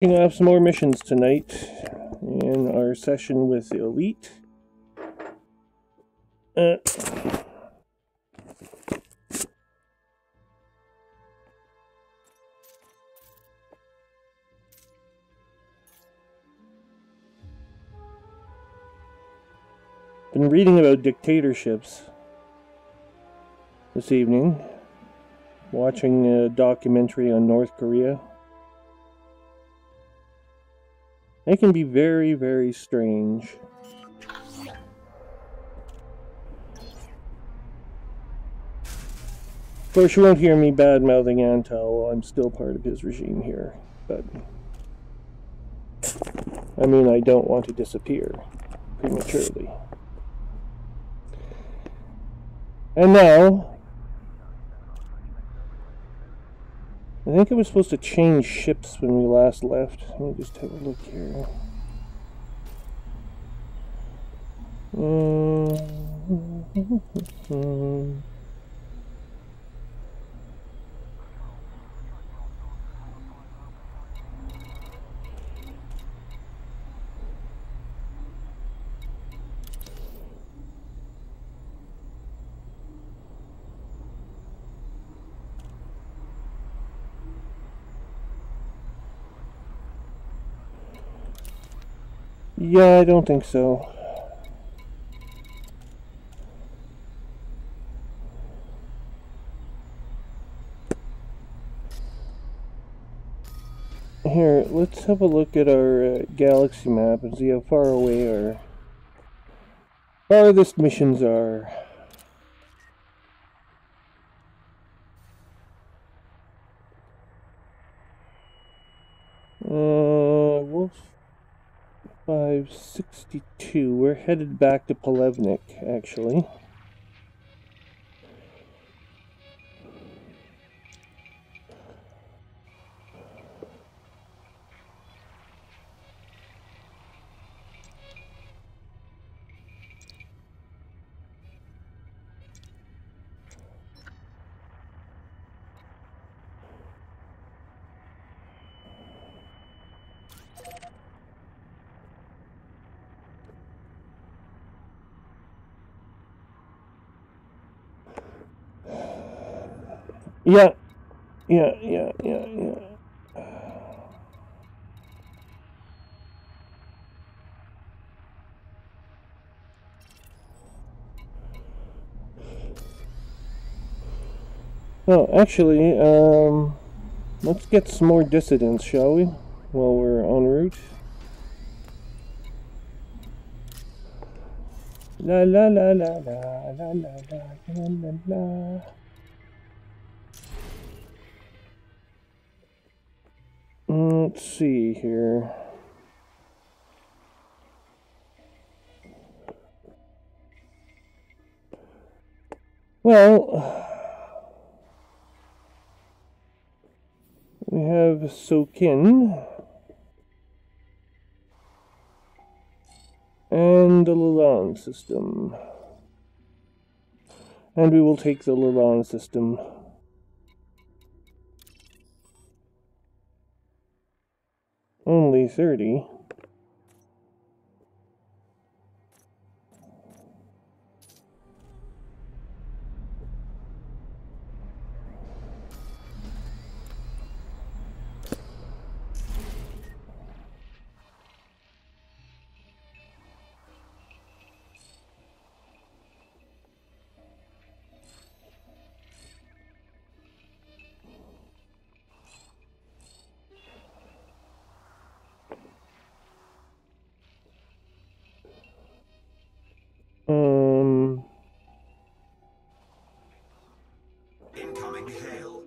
Kicking off some more missions tonight in our session with the Elite. Been reading about dictatorships this evening, watching a documentary on North Korea. They can be very, very strange. Of course, you won't hear me bad-mouthing Antel while I'm still part of his regime here, but I mean, I don't want to disappear prematurely. And now, I think I was supposed to change ships when we last left. Let me just have a look here. Yeah, I don't think so. Here, let's have a look at our galaxy map and see how far away our farthest missions are. Wolf 562. We're headed back to Polevnik, actually. Yeah. Well, actually, let's get some more dissidents, shall we? While we're en route. La la la la la la la la la la. Let's see here. Well, we have Sokin and the Lalande system. And we will take the Lalande system. Only 30. Incoming hail.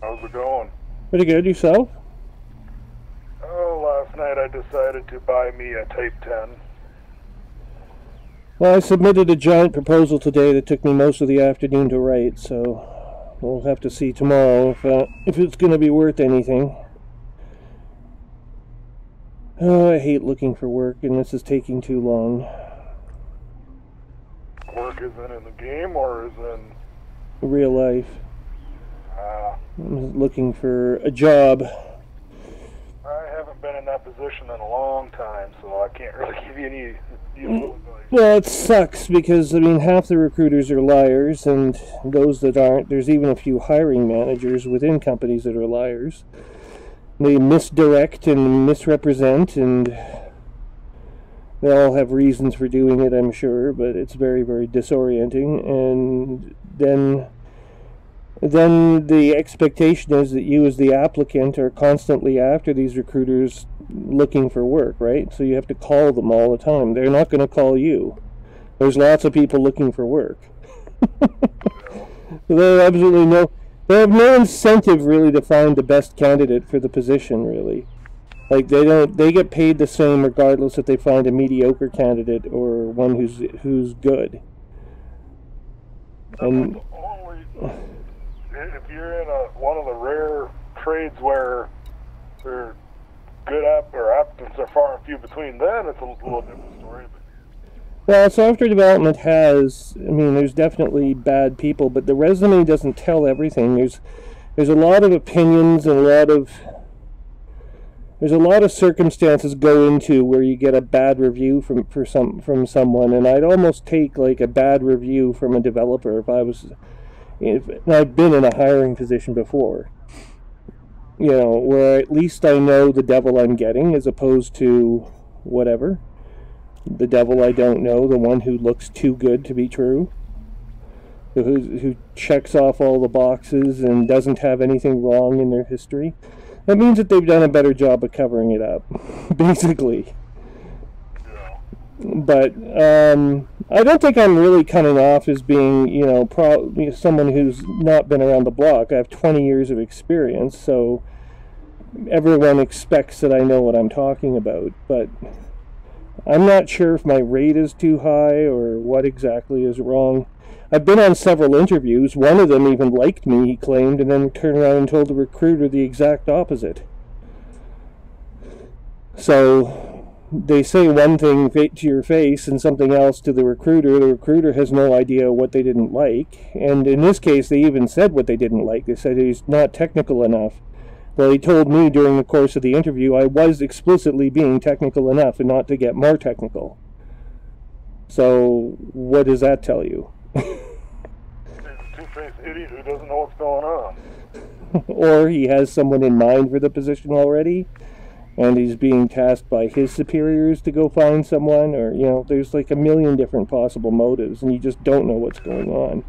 How's it going? Pretty good, yourself? Oh, last night I decided to buy me a Type 10. Well, I submitted a giant proposal today that took me most of the afternoon to write, so we'll have to see tomorrow if it's going to be worth anything. Oh, I hate looking for work, and this is taking too long. Work isn't in the game, or is in Real life. I'm looking for a job. I haven't been in that position in a long time, so I can't really give you any useful advice. Well, it sucks because, I mean, half the recruiters are liars, and those that aren't, there's even a few hiring managers within companies that are liars. They misdirect and misrepresent, and they all have reasons for doing it, I'm sure, but it's very, very disorienting. And then the expectation is that you as the applicant are constantly after these recruiters looking for work, right? So you have to call them all the time. They're not going to call you. There's lots of people looking for work. They have no incentive really to find the best candidate for the position, really. Like, they get paid the same regardless if they find a mediocre candidate or one who's good. And if you're in one of the rare trades where they're good applicants are far and few between, then it's a little different story. Well, software development has, I mean, there's definitely bad people, but the resume doesn't tell everything. There's a lot of opinions and there's a lot of circumstances go into where you get a bad review from someone, and I'd almost take like a bad review from a developer if I've been in a hiring position before. You know, where at least I know the devil I'm getting as opposed to whatever. The devil I don't know, the one who looks too good to be true, who checks off all the boxes and doesn't have anything wrong in their history. That means that they've done a better job of covering it up, basically. But I don't think I'm really coming off as being, you know, someone who's not been around the block. I have 20 years of experience, so everyone expects that I know what I'm talking about, but I'm not sure if my rate is too high or what exactly is wrong. I've been on several interviews. One of them even liked me, he claimed, and then turned around and told the recruiter the exact opposite. So they say one thing to your face and something else to the recruiter. The recruiter has no idea what they didn't like. And in this case, they even said what they didn't like. They said he's not technical enough. Well, he told me during the course of the interview I was explicitly being technical enough and not to get more technical. So, what does that tell you? He's a two-faced idiot who doesn't know what's going on. Or he has someone in mind for the position already, and he's being tasked by his superiors to go find someone, or, you know, there's like a million different possible motives, and you just don't know what's going on.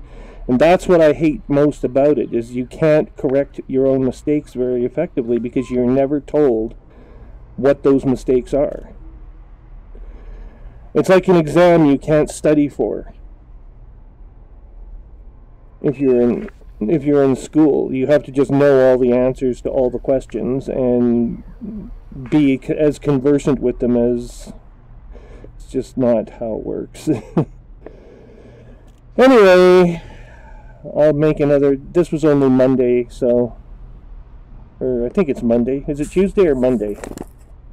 And that's what I hate most about it, is you can't correct your own mistakes very effectively because you're never told what those mistakes are. It's like an exam you can't study for. If you're in school, you have to just know all the answers to all the questions and be as conversant with them as... It's just not how it works. Anyway, I'll make another... This was only Monday, so... Or I think it's Monday. Is it Tuesday or Monday?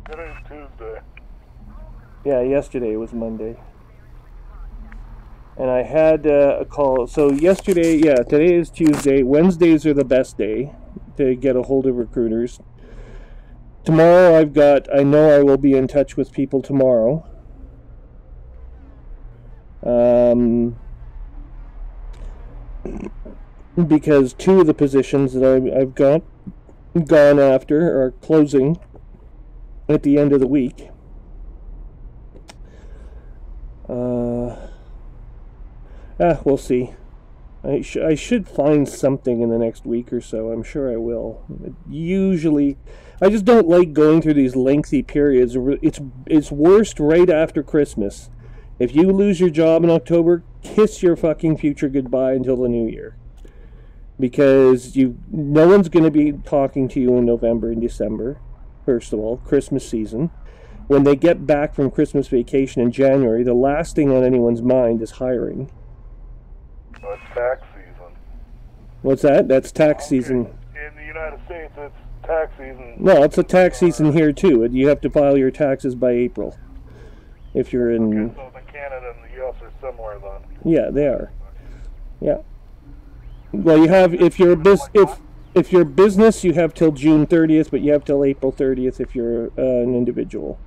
It is Tuesday. Yeah, yesterday was Monday. And I had a call. So yesterday, yeah, today is Tuesday. Wednesdays are the best day to get a hold of recruiters. Tomorrow I know I will be in touch with people tomorrow. Because two of the positions that I've gone after are closing at the end of the week. We'll see. I should find something in the next week or so. I'm sure I will. Usually, I just don't like going through these lengthy periods. It's worst right after Christmas. If you lose your job in October, kiss your fucking future goodbye until the new year. Because no one's going to be talking to you in November and December, first of all, Christmas season. when they get back from Christmas vacation in January, the last thing on anyone's mind is hiring. That's tax season. What's that? That's tax season. In the United States, it's tax season. No, it's a tax season here too. You have to file your taxes by April. If you're in... Okay, so the Canada and the U.S. are similar then. Yeah, they are. Yeah. Well, you have, if you're a business, you have till June 30th, but you have till April 30th if you're an individual.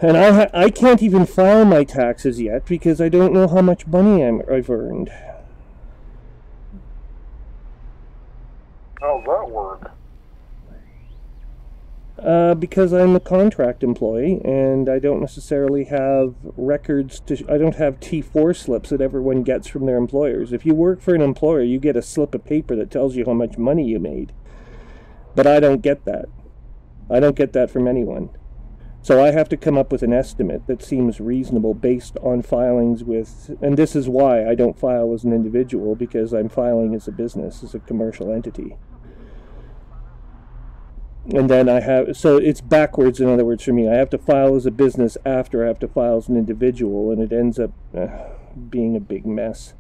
And I can't even file my taxes yet because I don't know how much money I've earned. How's that work? Because I'm a contract employee and I don't necessarily have records I don't have T4 slips that everyone gets from their employers. If you work for an employer, you get a slip of paper that tells you how much money you made. But I don't get that. I don't get that from anyone. So I have to come up with an estimate that seems reasonable based on filings with, and this is why I don't file as an individual, because I'm filing as a business, as a commercial entity. And then I have, so it's backwards, in other words, for me. I have to file as a business after I have to file as an individual, and it ends up being a big mess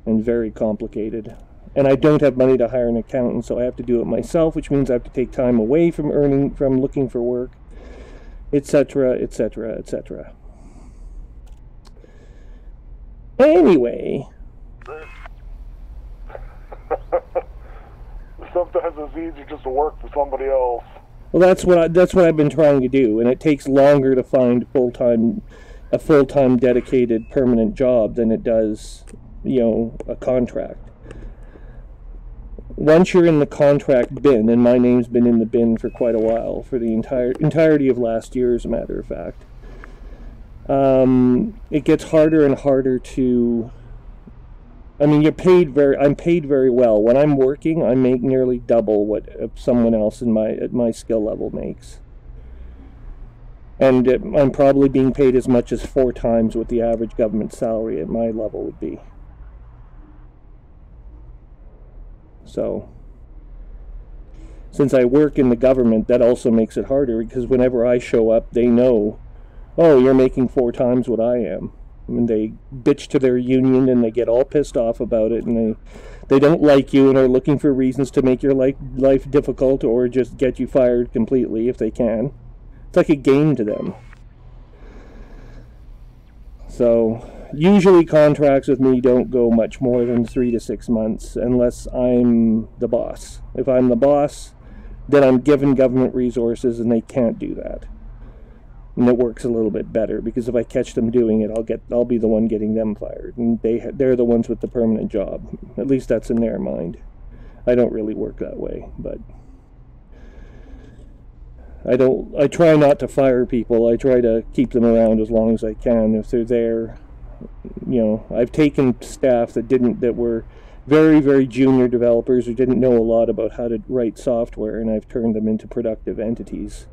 and very complicated. And I don't have money to hire an accountant, so I have to do it myself, which means I have to take time away from looking for work, etc., etc., etc. Anyway. Sometimes it's easier just to work for somebody else. Well, that's what I've been trying to do, and it takes longer to find a full-time dedicated permanent job than it does, a contract. Once you're in the contract bin, and my name's been in the bin for quite a while, for the entirety of last year, as a matter of fact, it gets harder and harder to... I'm paid very well. When I'm working, I make nearly double what someone else at my skill level makes. And I'm probably being paid as much as 4 times what the average government salary at my level would be. So, since I work in the government, that also makes it harder, because whenever I show up, they know, oh, you're making 4 times what I am. And they bitch to their union and they get all pissed off about it, and they don't like you and are looking for reasons to make your life difficult or just get you fired completely if they can. It's like a game to them. So usually contracts with me don't go much more than 3 to 6 months unless I'm the boss. If I'm the boss, then I'm given government resources and they can't do that. And it works a little bit better, because if I catch them doing it, I'll be the one getting them fired, and they're the ones with the permanent job. At least that's in their mind. I don't really work that way, but I try not to fire people. I try to keep them around as long as I can if they're there. I've taken staff that were very, very junior developers who didn't know a lot about how to write software, and I've turned them into productive entities.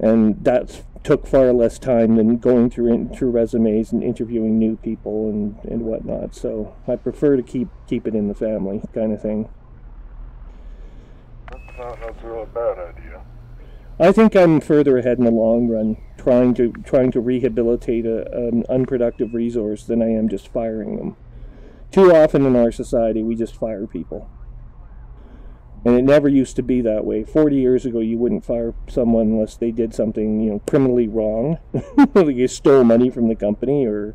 And that took far less time than going through resumes and interviewing new people and whatnot. So I prefer to keep it in the family kind of thing. That's a really bad idea. I think I'm further ahead in the long run trying to rehabilitate an unproductive resource than I am just firing them. Too often in our society we just fire people. And it never used to be that way. 40 years ago, you wouldn't fire someone unless they did something, criminally wrong. Like you stole money from the company, or,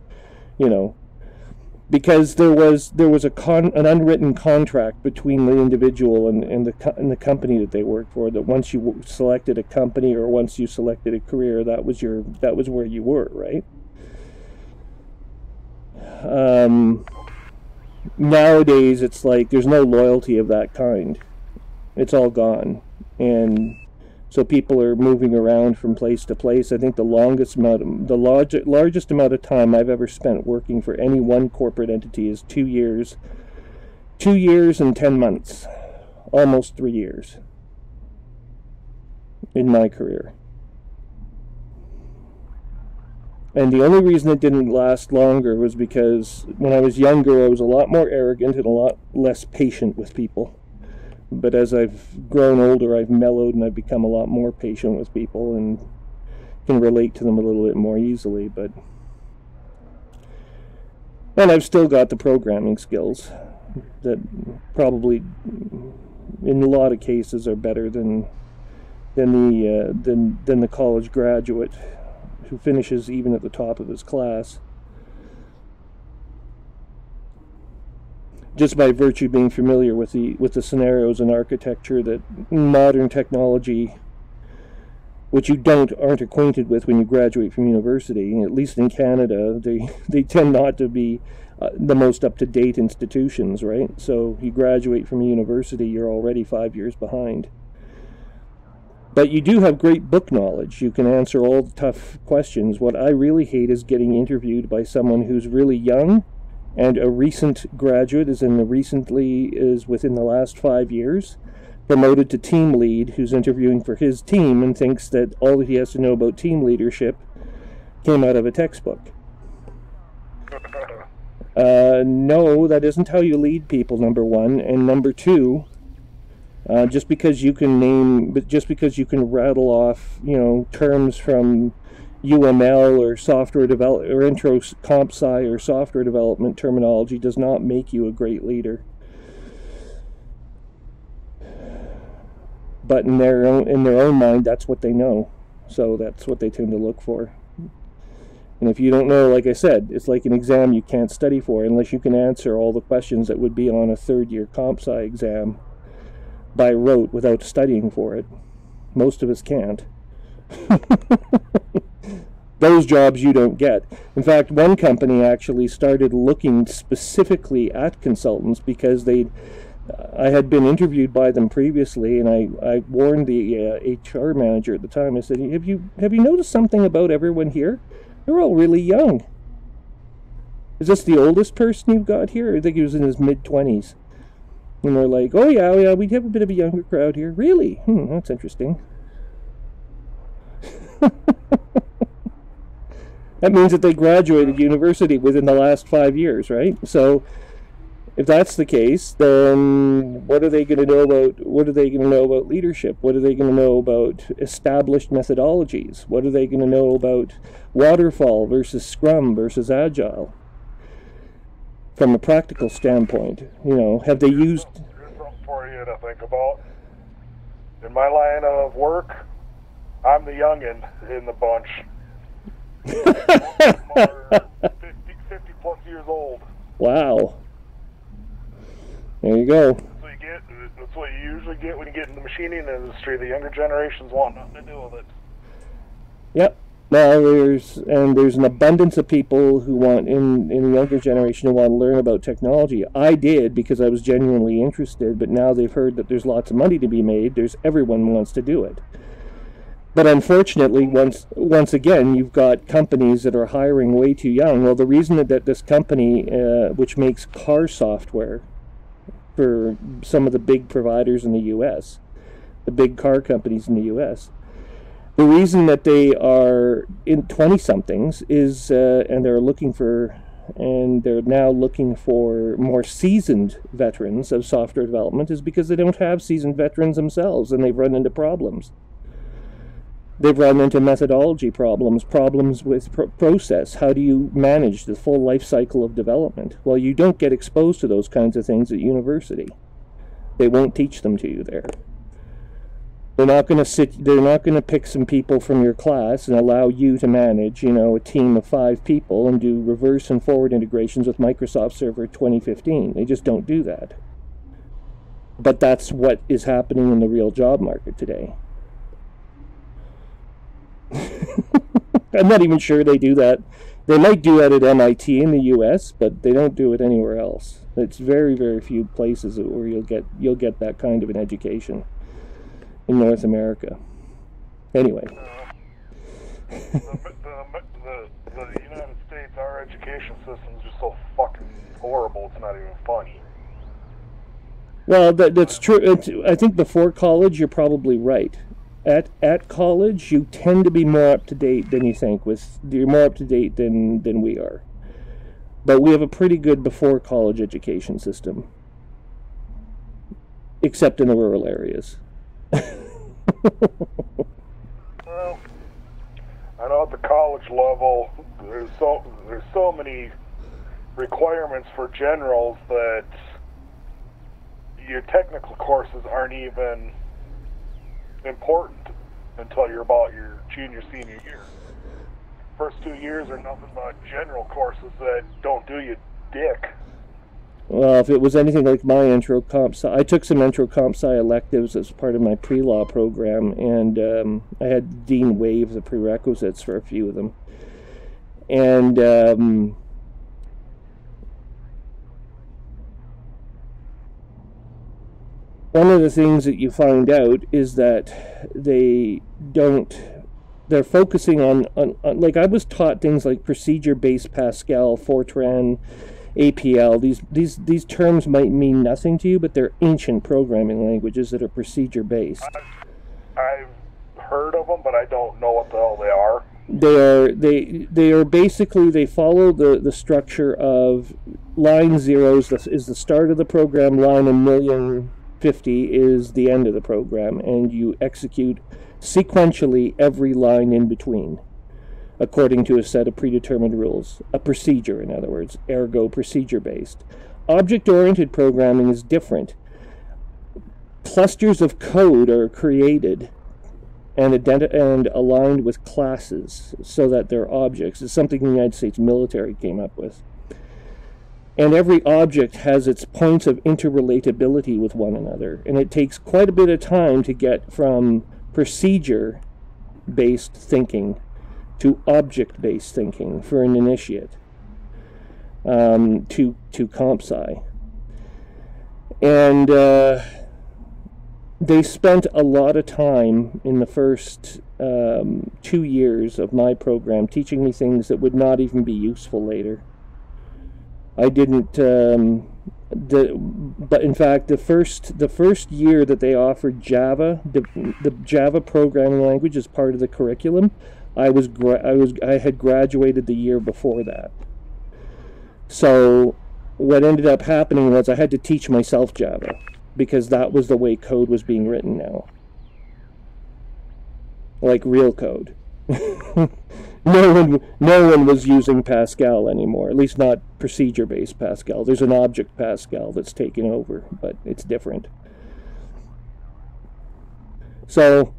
because there was an unwritten contract between the individual and the company that they worked for, that once you selected a company or once you selected a career, that was where you were, right? Nowadays, it's like there's no loyalty of that kind. It's all gone, and so people are moving around from place to place. I think the largest amount of time I've ever spent working for any one corporate entity is 2 years. 2 years and 10 months, almost 3 years in my career. And the only reason it didn't last longer was because when I was younger, I was a lot more arrogant and a lot less patient with people. But as I've grown older, I've mellowed and I've become a lot more patient with people and can relate to them a little bit more easily. And I've still got the programming skills that probably, in a lot of cases, are better than the college graduate who finishes even at the top of his class, just by virtue of being familiar with the scenarios and architecture that modern technology, which you aren't acquainted with when you graduate from university. At least in Canada, they tend not to be the most up-to-date institutions, right? So you graduate from a university, you're already 5 years behind. But you do have great book knowledge. You can answer all the tough questions. What I really hate is getting interviewed by someone who's really young and a recent graduate, is within the last 5 years, promoted to team lead, who's interviewing for his team and thinks that all that he has to know about team leadership came out of a textbook. No, that isn't how you lead people, number one. And number two, just because you can rattle off, terms from UML or software develop or intro comp sci or software development terminology does not make you a great leader. But in their own mind, that's what they know. So that's what they tend to look for. And if you don't know, like I said, it's like an exam you can't study for unless you can answer all the questions that would be on a third-year comp sci exam by rote without studying for it. Most of us can't. Those jobs you don't get. In fact, one company actually started looking specifically at consultants because I had been interviewed by them previously, and I warned the HR manager at the time. I said, have you noticed something about everyone here? They're all really young. Is this the oldest person you've got here? I think he was in his mid-20s. And they're like, oh yeah, we have a bit of a younger crowd here. Really? That's interesting. That means that they graduated university within the last 5 years, right? So if that's the case, then what are they going to know about leadership? What are they going to know about established methodologies? What are they going to know about waterfall versus Scrum versus Agile? From a practical standpoint, have they used... Here's something for you to think about. In my line of work, I'm the youngin' in the bunch. Most of them are 50 plus years old. Wow. There you go. That's what you usually get when you get in the machining industry. The younger generations want nothing to do with it. Yep. Now there's an abundance of people who want in the younger generation who want to learn about technology. I did because I was genuinely interested, but now they've heard that there's lots of money to be made. Everyone wants to do it. But unfortunately, once again, you've got companies that are hiring way too young. Well, the reason that this company, which makes car software for some of the big providers in the U.S., the big car companies in the U.S., the reason that they are in 20-somethings is, and they're now looking for more seasoned veterans of software development, is because they don't have seasoned veterans themselves, and they've run into problems. They've run into methodology problems with process. How do you manage the full life cycle of development? Well, you don't get exposed to those kinds of things at university. They won't teach them to you there. They're not going to pick some people from your class and allow you to manage, a team of 5 people and do reverse and forward integrations with Microsoft Server 2015. They just don't do that. But that's what is happening in the real job market today. I'm not even sure they do that. They might do that at MIT in the U.S., but they don't do it anywhere else. It's very, very few places where you'll get that kind of an education in North America. Anyway. The United States, our education system is just so fucking horrible, it's not even funny. Well, that's true. I think before college, you're probably right. At college, you tend to be more up to date than you think. You're more up to date than we are. But we have a pretty good before college education system. except in the rural areas. Well, I know at the college level, there's so many requirements for generals that your technical courses aren't even important until you're about your junior, senior year. First 2 years are nothing but general courses that don't do you dick. Well, if it was anything like my intro comp sci, I took some intro comp sci electives as part of my pre-law program, and I had Dean waive the prerequisites for a few of them. And one of the things that you find out is that they're focusing on like, I was taught things like procedure-based Pascal, Fortran, APL. These terms might mean nothing to you, but they're ancient programming languages that are procedure-based. I've heard of them, but I don't know what the hell they are. They are basically, they follow the structure of line 0 is the start of the program, line 1,050,000 is the end of the program, and you execute sequentially every line in between, according to a set of predetermined rules. A procedure, in other words, ergo procedure-based. Object-oriented programming is different. Clusters of code are created and aligned with classes so that they're objects. It's something the United States military came up with. And every object has its points of interrelatability with one another. And it takes quite a bit of time to get from procedure-based thinking to object-based thinking for an initiate, to comp sci. And they spent a lot of time in the first 2 years of my program teaching me things that would not even be useful later. I didn't, but in fact, the first year that they offered Java, the Java programming language as part of the curriculum, I had graduated the year before that. So what ended up happening was I had to teach myself Java, because that was the way code was being written now. Like real code. No one was using Pascal anymore, at least not procedure-based Pascal. There's an object Pascal that's taken over, but it's different. So,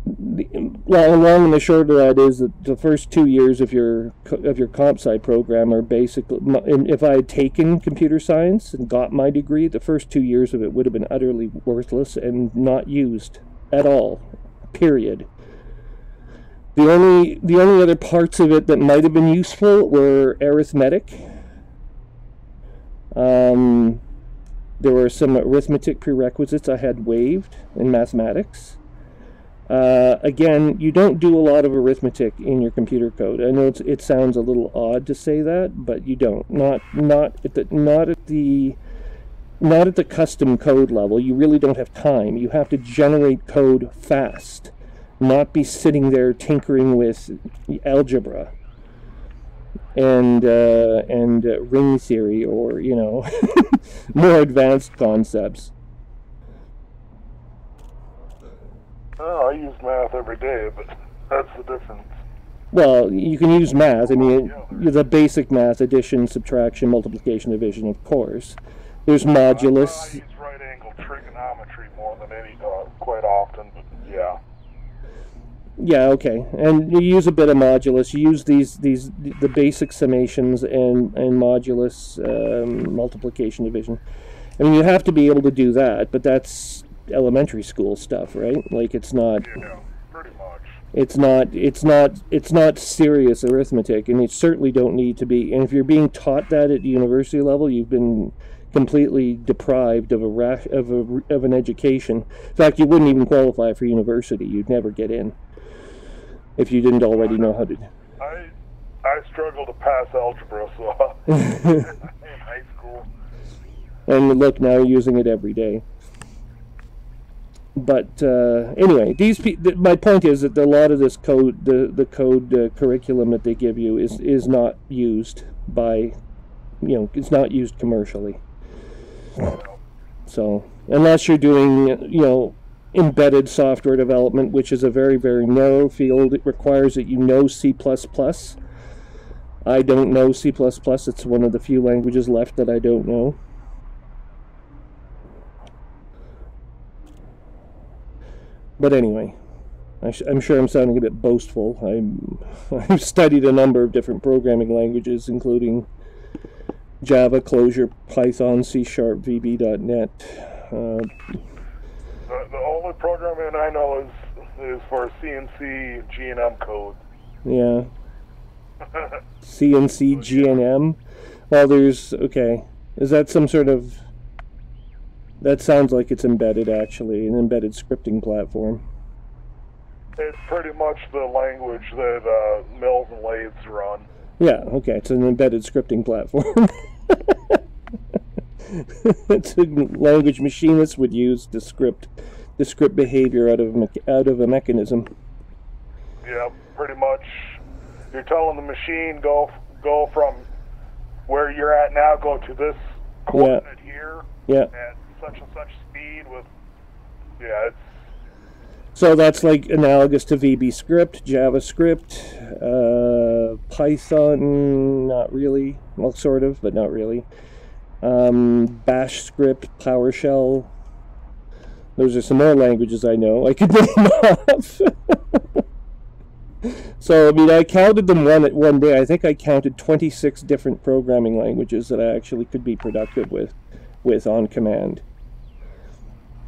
well, long and the short of that is that the first 2 years of your comp sci program are basically, if I had taken computer science and got my degree, the first 2 years of it would have been utterly worthless and not used at all, period. The only other parts of it that might have been useful were arithmetic. There were some arithmetic prerequisites I had waived in mathematics. Again, you don't do a lot of arithmetic in your computer code. I know it sounds a little odd to say that, but you don't. Not at the custom code level. You really don't have time. You have to generate code fast, not be sitting there tinkering with algebra and ring theory or, you know, more advanced concepts. Oh, I use math every day, but that's the difference. Well, you can use math. I mean, the basic math, addition, subtraction, multiplication, division, of course. There's modulus. I use right-angle trigonometry more than any, quite often, but yeah. Yeah, okay. And you use a bit of modulus. You use the basic summations and modulus, multiplication, division. I mean, you have to be able to do that, but that's elementary school stuff, right? Like, it's not. Yeah, pretty much. It's not serious arithmetic, and you certainly don't need to be. And if you're being taught that at university level, you've been completely deprived of an education. In fact, you wouldn't even qualify for university. You'd never get in if you didn't already know how to. I struggled to pass algebra, so in high school. And look, now you're using it every day. But anyway, my point is that a lot of this code, the code curriculum that they give you is not used by, it's not used commercially. So unless you're doing, embedded software development, which is a very, very narrow field, it requires that you know C++. I don't know C++. It's one of the few languages left that I don't know. But anyway, I'm sure I'm sounding a bit boastful. I've studied a number of different programming languages, including Java, Clojure, Python, C#, VB.NET. The only programming I know is for CNC G&M code. Yeah. CNC G&M. Well, okay. Is that some sort of... That sounds like it's embedded, actually, an embedded scripting platform. It's pretty much the language that mills and lathes run. Yeah, okay, it's an embedded scripting platform. It's a language machinists would use to script behavior out of a mechanism. Yeah, pretty much. You're telling the machine go from where you're at now, go to this coordinate here. Yeah. At such and such speed with. Yeah, it's. So that's like analogous to VB script, JavaScript, Python, not really. Well, sort of, but not really. Bash script, PowerShell. Those are some more languages I know. I could name off. So, I mean, I counted them one day. I think I counted 26 different programming languages that I actually could be productive with on command.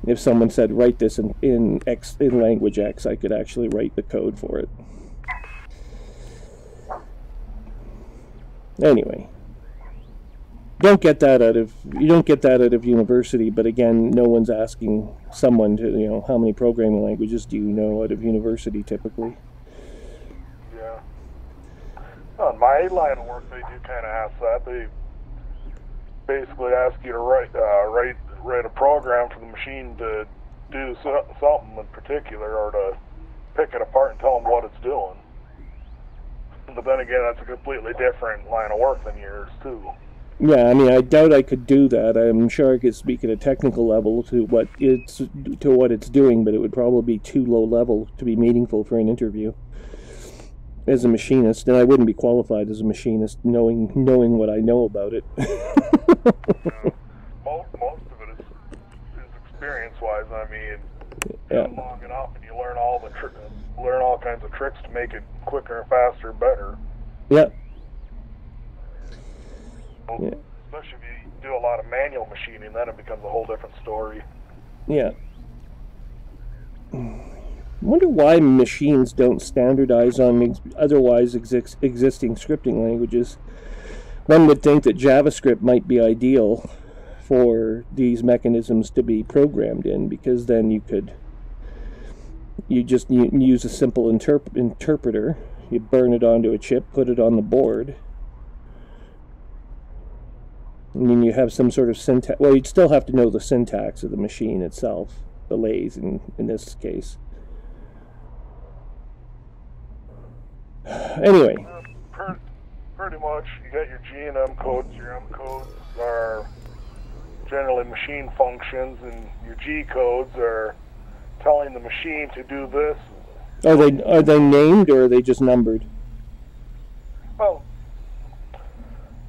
If someone said, write this in language X, I could actually write the code for it. Anyway. You don't get that out of university, but again, no one's asking someone to, how many programming languages do you know out of university typically? Yeah. On my line of work, they do kind of ask that. They basically ask you to write a program for the machine to do something in particular, or to pick it apart and tell them what it's doing. But then again, that's a completely different line of work than yours too. Yeah, I mean, I doubt I could do that. I'm sure I could speak at a technical level to what it's doing, but it would probably be too low level to be meaningful for an interview. As a machinist, and I wouldn't be qualified as a machinist, knowing what I know about it. Most of it is experience-wise. I mean, yeah. Long enough, and you learn all kinds of tricks to make it quicker and faster, and better. Yeah. Yeah. Especially if you do a lot of manual machining, then it becomes a whole different story. Yeah. I wonder why machines don't standardize on otherwise existing scripting languages. One would think that JavaScript might be ideal for these mechanisms to be programmed in, because then you use a simple interpreter, you burn it onto a chip, put it on the board. I mean, you have some sort of syntax. Well, you'd still have to know the syntax of the machine itself, the lathe in this case. Anyway. Pretty much, you got your G and M codes. Your M codes are generally machine functions, and your G codes are telling the machine to do this. Are they named, or are they just numbered? Well,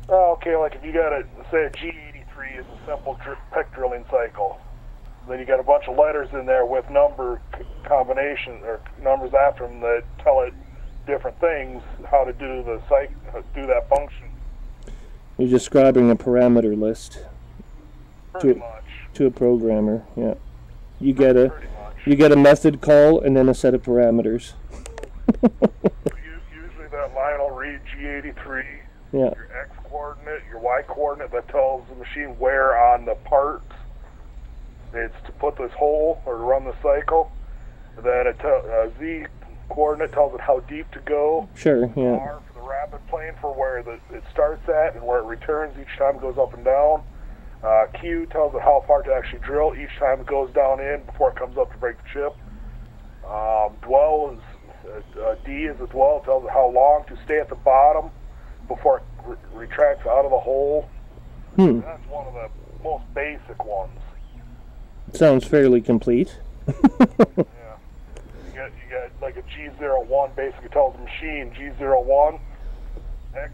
okay, like if you got say a G83 is a simple peck drilling cycle. Then you got a bunch of letters in there with number combinations or numbers after them that tell it different things, how to do do that function. You're describing a parameter list Pretty much. To a programmer. Yeah, you get a method call and then a set of parameters. Usually that line will read G83. Yeah. Your X coordinate, your Y coordinate that tells the machine where on the part it's to put this hole or to run the cycle. And then Z coordinate tells it how deep to go. Sure, yeah. R for the rapid plane for where it starts at and where it returns each time it goes up and down. Q tells it how far to actually drill each time it goes down in before it comes up to break the chip. Dwell is D is a dwell. It tells it how long to stay at the bottom before it retracts out of the hole. That's one of the most basic ones. Sounds fairly complete. Yeah. You got like a G01 basically tells the machine G01, X,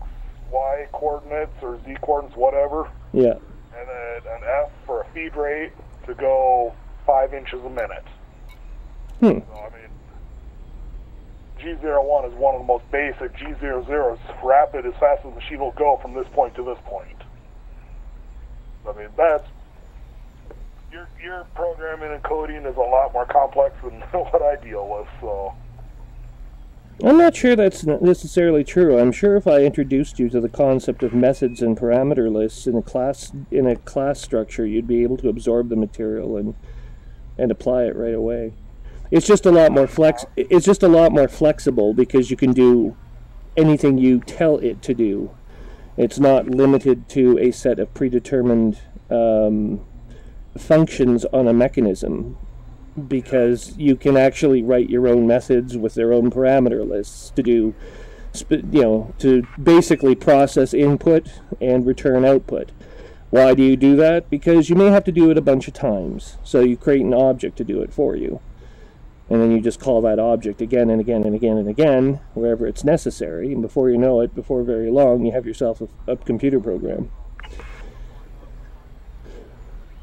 Y coordinates or Z coordinates, whatever. Yeah. And then an F for a feed rate to go 5 inches a minute. So, I mean, G01 is one of the most basic. G00 is rapid, as fast as the machine will go from this point to this point. I mean, that's... Your programming and coding is a lot more complex than what I deal with, so... I'm not sure that's necessarily true. I'm sure if I introduced you to the concept of methods and parameter lists in a class structure, you'd be able to absorb the material and apply it right away. It's just a lot more flexible because you can do anything you tell it to do. It's not limited to a set of predetermined functions on a mechanism, because you can actually write your own methods with their own parameter lists to do, to basically process input and return output. Why do you do that? Because you may have to do it a bunch of times. So you create an object to do it for you. And then you just call that object again and again and again and again, wherever it's necessary. And before you know it, before very long, you have yourself a computer program.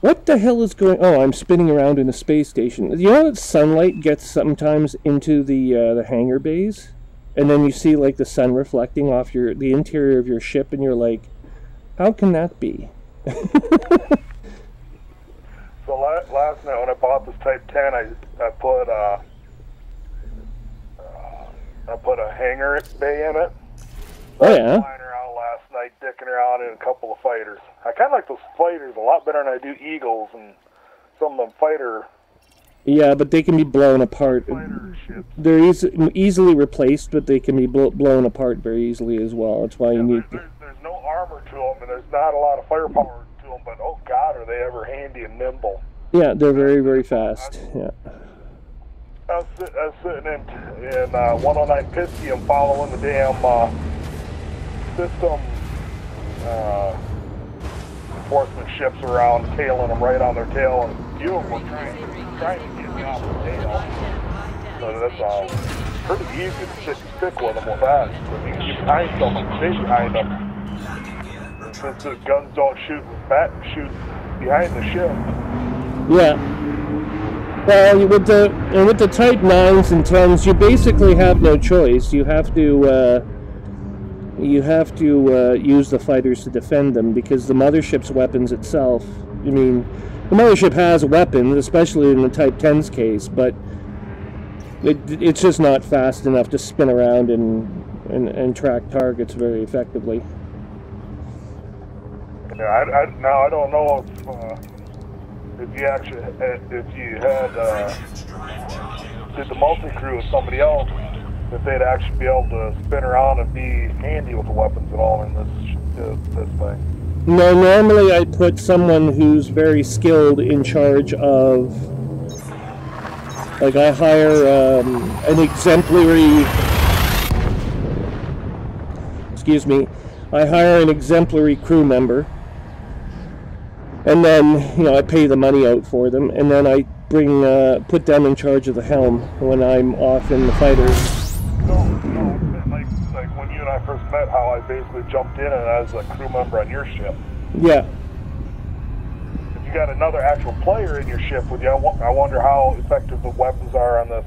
What the hell is going... Oh, I'm spinning around in a space station. You know that sunlight gets sometimes into the hangar bays? And then you see like the sun reflecting off the interior of your ship, and you're like, how can that be? So last night when I bought this Type 10, I put a hangar bay in it. Oh yeah. Flying around last night, dicking around in a couple of fighters. I kind of like those fighters a lot better than I do Eagles and some of them fighter. Yeah, but they can be blown apart. Fighter ships. They're easily replaced, but they can be blown apart very easily as well. That's why you need. There's no armor to them, and there's not a lot of firepower to them. But oh God, are they ever handy and nimble? Yeah, they're very, very fast. Yeah. I was sitting in 109 Piscium following the damn system enforcement ships around, tailing them right on their tail, and a few of them were trying to get me off the tail. So that's pretty easy to stick with them with that. I mean, you behind someone, stay behind them. Since the guns don't shoot behind the ship. Yeah. Well, with the Type 9s and 10s, you basically have no choice. You have to use the fighters to defend them, because the mothership's weapons itself, I mean, the mothership has weapons, especially in the Type 10's case, but it's just not fast enough to spin around and track targets very effectively. Yeah, I don't know if you had did the multi-crew with somebody else, if they'd actually be able to spin around and be handy with the weapons at all in this thing. No, normally I put someone who's very skilled in charge of, like I hire an exemplary, I hire an exemplary crew member, and then, I pay the money out for them, and then I put them in charge of the helm when I'm off in the fighters. Like when you and I first met, how I basically jumped in and as a crew member on your ship. Yeah. If you got another actual player in your ship with you, I wonder how effective the weapons are on this.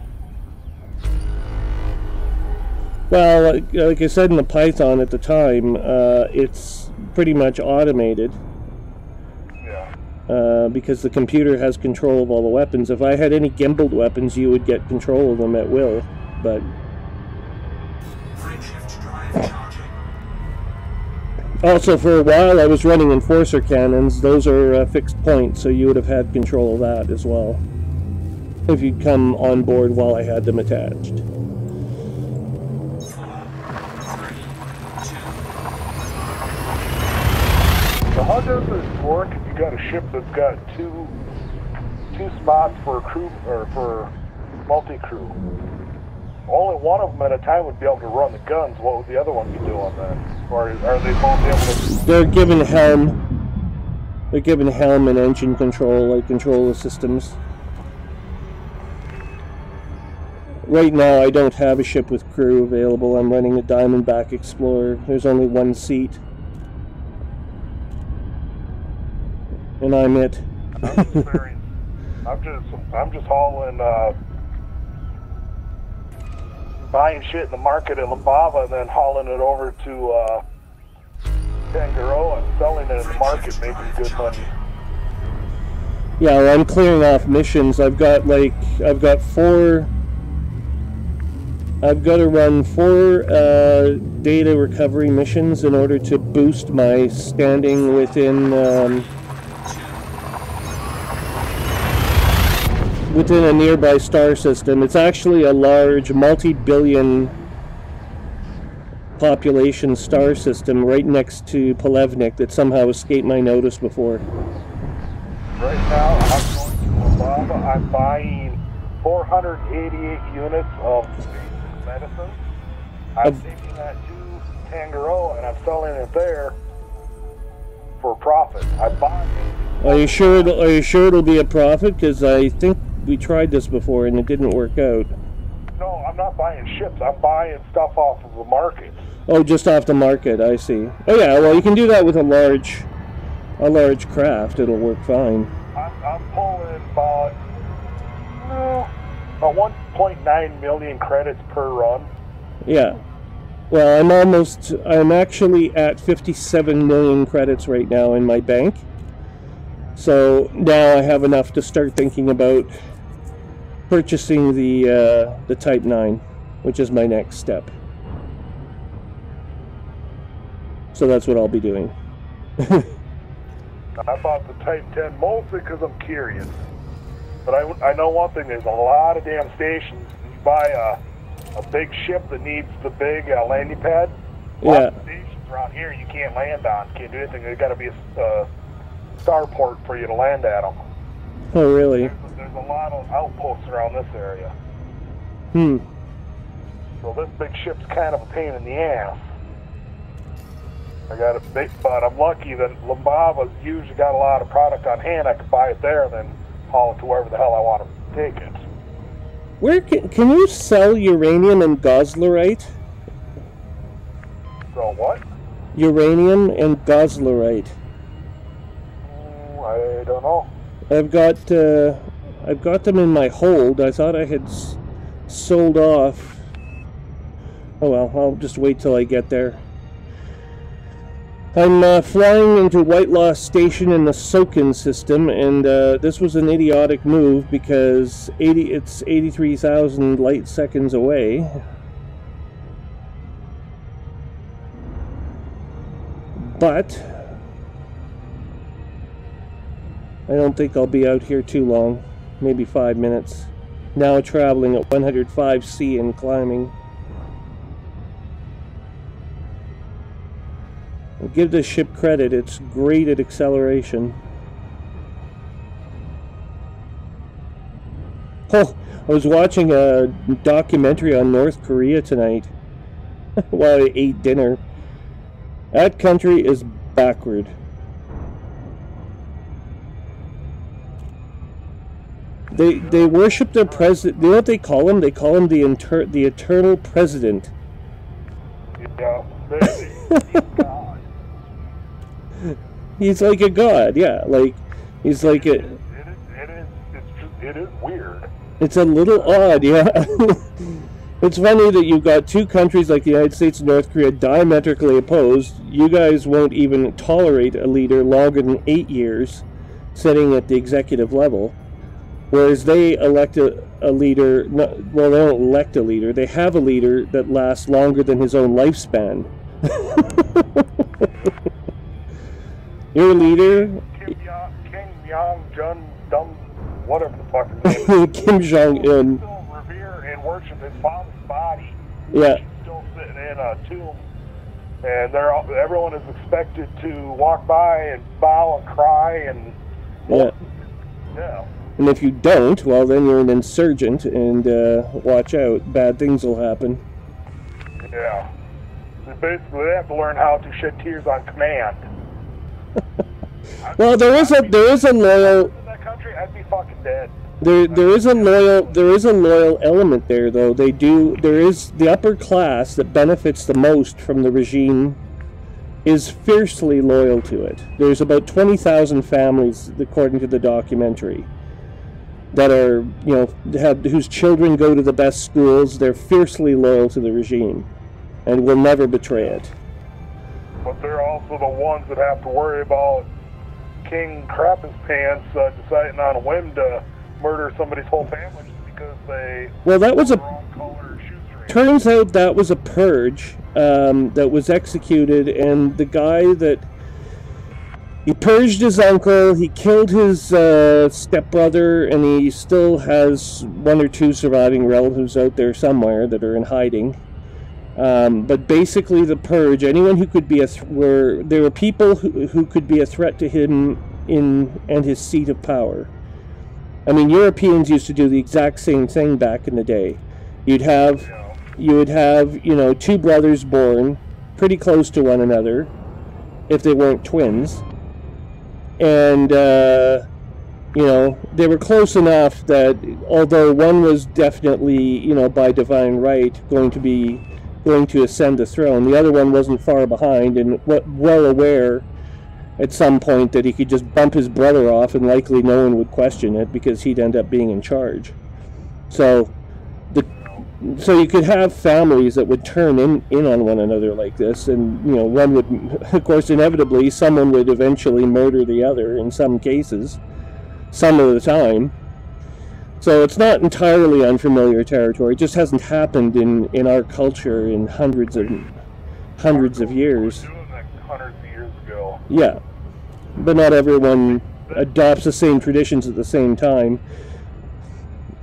Well, like I said in the Python at the time, it's pretty much automated. Yeah. Because the computer has control of all the weapons. If I had any gimbaled weapons, you would get control of them at will, but... Also, for a while, I was running enforcer cannons. Those are fixed points, so you would have had control of that as well, if you'd come on board while I had them attached. So how does this work if you got a ship that's got two spots for crew or for multi-crew? Only one of them at a time would be able to run the guns. What would the other one be doing then? Or are they both able to... They're given helm. They're giving helm and engine control, like control the systems. Right now, I don't have a ship with crew available. I'm running a Diamondback Explorer. There's only one seat. And I'm it. I'm just hauling, buying shit in the market at Lumbava and then hauling it over to Tangaroa and selling it in the market, making good money. Yeah, well, I'm clearing off missions. I've got to run 4 data recovery missions in order to boost my standing within a nearby star system. It's actually a large, multi-billion population star system right next to Polevnik that somehow escaped my notice before. Right now, I'm going to Lumbava. I'm buying 488 units of medicine. I'm taking that to Tangaroa and I'm selling it there for profit. I'm buying it. Are you sure it'll be a profit? Because I think we tried this before and it didn't work out. No, I'm not buying ships. I'm buying stuff off of the market. Oh, just off the market. I see. Oh yeah, well you can do that with a large craft. It'll work fine. I'm pulling about 1.9 million credits per run. Yeah. Well, I'm actually at 57 million credits right now in my bank. So now I have enough to start thinking about purchasing the Type 9, which is my next step. So that's what I'll be doing. I bought the Type 10 mostly because I'm curious. But I know one thing, there's a lot of damn stations. You buy a big ship that needs the big landing pad. Lots of stations around here you can't land on, can't do anything. There's got to be a starport for you to land at them. Oh, really? There's a lot of outposts around this area. So this big ship's kind of a pain in the ass. But I'm lucky that Lumbava's usually got a lot of product on hand. I can buy it there and then haul it to wherever the hell I want to take it. Where can you sell uranium and goslerite? So what? Uranium and goslerite. I don't know. I've got them in my hold. I thought I had sold off. Oh well, I'll just wait till I get there. I'm flying into White Lost Station in the Sokin system, and this was an idiotic move because it's 83,000 light seconds away. But I don't think I'll be out here too long, maybe 5 minutes. Now traveling at 105C and climbing. I'll give this ship credit, it's great at acceleration. Oh, I was watching a documentary on North Korea tonight while I ate dinner. That country is backward. They worship their president. You know what they call him? They call him the eternal president. Yeah. He's like a god, yeah. Like he's like a. It is weird. It's a little odd, yeah. It's funny that you've got two countries like the United States and North Korea diametrically opposed. You guys won't even tolerate a leader longer than 8 years, sitting at the executive level, whereas they elect a leader. Well, they don't elect a leader. They have a leader that lasts longer than his own lifespan. Your leader, Kim Jong-un, whatever the fuck his name is. Kim Jong-un. Still revere and worship his father's body. Yeah. He's still sitting in a tomb, and everyone is expected to walk by and bow and cry and. Yeah. And if you don't, well, then you're an insurgent, and watch out, bad things will happen. Yeah. So basically, they have to learn how to shed tears on command. Well, there is a loyal. In that country, I'd be fucking dead. There is a loyal element there, though. There is the upper class that benefits the most from the regime is fiercely loyal to it. There's about 20,000 families, according to the documentary, that are, whose children go to the best schools. They're fiercely loyal to the regime and will never betray it. But they're also the ones that have to worry about King Crap His Pants deciding on a whim to murder somebody's whole family just because they that was the wrong color shoestring. Turns out that was a purge that was executed, and the guy that he purged his uncle, he killed his stepbrother, and he still has one or two surviving relatives out there somewhere that are in hiding. But basically, the purge. Anyone who could be there were people who could be a threat to him and his seat of power. I mean, Europeans used to do the exact same thing back in the day. You would have two brothers born pretty close to one another, if they weren't twins, and they were close enough that although one was definitely by divine right going to ascend the throne, the other one wasn't far behind and well aware at some point that he could just bump his brother off and likely no one would question it because he'd end up being in charge. So you could have families that would turn in on one another like this, and one would, of course, inevitably someone would eventually murder the other in some cases, some of the time. So it's not entirely unfamiliar territory. It just hasn't happened in our culture in hundreds of years. Doing that hundreds of years ago. Yeah, but not everyone adopts the same traditions at the same time.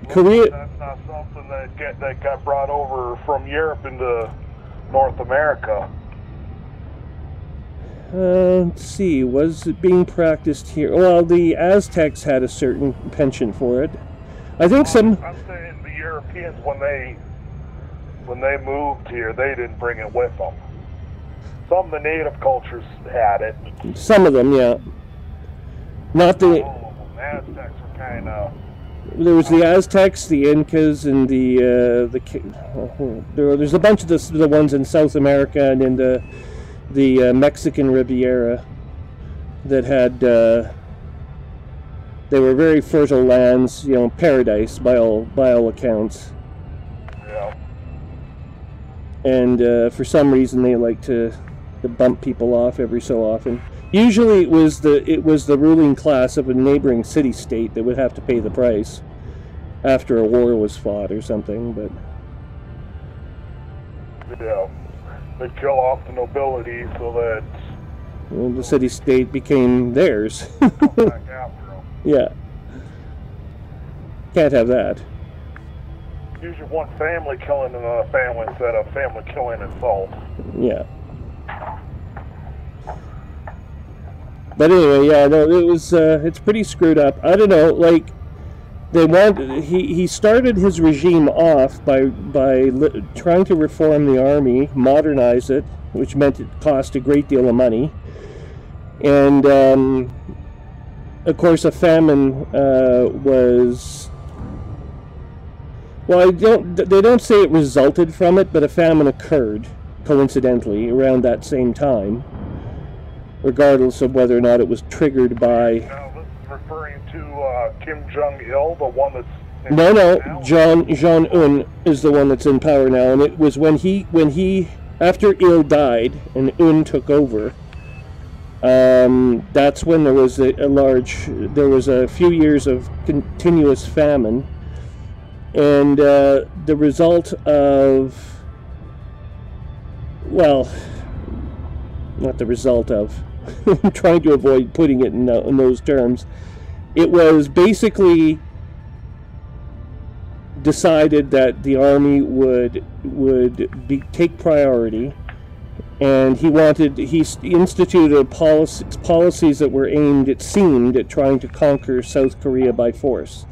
Korea. That's not something that got brought over from Europe into North America. Let's see, was it being practiced here? Well, the Aztecs had a certain penchant for it. I think I'm saying the Europeans, when they moved here, they didn't bring it with them. Some of the native cultures had it. Some of them, yeah. Not the. All of them. The Aztecs were kind of. There was the Aztecs, the Incas, and there's a bunch of the ones in South America and in the Mexican Riviera that had. They were very fertile lands, paradise by all accounts. Yeah. And for some reason, they like to bump people off every so often. Usually, it was the ruling class of a neighboring city-state that would have to pay the price after a war was fought or something. But yeah, they'd kill off the nobility so that the city-state became theirs. come back after them. Yeah, can't have that. Usually, one family killing another family instead of family killing itself. Yeah. But anyway, yeah, no, it was. It's pretty screwed up. I don't know. Like, he started his regime off by trying to reform the army, modernize it, which meant it cost a great deal of money, and of course, a famine was. Well, they don't say it resulted from it, but a famine occurred coincidentally around that same time, regardless of whether or not it was triggered by. Now, this is referring to Kim Jong-il, the one that's in No, now? Jong-un is the one that's in power now, and it was when he after Il died and Un took over. That's when there was a few years of continuous famine, and the result of, well, not the result of. I'm trying to avoid putting it in those terms. It was basically decided that the army would take priority, and he instituted policies that were aimed, it seemed, at trying to conquer South Korea by force.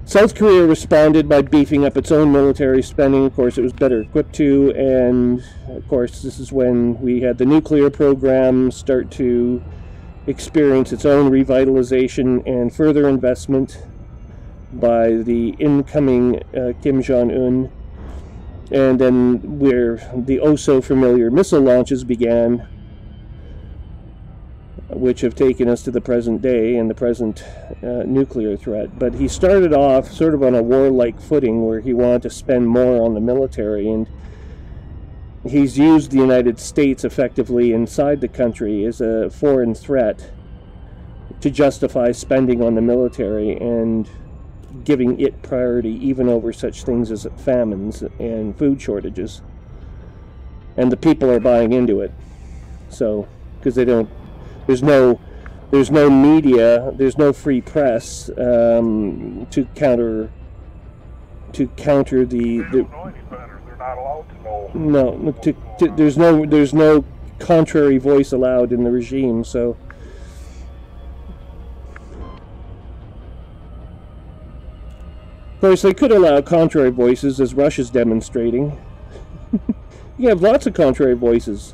South Korea responded by beefing up its own military spending. Of course, it was better equipped to, and of course, this is when we had the nuclear program start to experience its own revitalization and further investment by the incoming Kim Jong-un, and then where the oh-so-familiar missile launches began, which have taken us to the present day and the present nuclear threat. But he started off sort of on a warlike footing where he wanted to spend more on the military, and he's used the United States effectively inside the country as a foreign threat to justify spending on the military and giving it priority even over such things as famines and food shortages. And the people are buying into it. So, because they don't, there's no media, there's no free press to counter the. They don't know any better. They're not allowed to know. No, there's no contrary voice allowed in the regime. So. Of course, they could allow contrary voices, as Russia's demonstrating. You have lots of contrary voices.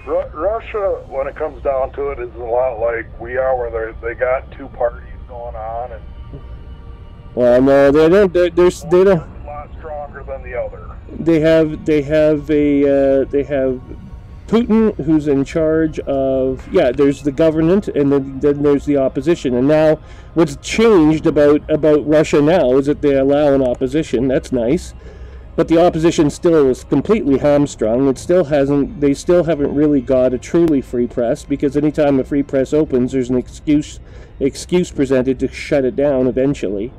Russia, when it comes down to it, is a lot like we are, where they got two parties going on, and well, no, they don't. They don't. A lot stronger than the other. They have Putin, who's in charge of, there's the government, and then there's the opposition. And now, what's changed about Russia now is that they allow an opposition. That's nice, but the opposition still is completely hamstrung. They still haven't really got a truly free press, because anytime a free press opens, there's an excuse presented to shut it down eventually.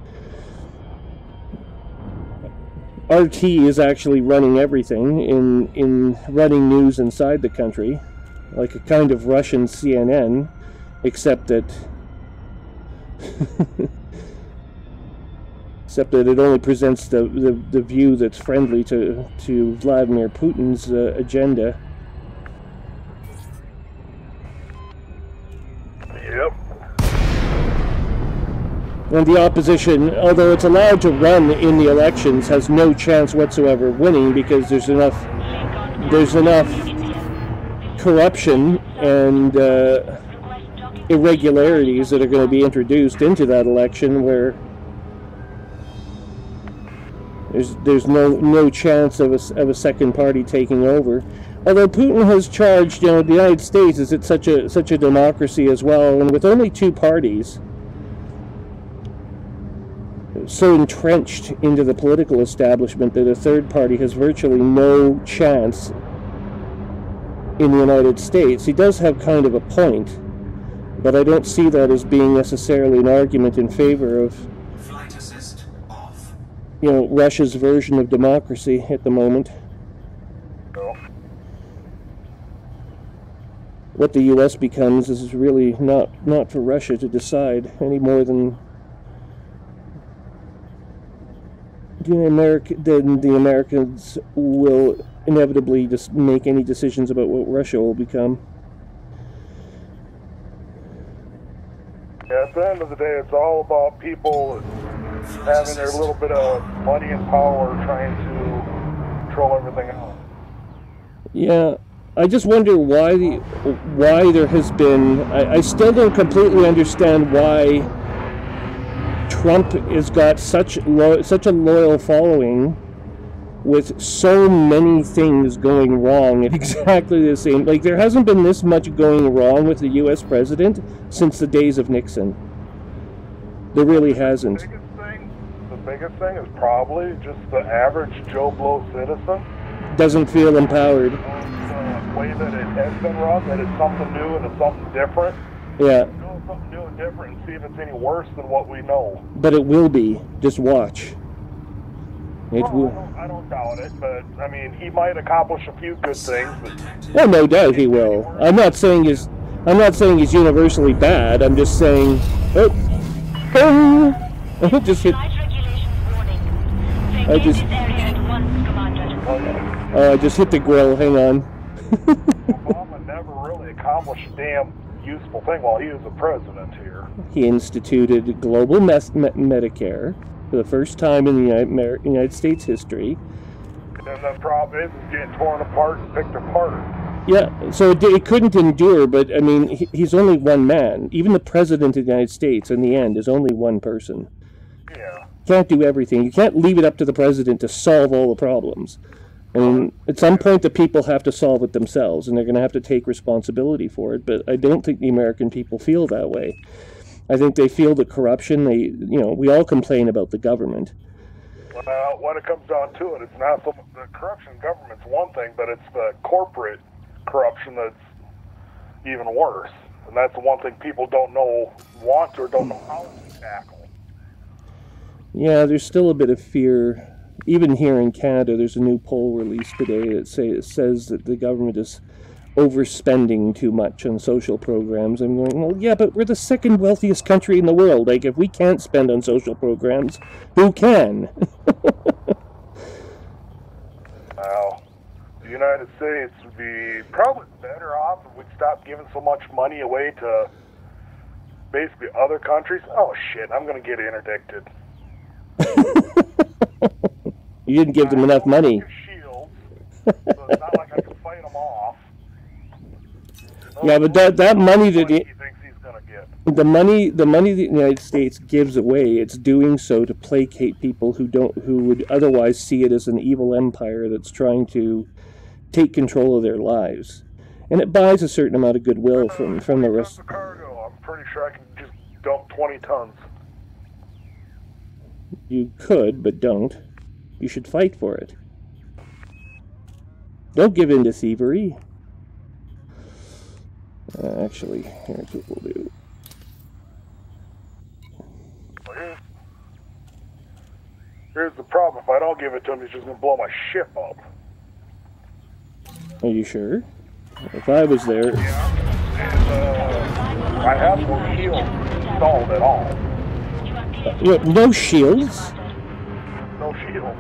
RT is actually running everything in running news inside the country, like a kind of Russian CNN, except that it only presents the view that's friendly to Vladimir Putin's agenda. Yep. And the opposition, although it's allowed to run in the elections, has no chance whatsoever of winning, because there's enough corruption and irregularities that are going to be introduced into that election, where there's no chance of a second party taking over. Although Putin has charged, the United States is such a democracy as well, and with only two parties so entrenched into the political establishment that a third party has virtually no chance in the United States. He does have kind of a point, but I don't see that as being necessarily an argument in favor of Flight assist off. Russia's version of democracy at the moment. No. What the U.S. becomes is really not for Russia to decide any more than the Americans will inevitably just make any decisions about what Russia will become. Yeah, at the end of the day, it's all about people having their little bit of money and power, trying to control everything else. Yeah, I just wonder why there has been. I still don't completely understand why Trump has got such a loyal following, with so many things going wrong at exactly the same. Like, there hasn't been this much going wrong with the U.S. president since the days of Nixon. There really hasn't. The biggest thing is probably just the average Joe Blow citizen Doesn't feel empowered. The way that it has been run, that it's something new and it's something different. Yeah. Do something new and different and see if it's any worse than what we know. But it will be. Just watch. It will. I don't doubt it, but I mean, he might accomplish a few good things. But Well, no doubt he will. I'm not saying he's universally bad. I'm just saying. I just hit. I just hit the grill. Hang on. Obama never really accomplished a damn useful thing while he was the president here. He instituted global Medicare for the first time in the United States history. And the problem is it's getting torn apart and picked apart. Yeah, so it couldn't endure, but I mean, he's only one man. Even the president of the United States, in the end, is only one person. Yeah. Can't do everything. You can't leave it up to the president to solve all the problems. I mean, at some point, the people have to solve it themselves, and they're going to have to take responsibility for it. But I don't think the American people feel that way. I think they feel the corruption. We all complain about the government. Well, when it comes down to it, it's not so much the corruption in government's one thing, but it's the corporate corruption that's even worse. And that's the one thing people don't want or don't know how to tackle. Yeah, there's still a bit of fear. Even here in Canada, there's a new poll released today that says that the government is overspending too much on social programs. I'm going, well, yeah, but we're the second wealthiest country in the world. Like, if we can't spend on social programs, who can? Well, the United States would be probably better off if we'd stop giving so much money away to basically other countries. Oh, shit, I'm going to get interdicted. You didn't give them enough money. Shields, so it's not like I can fight them off. Yeah, but that money that he thinks he's gonna get. the money the United States gives away, it's doing so to placate people who would otherwise see it as an evil empire that's trying to take control of their lives, and it buys a certain amount of goodwill from the rest. The cargo, I'm pretty sure I can just dump 20 tons. You could, but don't. You should fight for it. Don't give in to thievery. Actually, here's what we'll do. Here's the problem. If I don't give it to him, he's just going to blow my ship up. Are you sure? If I was there... Yeah. And, I have no shield installed at all. No shields? No shield.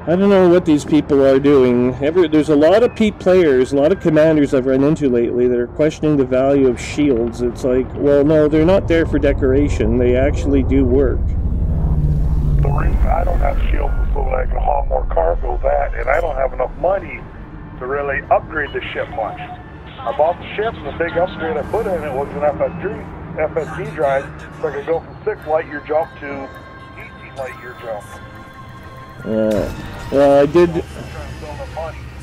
I don't know what these people are doing. There's a lot of players, a lot of commanders I've run into lately that are questioning the value of shields. It's like, well, no, they're not there for decoration. They actually do work. The reason I don't have shields is so that I can haul more cargo, and I don't have enough money to really upgrade the ship much. I bought the ship, and the big upgrade I put in it was an FSD drive, so I could go from 6 light year jump to 18 light year jump. Well, I did,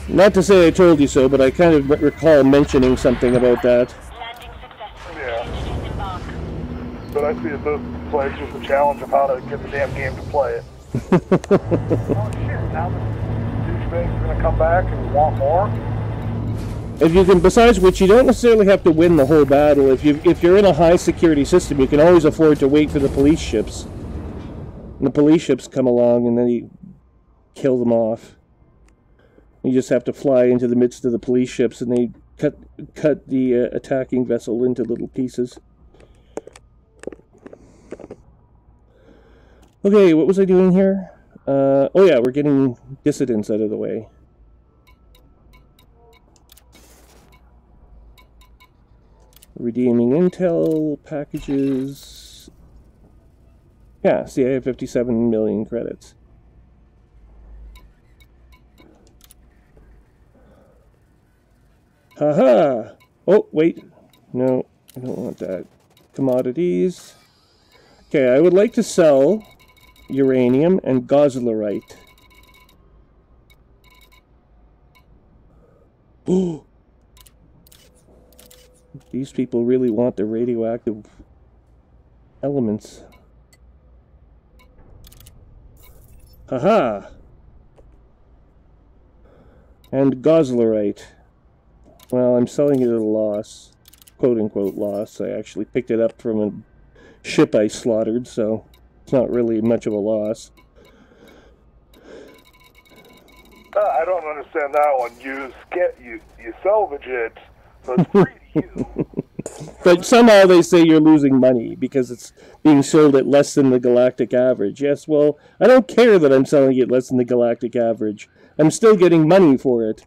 not to say I told you so, but I kind of recall mentioning something about that. Yeah. But I see it this play is just a challenge of how to get the damn game to play it. Oh shit, now the douchebag's gonna come back and want more? If you can, besides which, you don't necessarily have to win the whole battle. If you're in a high security system, you can always afford to wait for the police ships. And the police ships come along, and then you kill them off. You just have to fly into the midst of the police ships, and they cut the attacking vessel into little pieces. Okay, what was I doing here? Oh yeah, we're getting dissidents out of the way. Redeeming intel packages. Yeah, see, I have 57 million credits. Haha! Oh, wait. No, I don't want that. Commodities. Okay, I would like to sell uranium and goslerite. Oh! These people really want the radioactive elements. Haha! And goslerite. Well, I'm selling it at a loss. Quote-unquote loss. I actually picked it up from a ship I slaughtered, so it's not really much of a loss. I don't understand that one. You salvage it, so it's free to you. But somehow they say you're losing money because it's being sold at less than the galactic average. Yes, well, I don't care that I'm selling it less than the galactic average. I'm still getting money for it.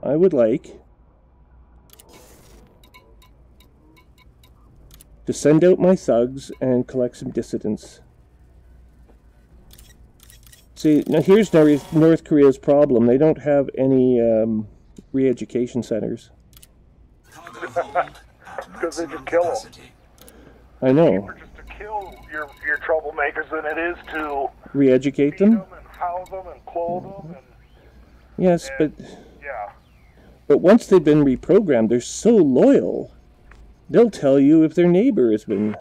I would like to send out my thugs and collect some dissidents. See, now here's North Korea's problem. They don't have any re-education centers. Because they just kill them. I know. Cheaper just to kill your troublemakers than it is to Re-educate them? and house them and clothe them. And, yes, and, but... Yeah. But once they've been reprogrammed, they're so loyal. They'll tell you if their neighbor has been...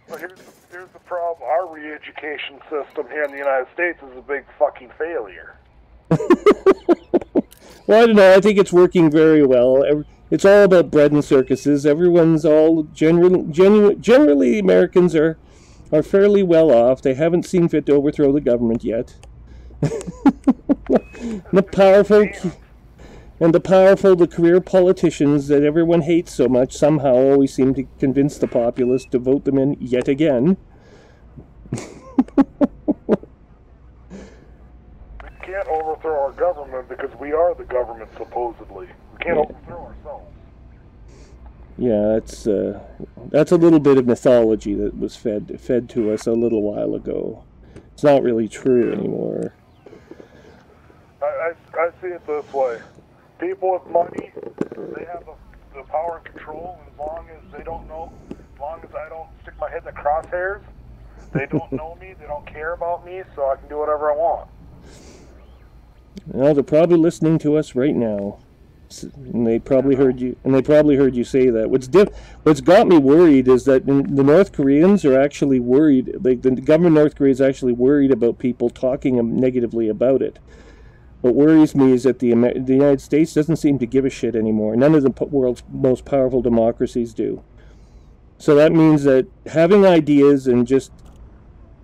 Well, here's the problem. Our re-education system here in the United States is a big fucking failure. Well, I don't know. I think it's working very well. It's all about bread and circuses. Everyone's all... Generally, Americans are fairly well off. They haven't seen fit to overthrow the government yet. The career politicians that everyone hates so much somehow always seem to convince the populace to vote them in yet again. We can't overthrow our government because we are the government, supposedly. We can't overthrow ourselves. Yeah, that's a little bit of mythology that was fed to us a little while ago. It's not really true anymore. I see it this way. People with money, they have the power and control, and as long as they don't know, as long as I don't stick my head in the crosshairs, they don't know me, they don't care about me, so I can do whatever I want. Well, they're probably listening to us right now. And they probably heard you. And they probably heard you say that. What's got me worried is that the North Koreans are actually worried. Like the government of North Korea is actually worried about people talking negatively about it. What worries me is that the United States doesn't seem to give a shit anymore. None of the world's most powerful democracies do. So that means that having ideas and just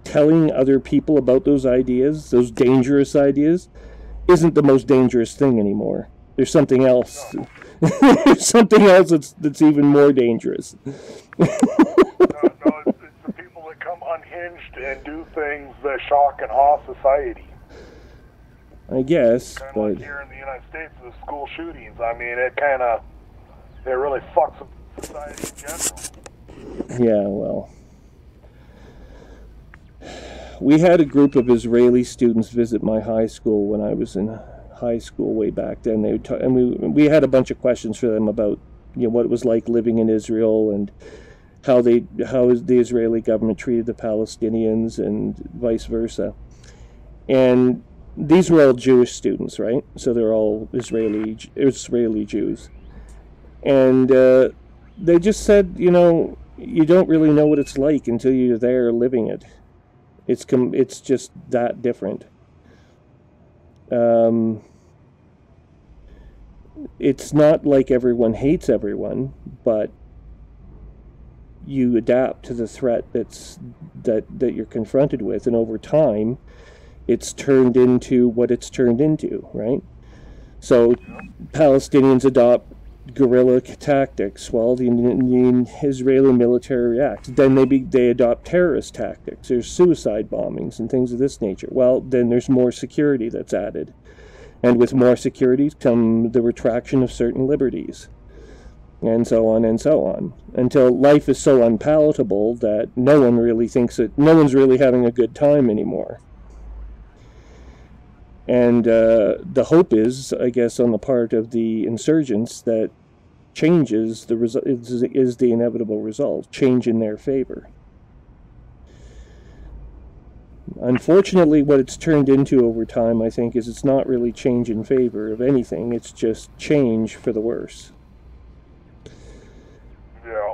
telling other people about those ideas, those dangerous ideas, isn't the most dangerous thing anymore. There's something else. No. There's something else that's even more dangerous. No, it's the people that come unhinged and do things that shock and awe society. I guess, kind of but like here in the United States, the school shootings. I mean, it really fucks up society in general. Yeah, well, we had a group of Israeli students visit my high school when I was in high school way back then. And we had a bunch of questions for them about what it was like living in Israel and how the Israeli government treated the Palestinians and vice versa. And these were all Jewish students, right? So they're all Israeli Jews. And they just said, you don't really know what it's like until you're there living it. It's just that different. It's not like everyone hates everyone, but you adapt to the threat that you're confronted with, and over time it's turned into what it's turned into, right? So Palestinians adopt guerrilla tactics while the Israeli military reacts. Then they adopt terrorist tactics. There's suicide bombings and things of this nature. Well, then there's more security that's added. And with more security come the retraction of certain liberties. And so on and so on. Until life is so unpalatable that no one really thinks that no one's really having a good time anymore. And the hope is, I guess, on the part of the insurgents that change is the inevitable result. Change in their favor. Unfortunately, what it's turned into over time, I think, is it's not really change in favor of anything. It's just change for the worse. Yeah.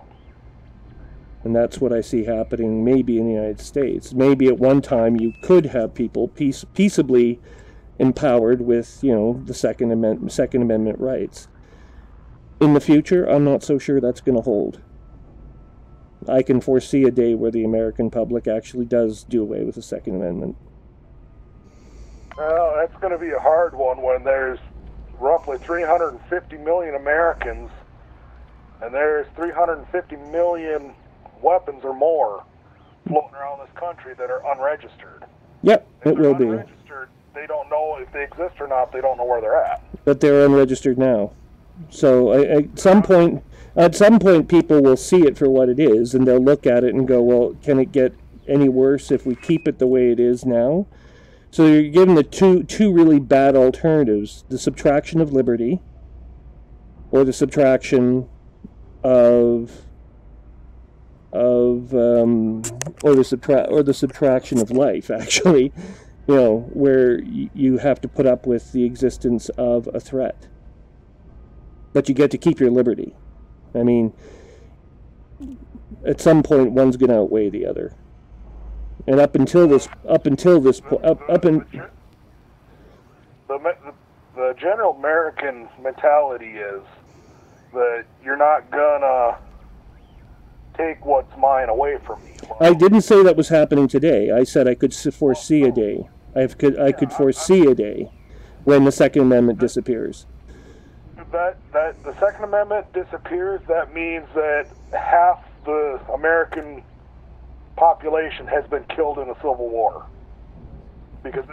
And that's what I see happening maybe in the United States. Maybe at one time you could have people peaceably empowered with, the Second Amendment rights. In the future, I'm not so sure that's going to hold. I can foresee a day where the American public actually does do away with the Second Amendment. Well, that's going to be a hard one when there's roughly 350 million Americans, and there's 350 million weapons or more floating around this country that are unregistered. Yep, it will be. They don't know if they exist or not. They don't know where they're at. But they're unregistered now. So at some point, people will see it for what it is, and they'll look at it and go, "Well, can it get any worse if we keep it the way it is now?" So you're given the two really bad alternatives: the subtraction of liberty, or the subtraction of or the subtraction of life. Actually, where you have to put up with the existence of a threat, but you get to keep your liberty. I mean, at some point, one's going to outweigh the other. And the general American mentality is that you're not gonna take what's mine away from me. I didn't say that was happening today. I said I could foresee a day. I could foresee a day when the Second Amendment disappears. That the Second Amendment disappears, that means that half the American population has been killed in a civil war. Because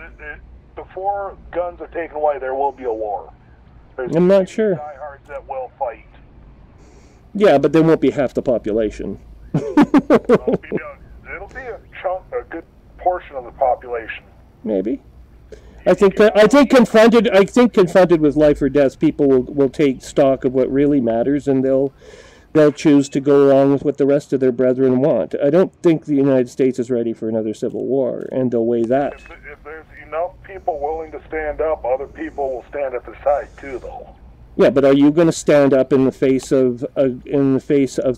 before guns are taken away, there will be a war. I'm not sure. Diehards that will fight. Yeah, but there won't be half the population. It'll be a good portion of the population. Maybe. I think confronted with life or death, people will take stock of what really matters, and they'll choose to go along with what the rest of their brethren want. I don't think the United States is ready for another civil war, and they'll weigh that. If there's enough people willing to stand up, other people will stand at their side too, though. Yeah, but are you going to stand up in the face of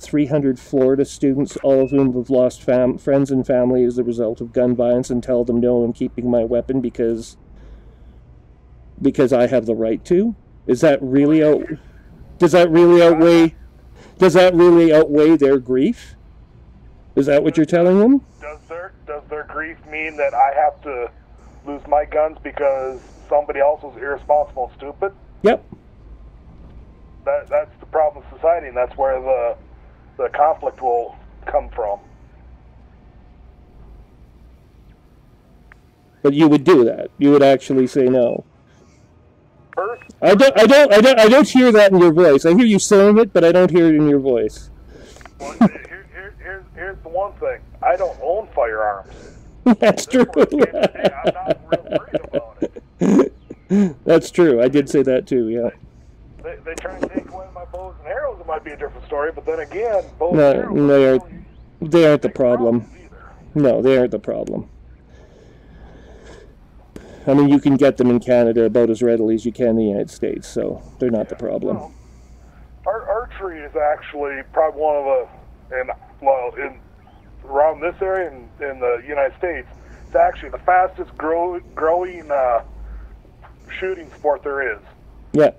300 Florida students, all of whom have lost friends and family as a result of gun violence, and tell them, no, I'm keeping my weapon because I have the right to? Does that really outweigh their grief? Is that what you're telling them? Does their grief mean that I have to lose my guns because somebody else was irresponsible and stupid? Yep. That's the problem with society, and that's where the conflict will come from. But you would do that. You would actually say no. First, I don't hear that in your voice. I hear you saying it, but I don't hear it in your voice. Well, here's the one thing. I don't own firearms. That's true. I'm not real worried about it. That's true. I did say that too, yeah. They try and take away my bows and arrows, it might be a different story, but then again, bows and arrows... They aren't the problem. No, they aren't the problem. I mean, you can get them in Canada about as readily as you can in the United States, so they're not the problem. Well, archery is actually probably one of the, around this area in the United States, it's actually the fastest growing shooting sport there is. Yeah.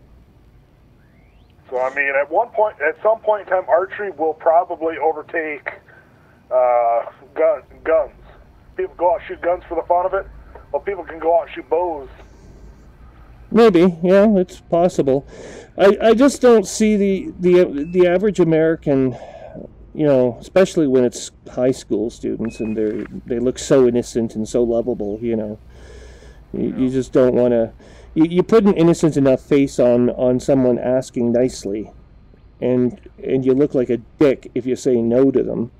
So, I mean, at some point in time, archery will probably overtake guns. People go out and shoot guns for the fun of it. Well, people can go out and shoot bows. Maybe, yeah, it's possible. I just don't see the average American, especially when it's high school students and they look so innocent and so lovable, You just don't want to... You put an innocent enough face on someone asking nicely, and you look like a dick if you say no to them.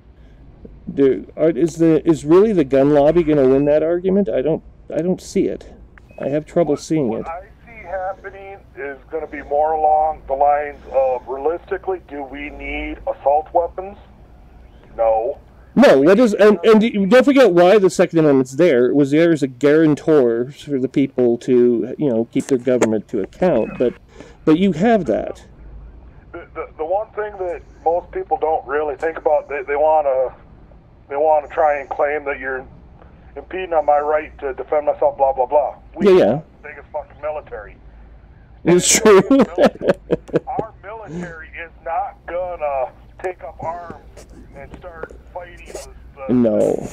Is really the gun lobby going to win that argument? I don't see it. I have trouble seeing it. What I see happening is going to be more along the lines of, realistically, do we need assault weapons? No. No, that is, and don't forget why the Second Amendment's there. It was there as a guarantor for the people to, keep their government to account. But you have that. The one thing that most people don't really think about, they want to try and claim that you're impeding on my right to defend myself, blah blah blah. We have the biggest fucking military. It's true. Our military is not gonna take up arms and start fighting. No.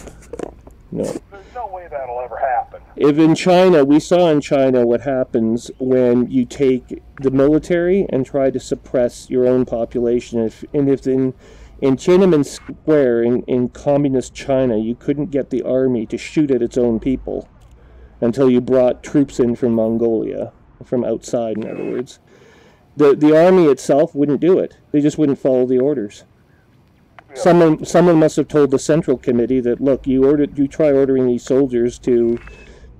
There's no way that'll ever happen. We saw in China what happens when you take the military and try to suppress your own population. If in Tiananmen Square in communist China, you couldn't get the army to shoot at its own people until you brought troops in from Mongolia, from outside, in other words. The army itself wouldn't do it. They just wouldn't follow the orders. Yeah. Someone must have told the Central Committee that, look, you try ordering these soldiers to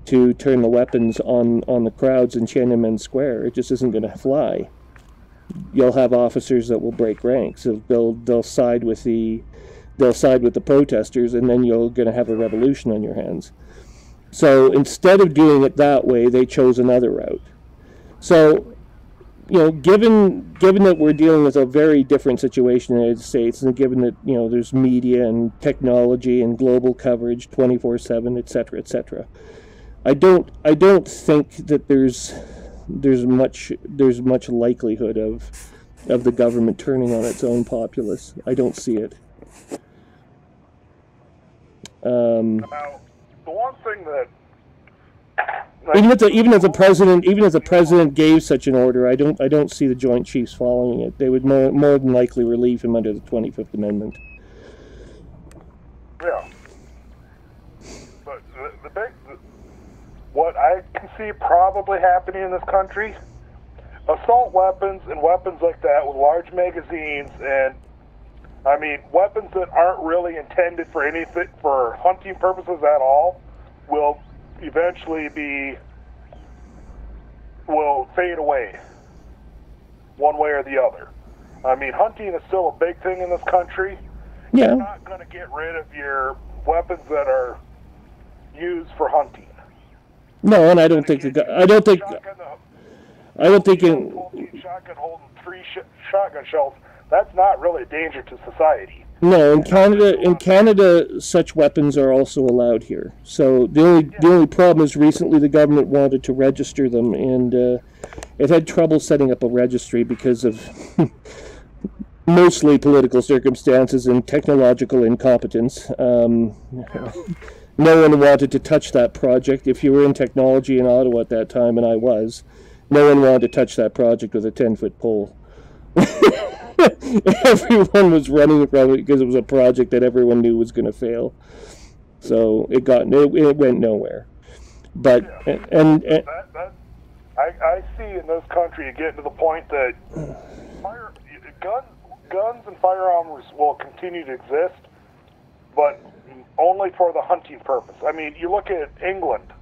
turn the weapons on the crowds in Tiananmen Square. It just isn't going to fly. You'll have officers that will break ranks. They'll side with the protesters, and then you're going to have a revolution on your hands. So instead of doing it that way, they chose another route. So, given that we're dealing with a very different situation in the United States, and given that there's media and technology and global coverage 24/7, etc., etc., I don't think that there's much likelihood of the government turning on its own populace. I don't see it. Now, the one thing that even if the president gave such an order, I don't see the Joint Chiefs following it. They would more than likely relieve him under the 25th Amendment. Yeah. But what I can see probably happening in this country, assault weapons and weapons like that with large magazines, and I mean weapons that aren't really intended for anything, for hunting purposes at all, will eventually will fade away one way or the other. I mean, hunting is still a big thing in this country. Yeah. You're not going to get rid of your weapons that are used for hunting. No, and I don't think shotgun holding 3 shotgun shells, that's not really a danger to society. No, in Canada, such weapons are also allowed here. So the only problem is recently the government wanted to register them, and it had trouble setting up a registry because of mostly political circumstances and technological incompetence. No one wanted to touch that project. If you were in technology in Ottawa at that time, and I was, no one wanted to touch that project with a 10-foot pole. Everyone was running from it because it was a project that everyone knew was going to fail. So it went nowhere. But I see in this country getting to the point that guns and firearms will continue to exist, but only for the hunting purpose. I mean, you look at England,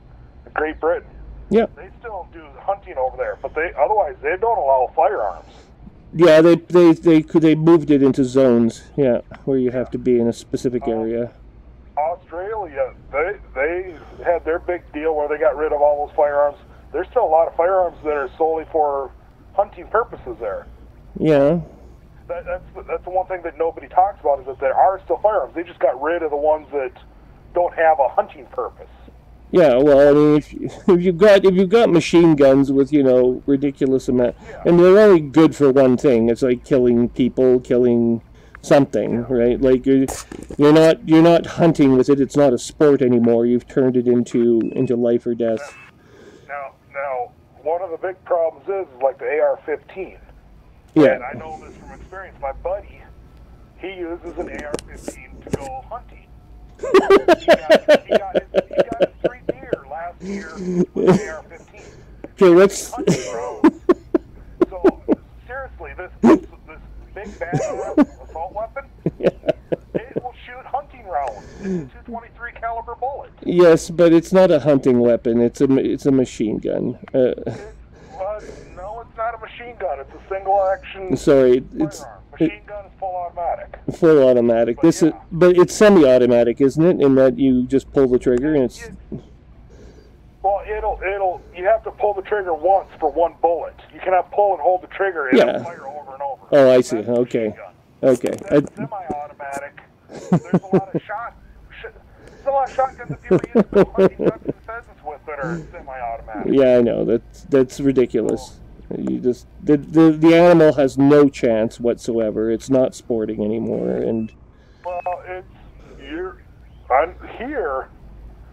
Great Britain. Yeah. They still do hunting over there, but otherwise they don't allow firearms. Yeah, they moved it into zones. Yeah, where you have to be in a specific area. Australia, they had their big deal where they got rid of all those firearms. There's still a lot of firearms that are solely for hunting purposes there. Yeah. That's the one thing that nobody talks about, is that there are still firearms. They just got rid of the ones that don't have a hunting purpose. Yeah, well, I mean, if you've got machine guns with ridiculous amount, and they're only good for one thing. It's like killing people, killing something, right? Like you're not hunting with it. It's not a sport anymore. You've turned it into life or death. Now, one of the big problems is like the AR-15. Yeah. And I know this from experience. My buddy, he uses an AR-15 to go hunting. he got his 3 deer last year with an AR-15. Okay, let's. So seriously, this big bad assault weapon, it will shoot hunting rounds. It's a 223 caliber bullet. Yes, but it's not a hunting weapon. It's a machine gun. No, it's not a machine gun. It's a single action. Sorry, machine gun is full automatic. Full automatic. But it's semi-automatic, isn't it? In that you just pull the trigger and it's. Well, you have to pull the trigger once for one bullet. You cannot pull and hold the trigger and it'll fire over and over. Oh, I see. Okay. Okay. That's semi-automatic. There's a lot of shotguns that people use to go hunting ducks and pheasants with that are semi-automatic. Yeah, I know. That's ridiculous. You just the animal has no chance whatsoever. It's not sporting anymore, and. Well, I'm here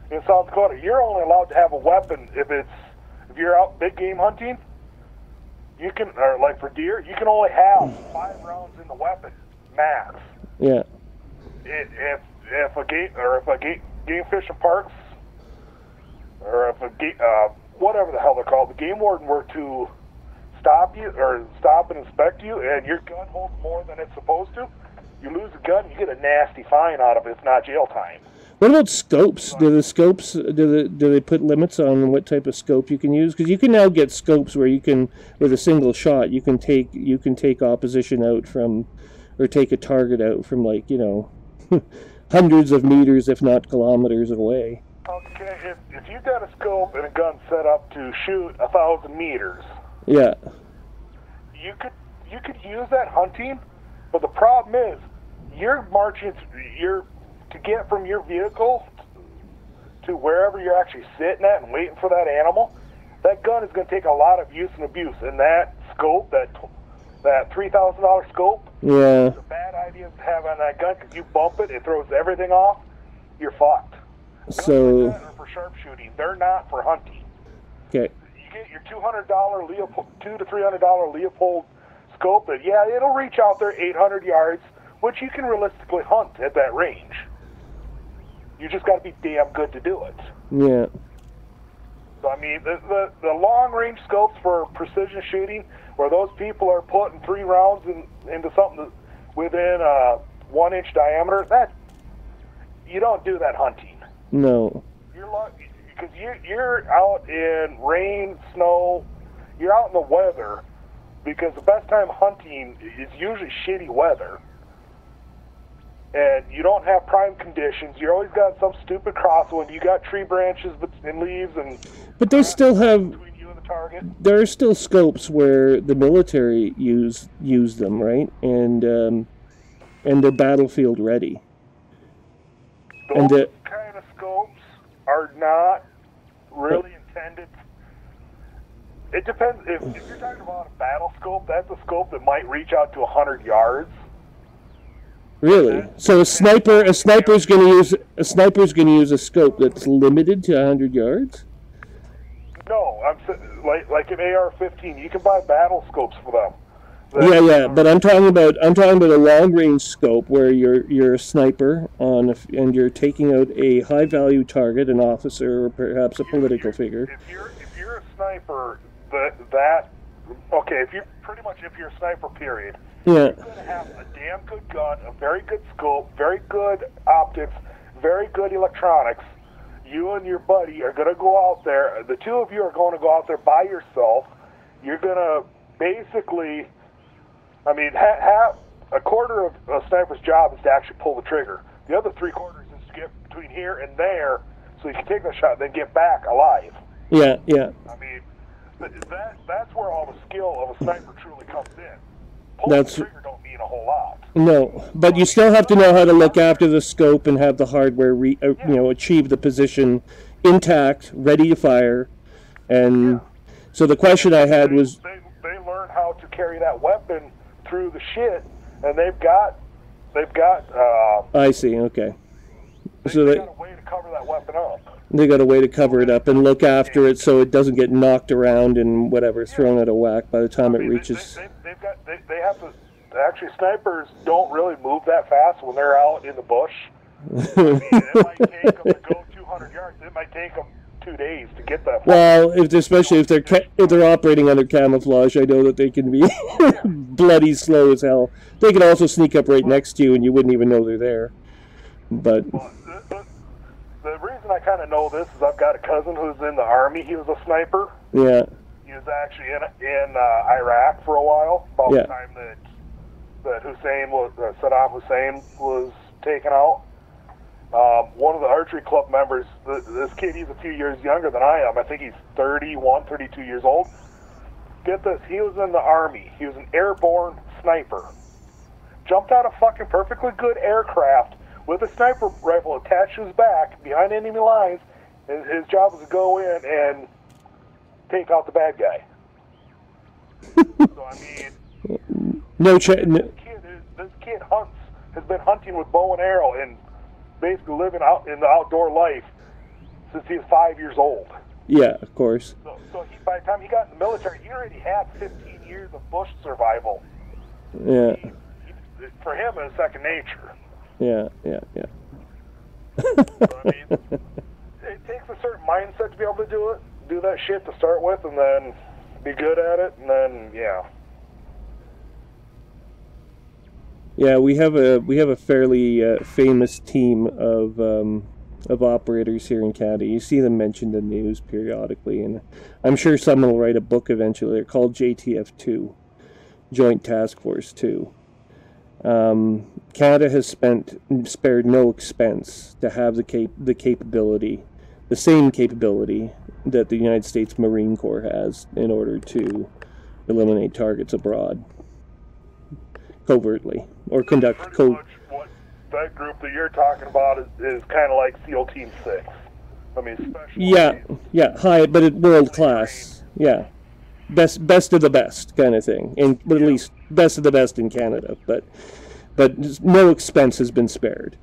in South Dakota. You're only allowed to have a weapon if you're out big game hunting. You can, or like for deer, you can only have 5 rounds in the weapon max. Yeah. If a game fishing parks, or if whatever the hell they're called, the game warden were to stop you or stop and inspect you, and your gun holds more than it's supposed to, you lose a gun, you get a nasty fine out of it. It's not jail time. What about scopes? Do the scopes do they put limits on what type of scope you can use? Because you can now get scopes where you can, with a single shot, you can take opposition out from, or take a target out from, like, you know, hundreds of meters, if not kilometers away. Okay, if you've got a scope and a gun set up to shoot 1,000 meters, yeah, you could use that hunting, but the problem is you're marching. To get from your vehicle to wherever you're actually sitting at and waiting for that animal, that gun is going to take a lot of use and abuse. And that scope, that $3,000 scope, yeah, it's a bad idea to have on that gun because you bump it, it throws everything off, you're fucked. So Guns like that are for sharpshooting. They're not for hunting. okay. You get your $200 Leopold, $200 to $300 Leopold scope, and yeah, it'll reach out there 800 yards, which you can realistically hunt at that range. You just got to be damn good to do it. Yeah. So, I mean, the long-range scopes for precision shooting, where those people are putting 3 rounds into something within a 1-inch diameter, that you don't do that hunting. No. You're lucky because you're out in rain, snow. You're out in the weather because the best time hunting is usually shitty weather. And you don't have prime conditions. You always got some stupid crosswind. You got tree branches and leaves, and but they still have. Between you and the target. There are still scopes where the military use them, right? And they're battlefield ready. Those kind of scopes are not really intended. It depends. If you're talking about a battle scope, that's a scope that might reach out to 100 yards. Really? So a sniper's going to use a scope that's limited to 100 yards? No, like an AR-15. You can buy battle scopes for them. Yeah, but I'm talking about a long range scope where you're a sniper and you're taking out a high value target, an officer or perhaps a political figure. If you're a sniper, if you're a sniper, period. Yeah. You're going to have a damn good gun, a very good scope, very good optics, very good electronics. You and your buddy are going to go out there. The two of you are going to go out there by yourself. You're going to basically, I mean, a quarter of a sniper's job is to actually pull the trigger. The other 3/4 is to get between here and there so you can take the shot, then get back alive. Yeah. I mean, that's where all the skill of a sniper truly comes in. Pulling the trigger don't mean a whole lot. No, but you still have to know how to look after the scope and have the hardware, achieve the position intact, ready to fire. And so the question I had was, they learn how to carry that weapon through the shit, and they've got. I see. Okay. So they got a way to cover that weapon up. They got a way to cover it up and look after it so it doesn't get knocked around and whatever, thrown out of whack by the time it reaches. They have to. Actually, snipers don't really move that fast when they're out in the bush. I mean, it might take them to go 200 yards. It might take them 2 days to get that far. Well, especially if they're operating under camouflage, I know that they can be bloody slow as hell. They can also sneak up right next to you and you wouldn't even know they're there. But the reason I kind of know this is I've got a cousin who's in the Army. He was a sniper. Yeah. He was actually in Iraq for a while, about the time that Saddam Hussein was taken out. One of the archery club members, this kid, he's a few years younger than I am. I think he's 31, 32 years old. Get this, he was in the Army. He was an airborne sniper. Jumped out of fucking perfectly good aircraft with a sniper rifle attached to his back behind enemy lines. And his job was to go in and take out the bad guy. So, I mean, this kid has been hunting with bow and arrow and basically living out in the outdoor life since he was 5 years old. Yeah, of course. So by the time he got in the military, he already had 15 years of bush survival. Yeah. For him, it's second nature. Yeah. So, I mean, it takes a certain mindset to be able to do that shit to start with, and then be good at it, and then yeah. Yeah, we have a fairly famous team of operators here in Canada. You see them mentioned in the news periodically, and I'm sure someone will write a book eventually. They're called JTF2, Joint Task Force 2. Canada has spared no expense to have the capability, the same capability that the United States Marine Corps has in order to eliminate targets abroad, covertly, or conduct Pretty much what that group that you're talking about is kind of like SEAL Team 6. I mean, special. Yeah, high, but at world class. Yeah, best of the best kind of thing, and at least best of the best in Canada. But no expense has been spared.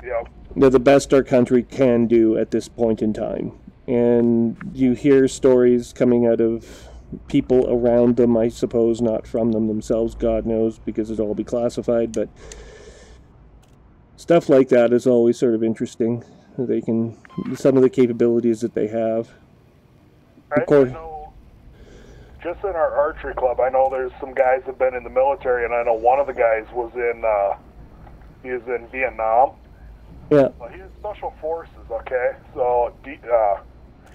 Yeah. They're the best our country can do at this point in time, and you hear stories coming out of people around them, I suppose, not from them themselves, God knows, because it'll all be classified, but stuff like that is always sort of interesting. Some of the capabilities that they have. Of course. I know, just in our archery club, I know there's some guys that have been in the military, and I know one of the guys was he was in Vietnam. Yeah. Well, he is Special Forces, okay? So,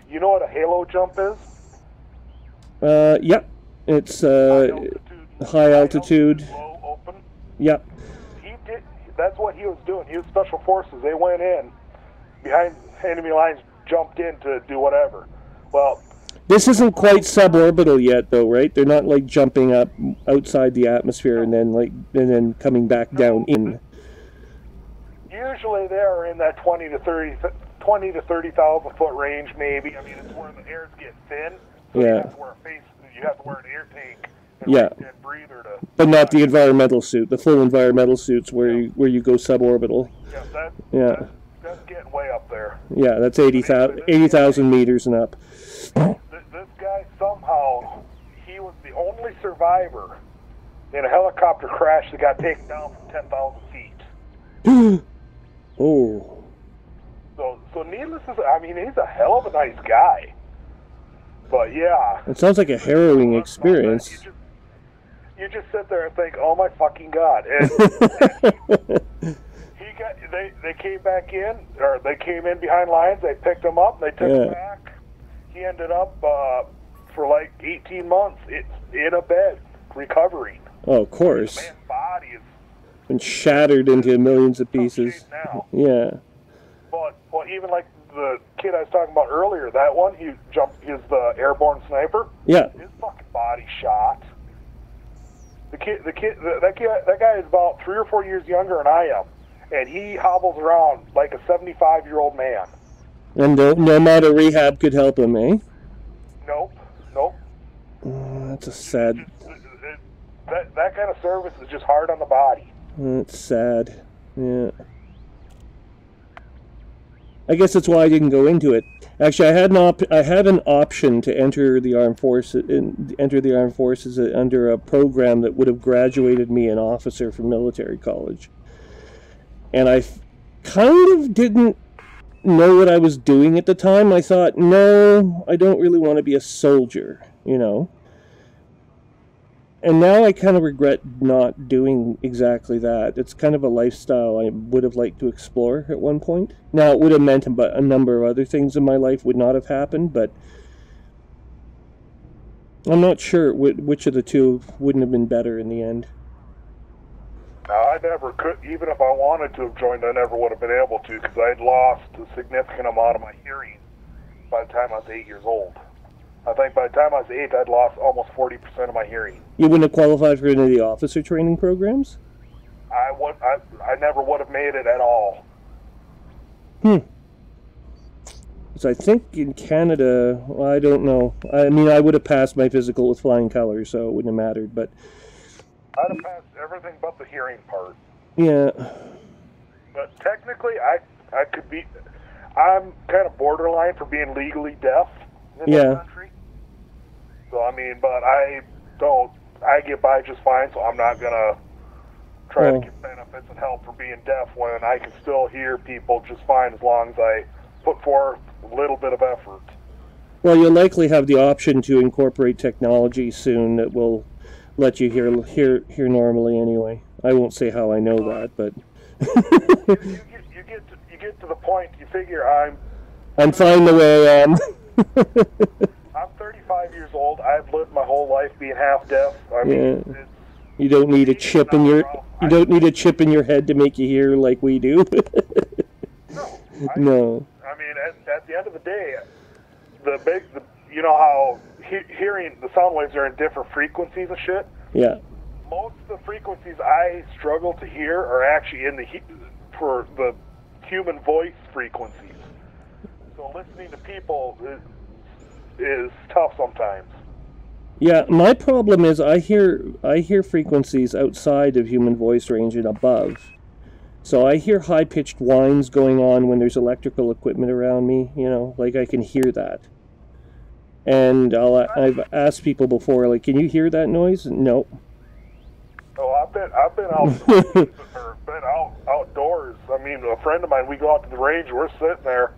you know what a halo jump is? Yep. It's high altitude. Low open. Yep. That's what he was doing. He was Special Forces. They went in behind enemy lines, jumped in to do whatever. Well, this isn't quite suborbital yet, though, right? They're not like jumping up outside the atmosphere and then coming back down in. Usually they're in that 20 to 30,000 foot range, maybe. I mean, it's where the airs get thin. So yeah. You have to wear an air tank. And breather to. But not the environmental suit. The full environmental suits where you go suborbital. Yeah, that's getting way up there. Yeah, that's 80,000 meters and up. This guy somehow, he was the only survivor in a helicopter crash that got taken down from 10,000 feet. Oh. So needless to say, I mean, he's a hell of a nice guy. But yeah. It sounds like a harrowing experience. You just sit there and think, oh my fucking God. And they came back in, or they came in behind lines, they picked him up, they took him back. He ended up, for like 18 months, in a bed, recovering. Oh, of course. The man's body is been shattered into millions of pieces. Now. Yeah. But, well, even like the kid I was talking about earlier, that one, he's the airborne sniper. Yeah. His fucking body shot. That guy is about 3 or 4 years younger than I am, and he hobbles around like a 75-year-old man. And no amount of rehab could help him, eh? Nope. That's a sad. That kind of service is just hard on the body. That's sad. Yeah. I guess that's why I didn't go into it. Actually, I had an option to enter the armed forces under a program that would have graduated me an officer from military college, and I kind of didn't know what I was doing at the time. I thought, no, I don't really want to be a soldier, And now I kind of regret not doing exactly that. It's kind of a lifestyle I would have liked to explore at one point. Now, it would have meant a number of other things in my life would not have happened, but I'm not sure which of the two wouldn't have been better in the end. I never could, even if I wanted to have joined, I never would have been able to, because I had lost a significant amount of my hearing by the time I was 8 years old. I think by the time I was 8, I'd lost almost 40% of my hearing. You wouldn't have qualified for any of the officer training programs? I never would have made it at all. So I think in Canada, well, I don't know. I mean, I would have passed my physical with flying colors, so it wouldn't have mattered, but... I'd have passed everything but the hearing part. Yeah. But technically, I could be... I'm kind of borderline for being legally deaf in this country. So, I mean, but I get by just fine, so I'm not going to try to get benefits and help for being deaf when I can still hear people just fine as long as I put forth a little bit of effort. Well, you'll likely have the option to incorporate technology soon that will let you hear normally anyway. I won't say how I know that, but you get to the point. You figure I'm fine the way I am. I'm 35 years old. I've lived my whole life being half deaf. I mean, You don't need a chip in your head to make you hear like we do. No. I mean, at the end of the day, you know how hearing the sound waves are in different frequencies and shit. Yeah. Most of the frequencies I struggle to hear are actually for the human voice frequencies. So listening to people is tough sometimes. Yeah, my problem is I hear frequencies outside of human voice range and above. So I hear high-pitched whines going on when there's electrical equipment around me, you know, like I can hear that. And I've asked people before, like, can you hear that noise? No. Oh, I've been outdoors. I mean, a friend of mine, we go out to the range, we're sitting there,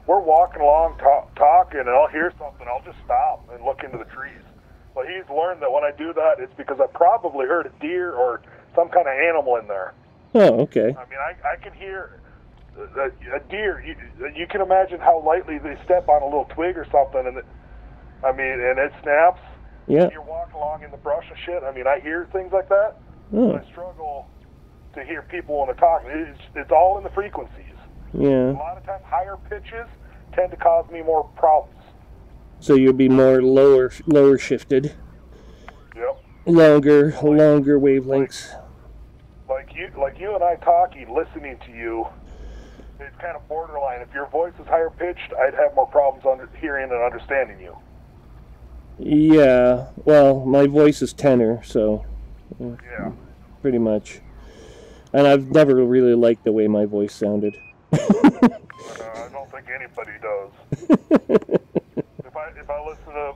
we're walking along talking, and I'll hear something, I'll just stop and look into the trees. Well, he's learned that when I do that, it's because I probably heard a deer or some kind of animal in there. Oh, okay. I mean, I can hear a deer. You can imagine how lightly they step on a little twig or something, and it snaps. Yeah. You're walking along in the brush and shit. I mean, I hear things like that. Oh. But I struggle to hear people when they're talking. It's all in the frequencies. Yeah. A lot of times, higher pitches tend to cause me more problems. So you'll be more lower shifted. Yep. Longer wavelengths. Like you and I talking, listening to you, it's kind of borderline. If your voice is higher pitched, I'd have more problems hearing and understanding you. Yeah, well, my voice is tenor, so yeah, pretty much. And I've never really liked the way my voice sounded. I don't think anybody does. If I listen to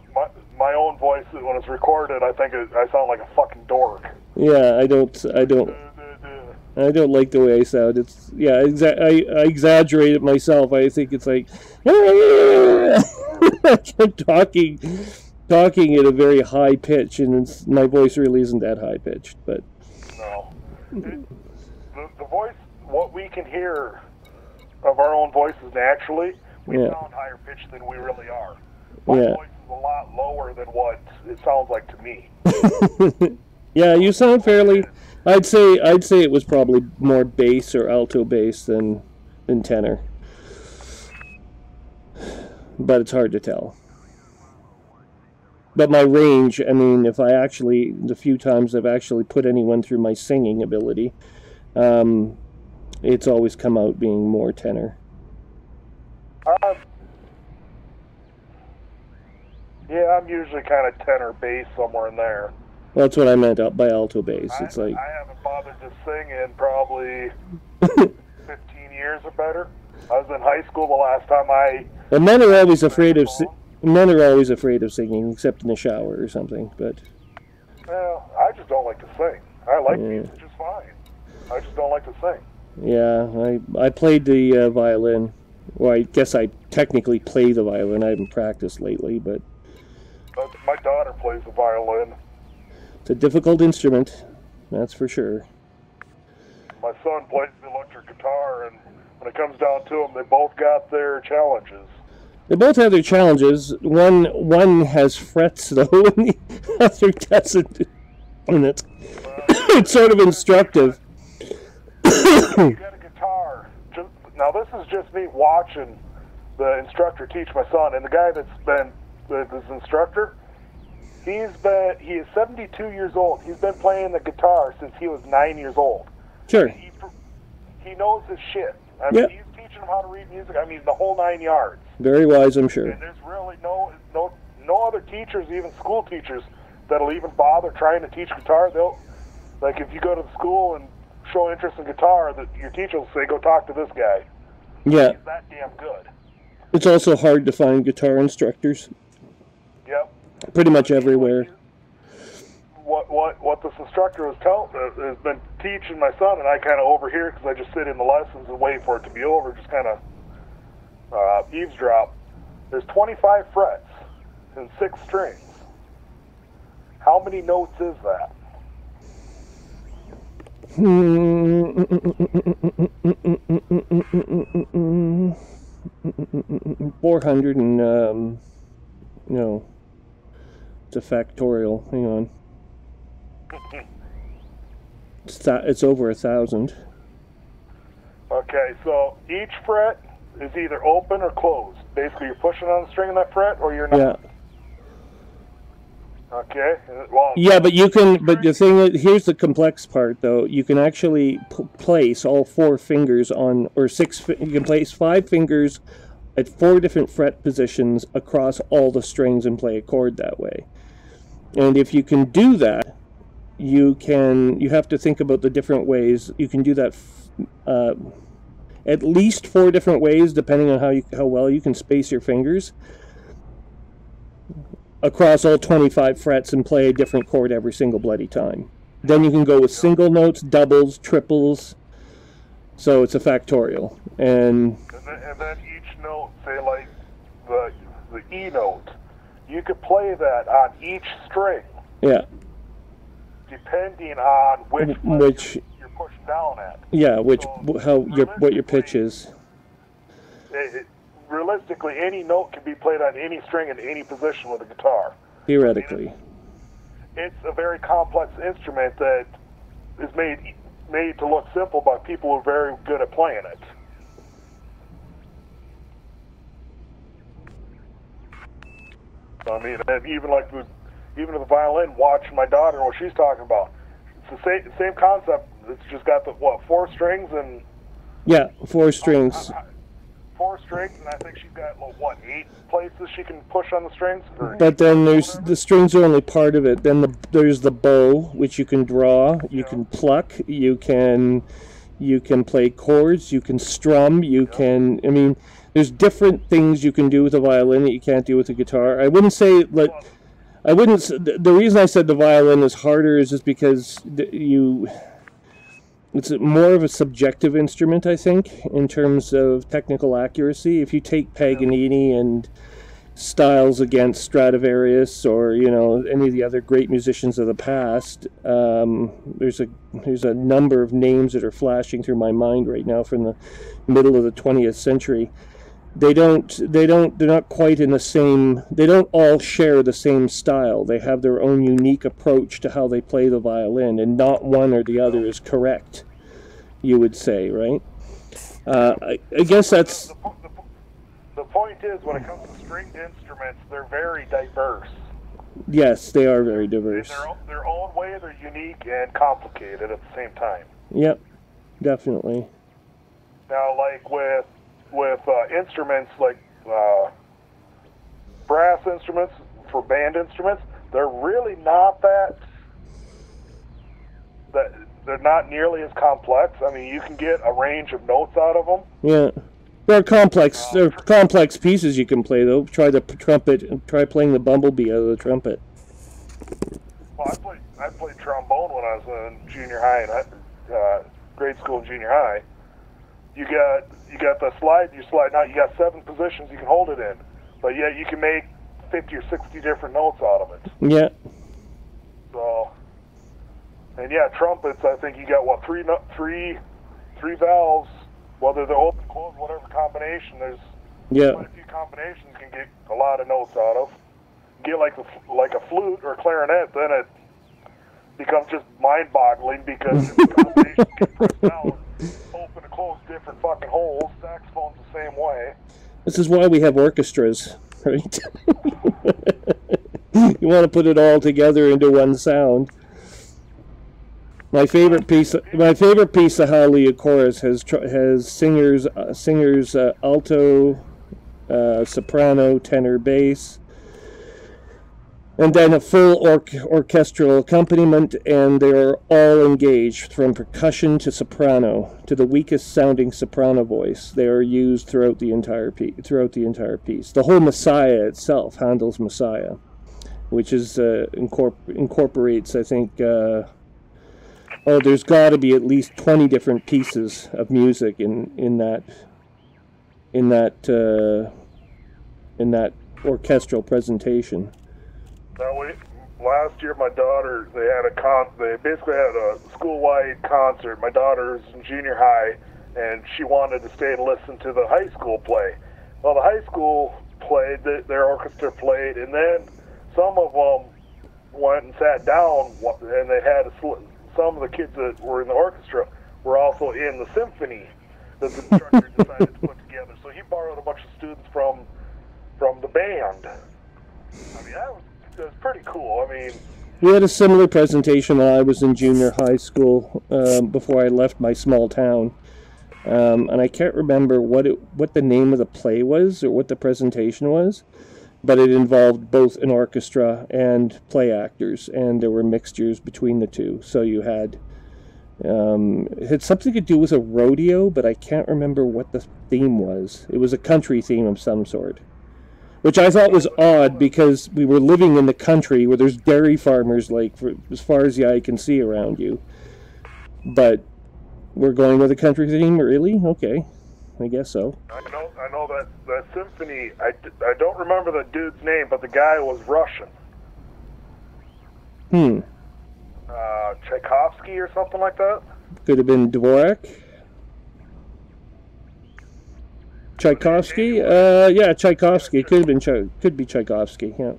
my own voice when it's recorded, I think I sound like a fucking dork. Yeah, I don't like the way I sound. It's I exaggerate it myself. I think it's like I'm talking at a very high pitch, and my voice really isn't that high pitched. But no, the voice, what we can hear of our own voices naturally, we sound higher pitched than we really are. My voice is a lot lower than what it sounds like to me. Yeah, you sound fairly. I'd say it was probably more bass or alto bass than tenor, but it's hard to tell. But my range, I mean, the few times I've actually put anyone through my singing ability, it's always come out being more tenor. Yeah, I'm usually kind of tenor bass somewhere in there. Well, that's what I meant by alto bass. It's like I haven't bothered to sing in probably 15 years or better. I was in high school the last time And men are always afraid of singing, except in the shower or something. But well, I just don't like to sing. I like music just fine. I just don't like to sing. Yeah, I played the violin. Well, I guess I technically play the violin. I haven't practiced lately, but my daughter plays the violin. It's a difficult instrument, that's for sure. My son plays the electric guitar, and when it comes down to them, they both got their challenges. They both have their challenges. One has frets, though, and the other doesn't. And it's sort of instructive. You got a guitar. Now, this is just me watching the instructor teach my son, and the guy that's been this instructor, he is 72 years old. He's been playing the guitar since he was 9 years old. Sure. He knows his shit. I mean, he's teaching him how to read music. I mean, the whole 9 yards. Very wise, I'm sure. And there's really no other teachers, even school teachers, that'll even bother trying to teach guitar. Like if you go to the school and show interest in guitar, that your teacher will say, "Go talk to this guy." Yeah. He's that damn good. It's also hard to find guitar instructors. Yep. Pretty much everywhere. What this instructor has been teaching my son, and I kind of overhear because I just sit in the lessons and wait for it to be over, just kind of eavesdrop. There's 25 frets. and 6 strings. How many notes is that? 400 and no, it's a factorial. Hang on, it's over 1,000. Okay, so each fret is either open or closed. Basically, you're pushing on the string on that fret, or you're not. Yeah. Okay. Well. Yeah, but you can. But the thing is, here's the complex part, though. You can actually place all 4 fingers on, or 6. You can place 5 fingers at 4 different fret positions across all the strings and play a chord that way. And if you can do that, you have to think about the different ways you can do that. At least 4 different ways, depending on how well you can space your fingers across all 25 frets and play a different chord every single bloody time. Then you can go with single notes, doubles, triples. So it's a factorial. And then each note, say like the E note, you could play that on each string. Yeah. Depending on which you're pushing down at. Yeah, what your pitch is. Realistically, any note can be played on any string in any position with a guitar. Theoretically. I mean, it's a very complex instrument that is made to look simple by people who are very good at playing it. I mean, and even the violin, watching my daughter, what she's talking about, it's the same concept. It's just got the 4 strings and. Yeah, 4 strings. 4 strings, and I think she's got 8 places she can push on the strings. But then the strings are only part of it. Then there's the bow, which you can draw, you can pluck, you can play chords, you can strum, you can. I mean, there's different things you can do with a violin that you can't do with a guitar. I wouldn't say like. I wouldn't. The reason I said the violin is harder is just because it's more of a subjective instrument, I think, in terms of technical accuracy. If you take Paganini and Styles against Stradivarius, or any of the other great musicians of the past, there's a number of names that are flashing through my mind right now from the middle of the 20th century. They're not quite in the same. They don't all share the same style. They have their own unique approach to how they play the violin, and not one or the other is correct, you would say, right? I guess that's. The point is, when it comes to stringed instruments, they're very diverse. Yes, they are very diverse. In their own way, they're unique and complicated at the same time. Yep, definitely. Now, like with instruments like brass instruments for band instruments, they're really not that they're not nearly as complex. I mean, you can get a range of notes out of them. Yeah, they're complex. They're complex pieces you can play though. Try the trumpet and try playing the bumblebee out of the trumpet. Well, I played trombone when I was in junior high and grade school and junior high. You got the slide. You slide out. You got 7 positions you can hold it in, but yeah, you can make 50 or 60 different notes out of it. Yeah. So, and yeah, trumpets. I think you got three valves, whether they're open, closed, whatever combination. There's quite a few combinations you can get a lot of notes out of. Get like a flute or a clarinet, then it becomes just mind-boggling because the combinations get pressed down. Open and close different fucking holes. Saxophone's the same way. This is why we have orchestras, right? You want to put it all together into one sound. My favorite piece of Hallelujah Chorus has singers alto, soprano, tenor, bass, and then a full orchestral accompaniment, and they are all engaged from percussion to soprano to the weakest sounding soprano voice. They are used throughout the entire piece. The whole Messiah itself, Handel's Messiah, which is incorporates, I think. There's got to be at least 20 different pieces of music in that in that orchestral presentation. Last year, my daughter, they basically had a school-wide concert. My daughter's in junior high, and she wanted to stay and listen to the high school play. Well, the high school played, their orchestra played, and then some of them went and sat down, and they had some of the kids that were in the orchestra were also in the symphony that the instructor decided to put together. So he borrowed a bunch of students from the band. I mean, that was pretty cool. I mean, we had a similar presentation when I was in junior high school, before I left my small town, and I can't remember what the name of the play was or what the presentation was, but it involved both an orchestra and play actors, and there were mixtures between the two. So you had it had something to do with a rodeo, but I can't remember what the theme was. It was a country theme of some sort, which I thought was odd because we were living in the country where there's dairy farmers like as far as the eye can see around you. But we're going with a country theme, really? Okay, I guess so. I know that symphony. I don't remember the dude's name, but the guy was Russian. Tchaikovsky or something like that. Could have been Dvorak. Tchaikovsky? Yeah, Tchaikovsky. Could be Tchaikovsky, yeah.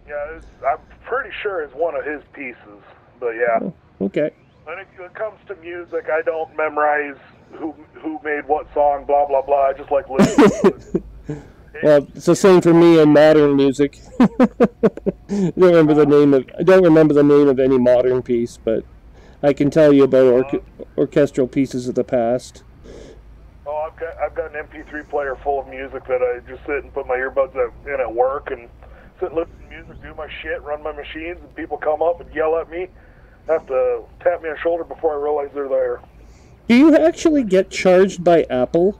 Yeah, I'm pretty sure it's one of his pieces, but yeah. Oh, okay. When it comes to music, I don't memorize who made what song, blah, blah, blah. I just like listening to it. Well, it's the same for me in modern music. I don't remember the name of any modern piece, but I can tell you about orchestral pieces of the past. Oh, I've got an MP3 player full of music that I just sit and put my earbuds in at work and sit and listen to music, do my shit, run my machines, and people come up and yell at me, have to tap me on the shoulder before I realize they're there. Do you actually get charged by Apple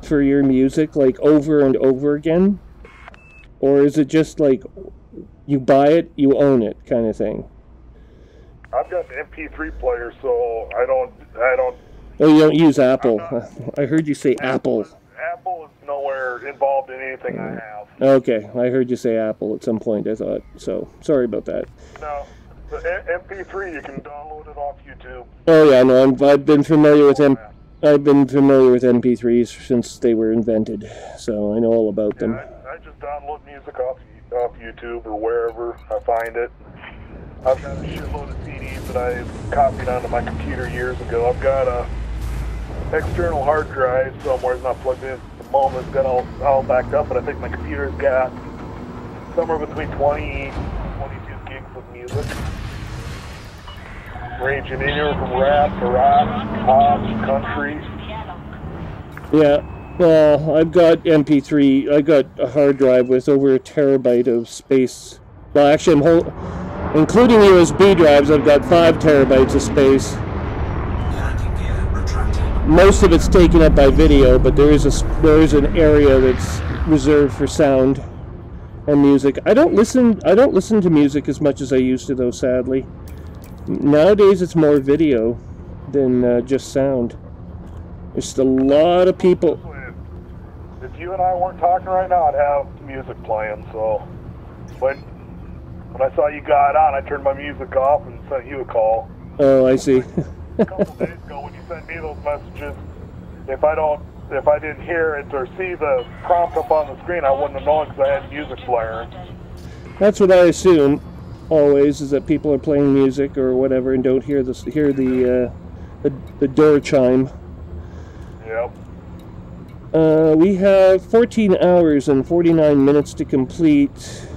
for your music, like, over and over again? Or is it just like, you buy it, you own it, kind of thing? I've got an MP3 player, so I don't... Oh, you don't use Apple. I heard you say Apple. Apple is nowhere involved in anything I have. Okay, I heard you say Apple at some point, I thought. So, sorry about that. No, the MP3, you can download it off YouTube. Oh yeah, no, I've been familiar with MP3s since they were invented, so I know all about them. I just download music off YouTube or wherever I find it. I've got a shitload of CDs that I copied onto my computer years ago. I've got a external hard drive somewhere. It's not plugged in at the moment. It's got all backed up, but I think my computer's got somewhere between 20 and 22 gigs of music, ranging anywhere from rap to rock, pop, country. Yeah, well, I've got MP3. I got a hard drive with over 1 terabyte of space. Well, actually, including USB drives, I've got 5 terabytes of space. Most of it's taken up by video, but there is an area that's reserved for sound and music. I don't listen to music as much as I used to, though, sadly. Nowadays it's more video than just sound. There's a lot of people. If you and I weren't talking right now, I'd have music playing. So when I saw you got on, I turned my music off and sent you a call. Oh, I see. A couple days ago when you sent me those messages, if I didn't hear it or see the prompt up on the screen, I wouldn't have known because I had music blaring. That's what I assume always, is that people are playing music or whatever and don't hear the door chime. Yep. We have 14 hours and 49 minutes to complete.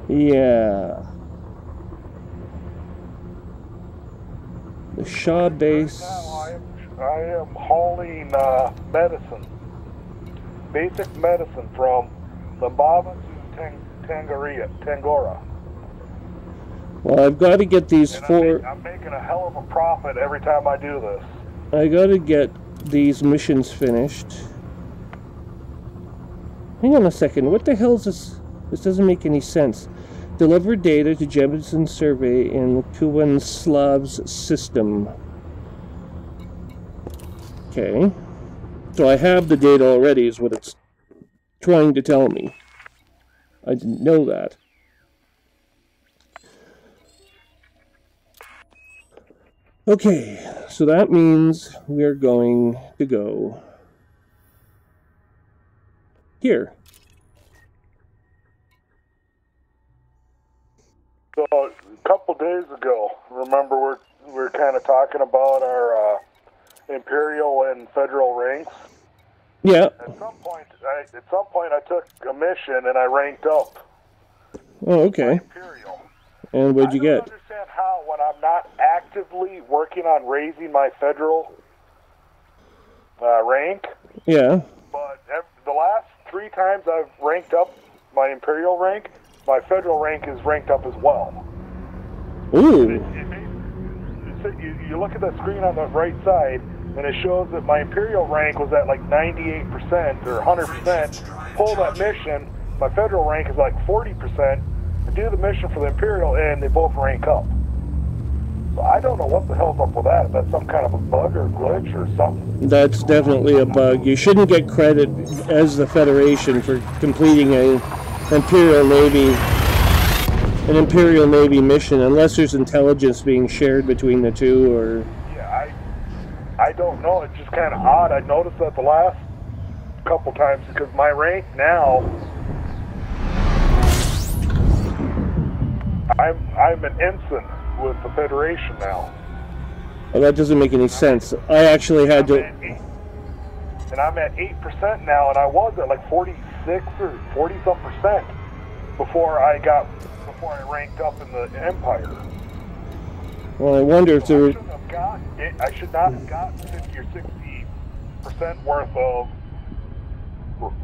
Yeah. The Shaw base. Right now I am hauling medicine. Basic medicine from Lambava to Tangora. Well, I've got to get these I'm making a hell of a profit every time I do this. I got to get these missions finished. Hang on a second. What the hell is this? This doesn't make any sense. Deliver data to Jemison survey in Kuwan Slav's system. Okay. So I have the data already is what it's trying to tell me. I didn't know that. Okay, so that means we're going to go here. So a couple days ago, remember we're kind of talking about our imperial and federal ranks. Yeah. At some point, I took a mission and I ranked up. Oh, okay. Imperial. And what'd you get? I don't understand how, when I'm not actively working on raising my federal rank. Yeah. But the last 3 times I've ranked up my imperial rank, my federal rank is ranked up as well. Ooh. You look at the screen on the right side, and it shows that my imperial rank was at like 98% or 100%. Pull that mission, my federal rank is like 40%. I do the mission for the imperial, and they both rank up. So I don't know what the hell's up with that. If that's some kind of a bug or glitch or something. That's definitely a bug. You shouldn't get credit as the Federation for completing an Imperial Navy mission unless there's intelligence being shared between the two, or... Yeah, I don't know. It's just kind of odd. I noticed that the last couple times because my rank now, I'm an ensign with the Federation now. Well, that doesn't make any sense. I actually had to... And I'm at 8% now, and I was at like 46 or 40-some% before I ranked up in the Empire. Well, I wonder if there... I should not have gotten 50 or 60% worth of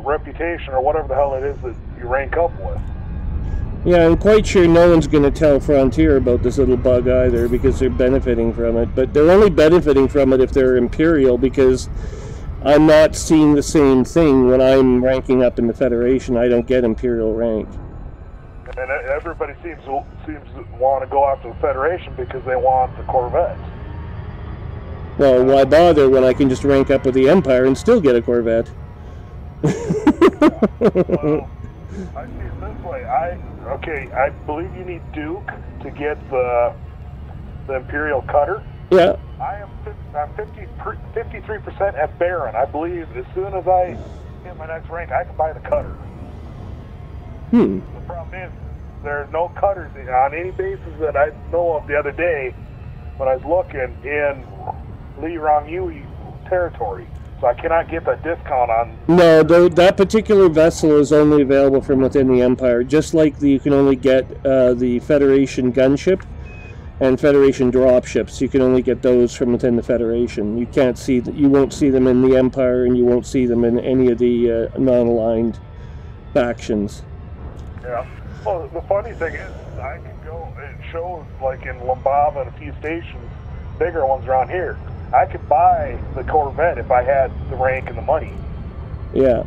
reputation or whatever the hell it is that you rank up with. Yeah, I'm quite sure no one's going to tell Frontier about this little bug either because they're benefiting from it. But they're only benefiting from it if they're Imperial, because I'm not seeing the same thing when I'm ranking up in the Federation. I don't get Imperial rank. And everybody seems to want to go after the Federation because they want the Corvette. Well, why bother when I can just rank up with the Empire and still get a Corvette? Well, I see it this way. I believe you need Duke to get the Imperial Cutter. Yeah. I'm 53% at Baron. I believe as soon as I hit my next rank, I can buy the Cutter. The problem is, there's no cutters on any bases that I know of the other day when I was looking in Li Rongyu territory. So I cannot get that discount on... No, that particular vessel is only available from within the Empire, just like you can only get the Federation gunship and Federation dropships. You can only get those from within the Federation. You can't see... You won't see them in the Empire, and you won't see them in any of the non-aligned factions. Yeah. Well, the funny thing is, I can go... It shows, like in Lumbava and a few stations, bigger ones around here. I could buy the Corvette if I had the rank and the money. Yeah.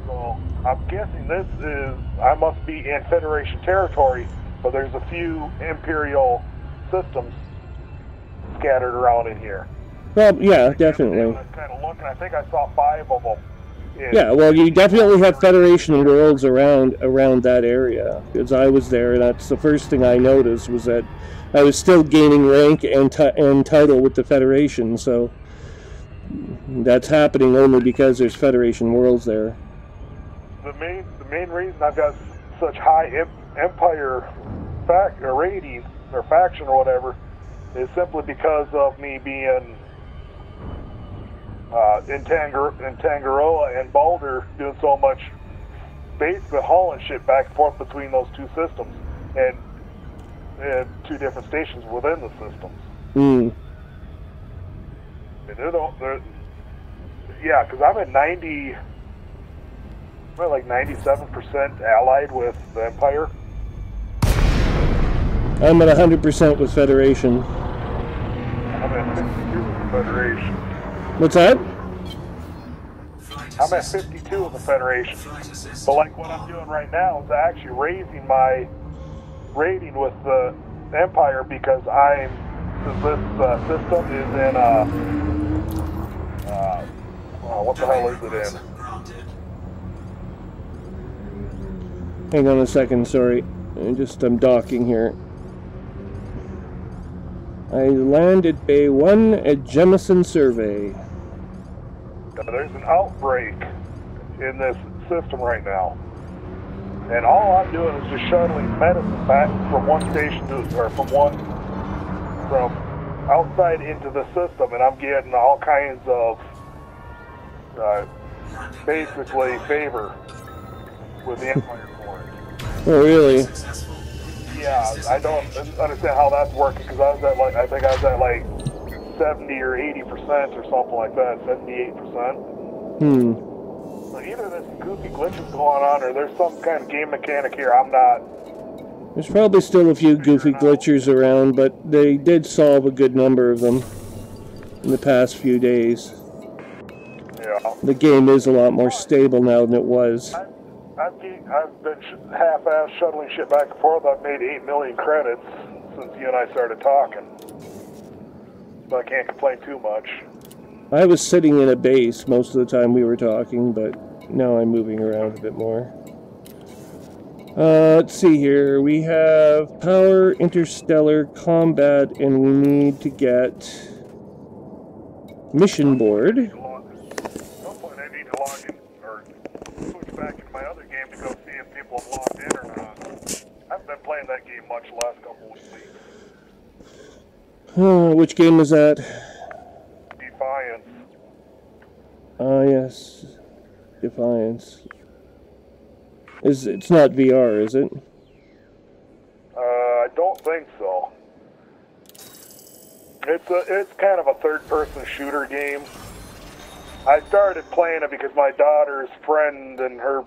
So I'm guessing this is... I must be in Federation territory, but there's a few Imperial systems scattered around in here. Well, yeah, definitely. I was kind of looking. I think I saw 5 of them. Yeah, well, you definitely have Federation worlds around that area. Because I was there, and that's the first thing I noticed was that I was still gaining rank and title with the Federation. So that's happening only because there's Federation worlds there. The main reason I've got such high Empire rating or faction or whatever is simply because of me being in Tangaroa and Balder doing so much, basically hauling shit back and forth between those two systems and 2 different stations within the systems. And yeah, because I'm at 97% allied with the Empire. I'm at 100% with Federation. I'm at 52 with the Federation. What's that? I'm at 52 with the Federation. But like what I'm doing right now is actually raising my rating with the Empire because since this system is in what the hell is it in? Granted. Hang on a second, sorry. I'm docking here. I land at Bay 1 at Jemison Survey. Now, there's an outbreak in this system right now. And all I'm doing is just shuttling medicine back from one station to, or from outside into the system, and I'm getting all kinds of basically favor with the Empire for it. Oh, really? Successful. Yeah, I don't understand how that's working, because I was at like, I think I was at like 70 or 80% or something like that, 78%. So either there's goofy glitches going on, or there's some kind of game mechanic here I'm not. There's probably still a few goofy glitchers around, but they did solve a good number of them in the past few days. Yeah. The game is a lot more stable now than it was. I've been half-ass shuttling shit back and forth. I've made 8 million credits since you and I started talking. So I can't complain too much. I was sitting in a base most of the time we were talking, but now I'm moving around a bit more. Let's see here. We have power, interstellar, combat, and we need to get mission board. At some point I need to log in, or switch back into my other game to go see if people have logged in or not. I haven't been playing that game much the last couple of weeks. Which game is that? Defiance. Yes. Defiance. It's not VR, is it? I don't think so. It's kind of a third-person shooter game. I started playing it because my daughter's friend and her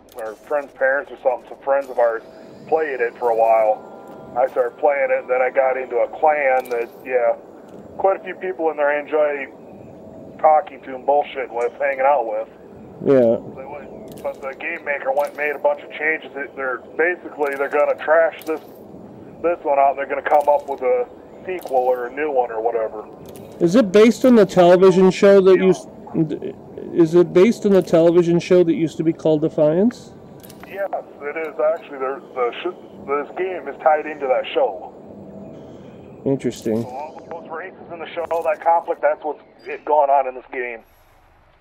friend's parents or something, some friends of ours, played it for a while. I started playing it, and then I got into a clan that, yeah, quite a few people in there I enjoy talking to and bullshitting with, hanging out with. Yeah. But the game maker went and made a bunch of changes. They're going to trash this one out, and they're going to come up with a sequel or a new one or whatever. Is it based on the television show that used? Is it based on the television show that used to be called Defiance? Yes, it is actually. This game is tied into that show. Interesting. So all those races in the show, that conflict, that's what's going on in this game.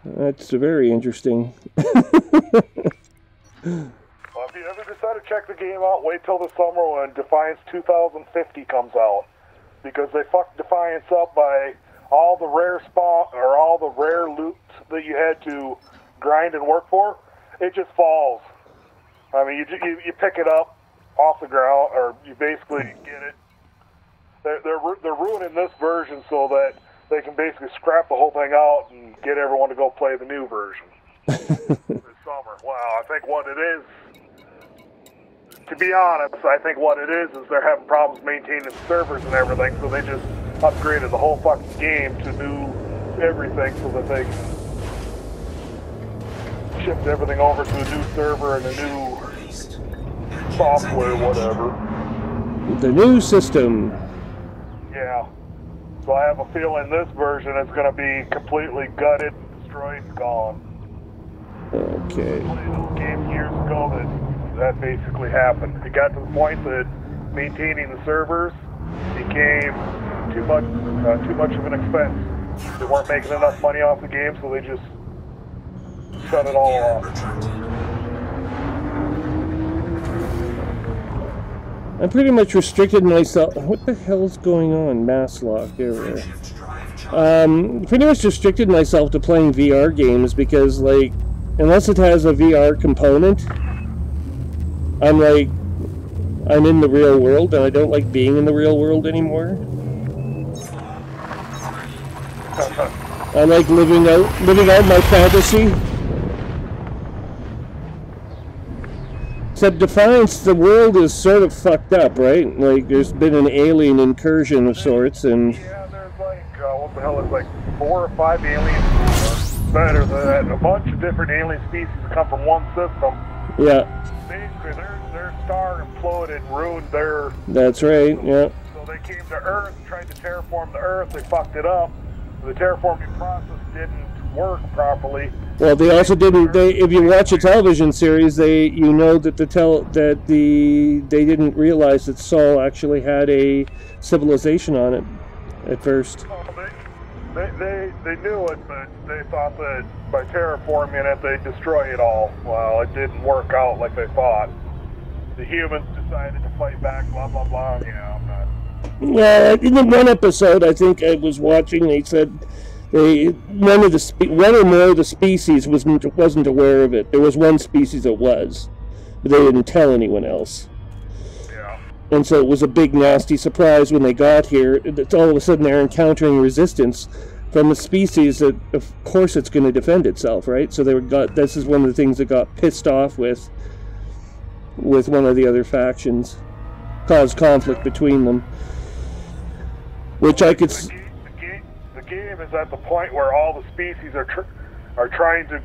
That's very interesting. Well, if you ever decide to check the game out, wait till the summer when Defiance 2050 comes out, because they fucked Defiance up by all the rare spawn or all the rare loot that you had to grind and work for. It just falls. I mean, you pick it up off the ground, or you basically get it. They're ruining this version so that they can basically scrap the whole thing out and get everyone to go play the new version this summer. Well, I think what it is, to be honest, I think what it is they're having problems maintaining the servers and everything, so they just upgraded the whole fucking game to new everything so that they can shift everything over to a new server and a new software, whatever. The new system. Yeah. So I have a feeling this version is going to be completely gutted, destroyed, and gone. Okay. One of those games years ago that basically happened. It got to the point that maintaining the servers became too much of an expense. They weren't making enough money off the game, so they just shut it all off. I pretty much restricted myself. What the hell's going on? Mass lock. There we are. Pretty much restricted myself to playing VR games because, like, unless it has a VR component, I'm in the real world, and I don't like being in the real world anymore. I like living out my fantasy. Except Defiance, the world is sort of fucked up, right? Like, there's been an alien incursion of sorts, and... Yeah, there's like, what the hell, it's like 4 or 5 aliens, better than that, a bunch of different alien species that come from one system. Yeah. Basically, their star imploded, ruined their... That's right, yeah. So they came to Earth, tried to terraform the Earth, they fucked it up. The terraforming process didn't work properly. Well, they also didn't. If you watch a television series, you know that they didn't realize that Saul actually had a civilization on it at first. Well, they knew it, but they thought that by terraforming it, they'd destroy it all. Well, it didn't work out like they thought. The humans decided to fight back, blah, blah, blah. Yeah, I'm not... Yeah, in the one episode I think I was watching, they said one or more of the species wasn't aware of it. There was one species that was, but they didn't tell anyone else. Yeah. And so it was a big nasty surprise when they got here. That all of a sudden they're encountering resistance from a species that, of course, it's going to defend itself, right? So this is one of the things that got pissed off with one of the other factions, caused conflict between them. Which I could. The game is at the point where all the species are trying to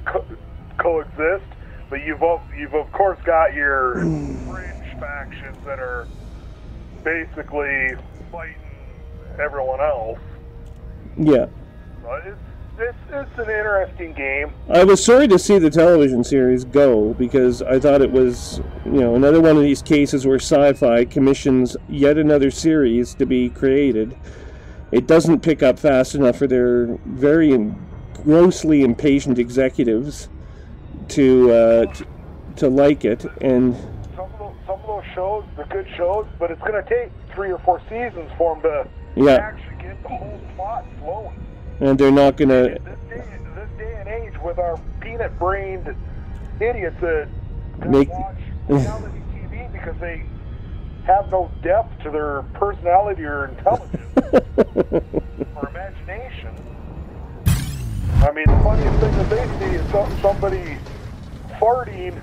coexist, but you've of course got your fringe factions that are basically fighting everyone else. Yeah. It's an interesting game. I was sorry to see the television series go, because I thought it was, another one of these cases where sci-fi commissions yet another series to be created. It doesn't pick up fast enough for their very grossly impatient executives to like it, and some of those shows, they're good shows, but it's going to take 3 or 4 seasons for them to actually get the whole plot flowing. And they're not going to... This day and age, with our peanut-brained idiots that watch reality TV because they have no depth to their personality or intelligence or imagination. I mean, the funniest thing that they see is somebody farting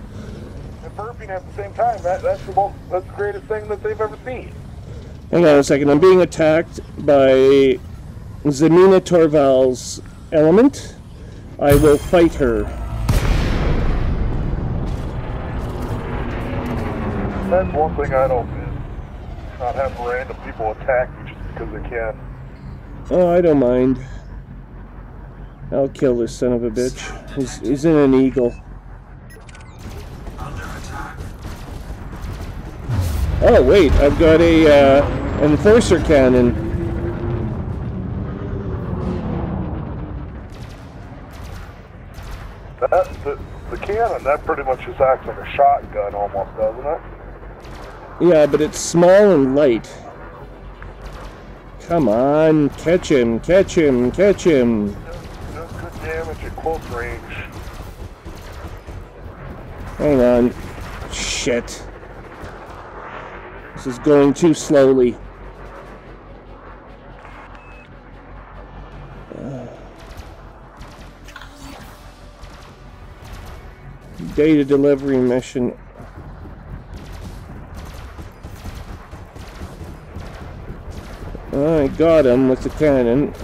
and burping at the same time. That's the greatest thing that they've ever seen. Hang on a second. I'm being attacked by Zemina Torval's element. I will fight her. That's one thing I don't miss. Not having random people attack you just because they can. Oh, I don't mind. I'll kill this son of a bitch. He's in an eagle. Oh wait, I've got a enforcer cannon. The cannon, that pretty much just acts like a shotgun almost, doesn't it? Yeah, but it's small and light. Come on, catch him, catch him, catch him. Does good damage at close range. Hang on. Shit. This is going too slowly. Data delivery mission. I got him with the cannon.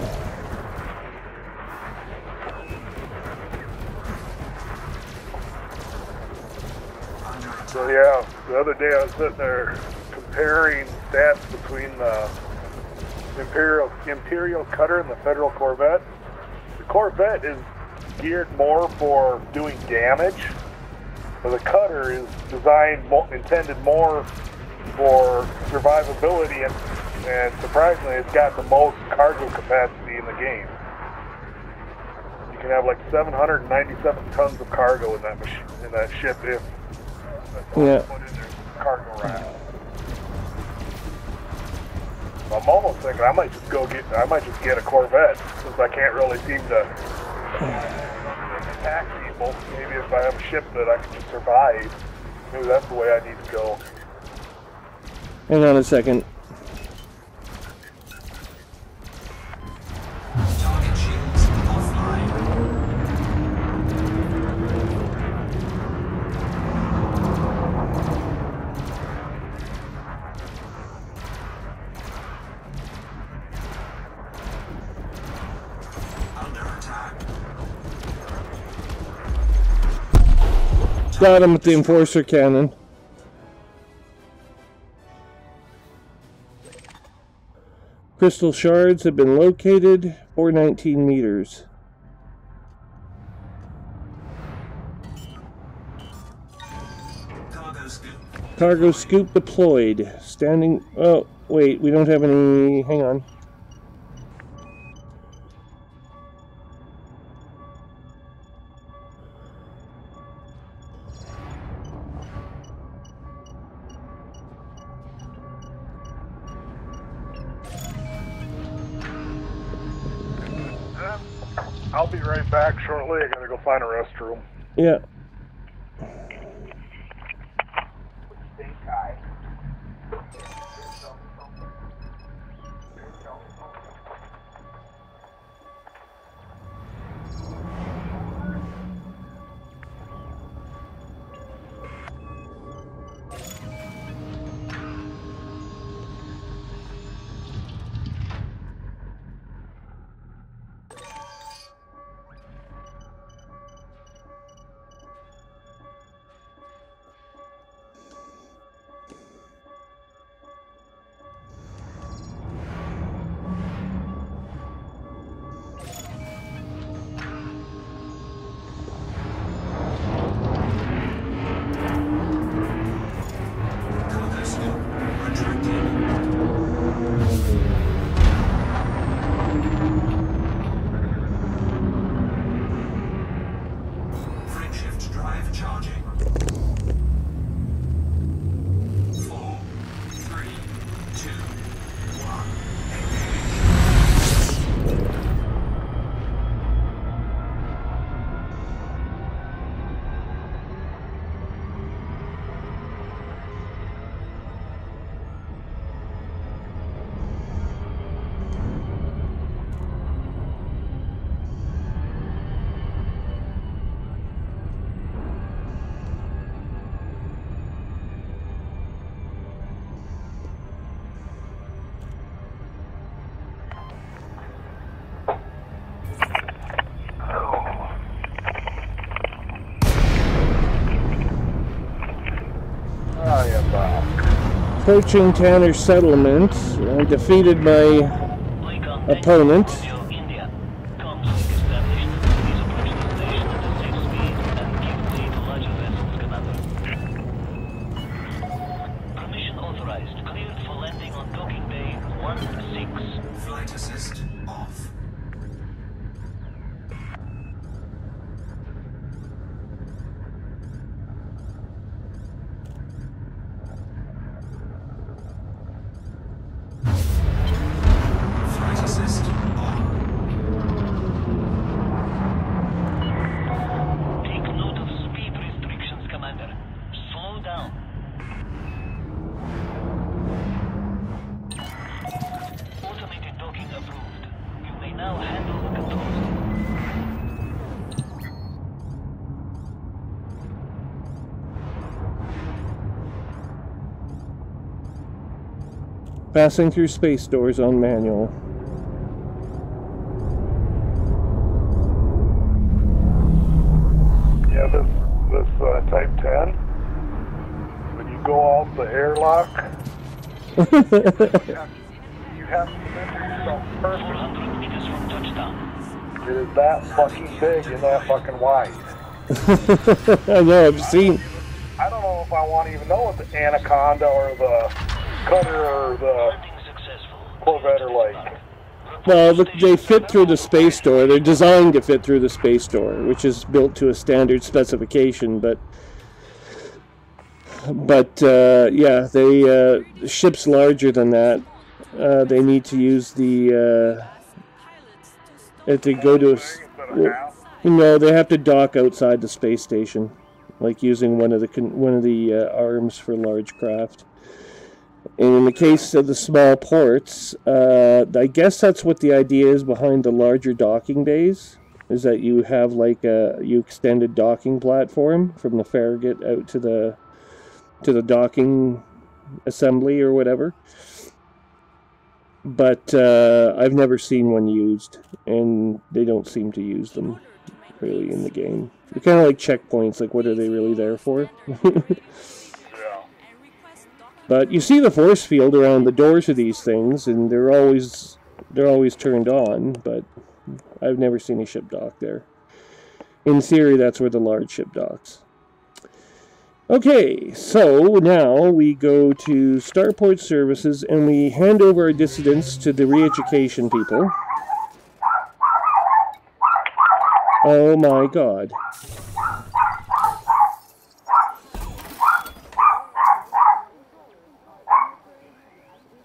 So yeah, the other day I was sitting there comparing stats between the Imperial Cutter and the Federal Corvette. The Corvette is geared more for doing damage, but the Cutter is intended more for survivability, and surprisingly, it's got the most cargo capacity in the game. You can have like 797 tons of cargo in that ship if that's all you put in their cargo rack. I'm almost thinking I might just get a Corvette, since I can't really seem to attack people. Maybe if I have a ship that I can just survive, maybe that's the way I need to go. Hang on a second. Target shields offline. Under attack. Got him with the enforcer cannon. Crystal shards have been located, 419 meters. Cargo scoop deployed. Standing... Oh, wait, we don't have any... Hang on. I'll be right back shortly. I gotta go find a restroom. Yeah. Approaching Tanner Settlement. I defeated my opponent. Permission authorized. Cleared for landing on docking bay 1-6. Flight assist off. Flight assist on. Take note of speed restrictions, Commander. Slow down. Automated docking approved. You may now handle the controls. Passing through space doors on manual. Yeah, this Type 10, when you go out the airlock, you have to remember yourself perfect. 400 meters from touchdown. It is that fucking big and that fucking wide. I know, I've seen... I don't know if I want to even know what the Anaconda or the Cutter or the Landing successful. Corvette are like. Well, look, they fit through the space door. They're designed to fit through the space door, which is built to a standard specification. But yeah, the ship's larger than that. They need to use the if they go to no, they have to dock outside the space station, like using one of the arms for large craft. And in the case of the small ports, I guess that's what the idea is behind the larger docking bays, is that you have like you extend a docking platform from the Farragut out to the docking assembly or whatever. But I've never seen one used, and they don't seem to use them really in the game. They're kind of like checkpoints, like what are they really there for? But you see the force field around the doors of these things, and they're always turned on, but I've never seen a ship dock there. In theory, that's where the large ship docks. Okay, so now we go to Starport Services and we hand over our dissidents to the re-education people. Oh my god.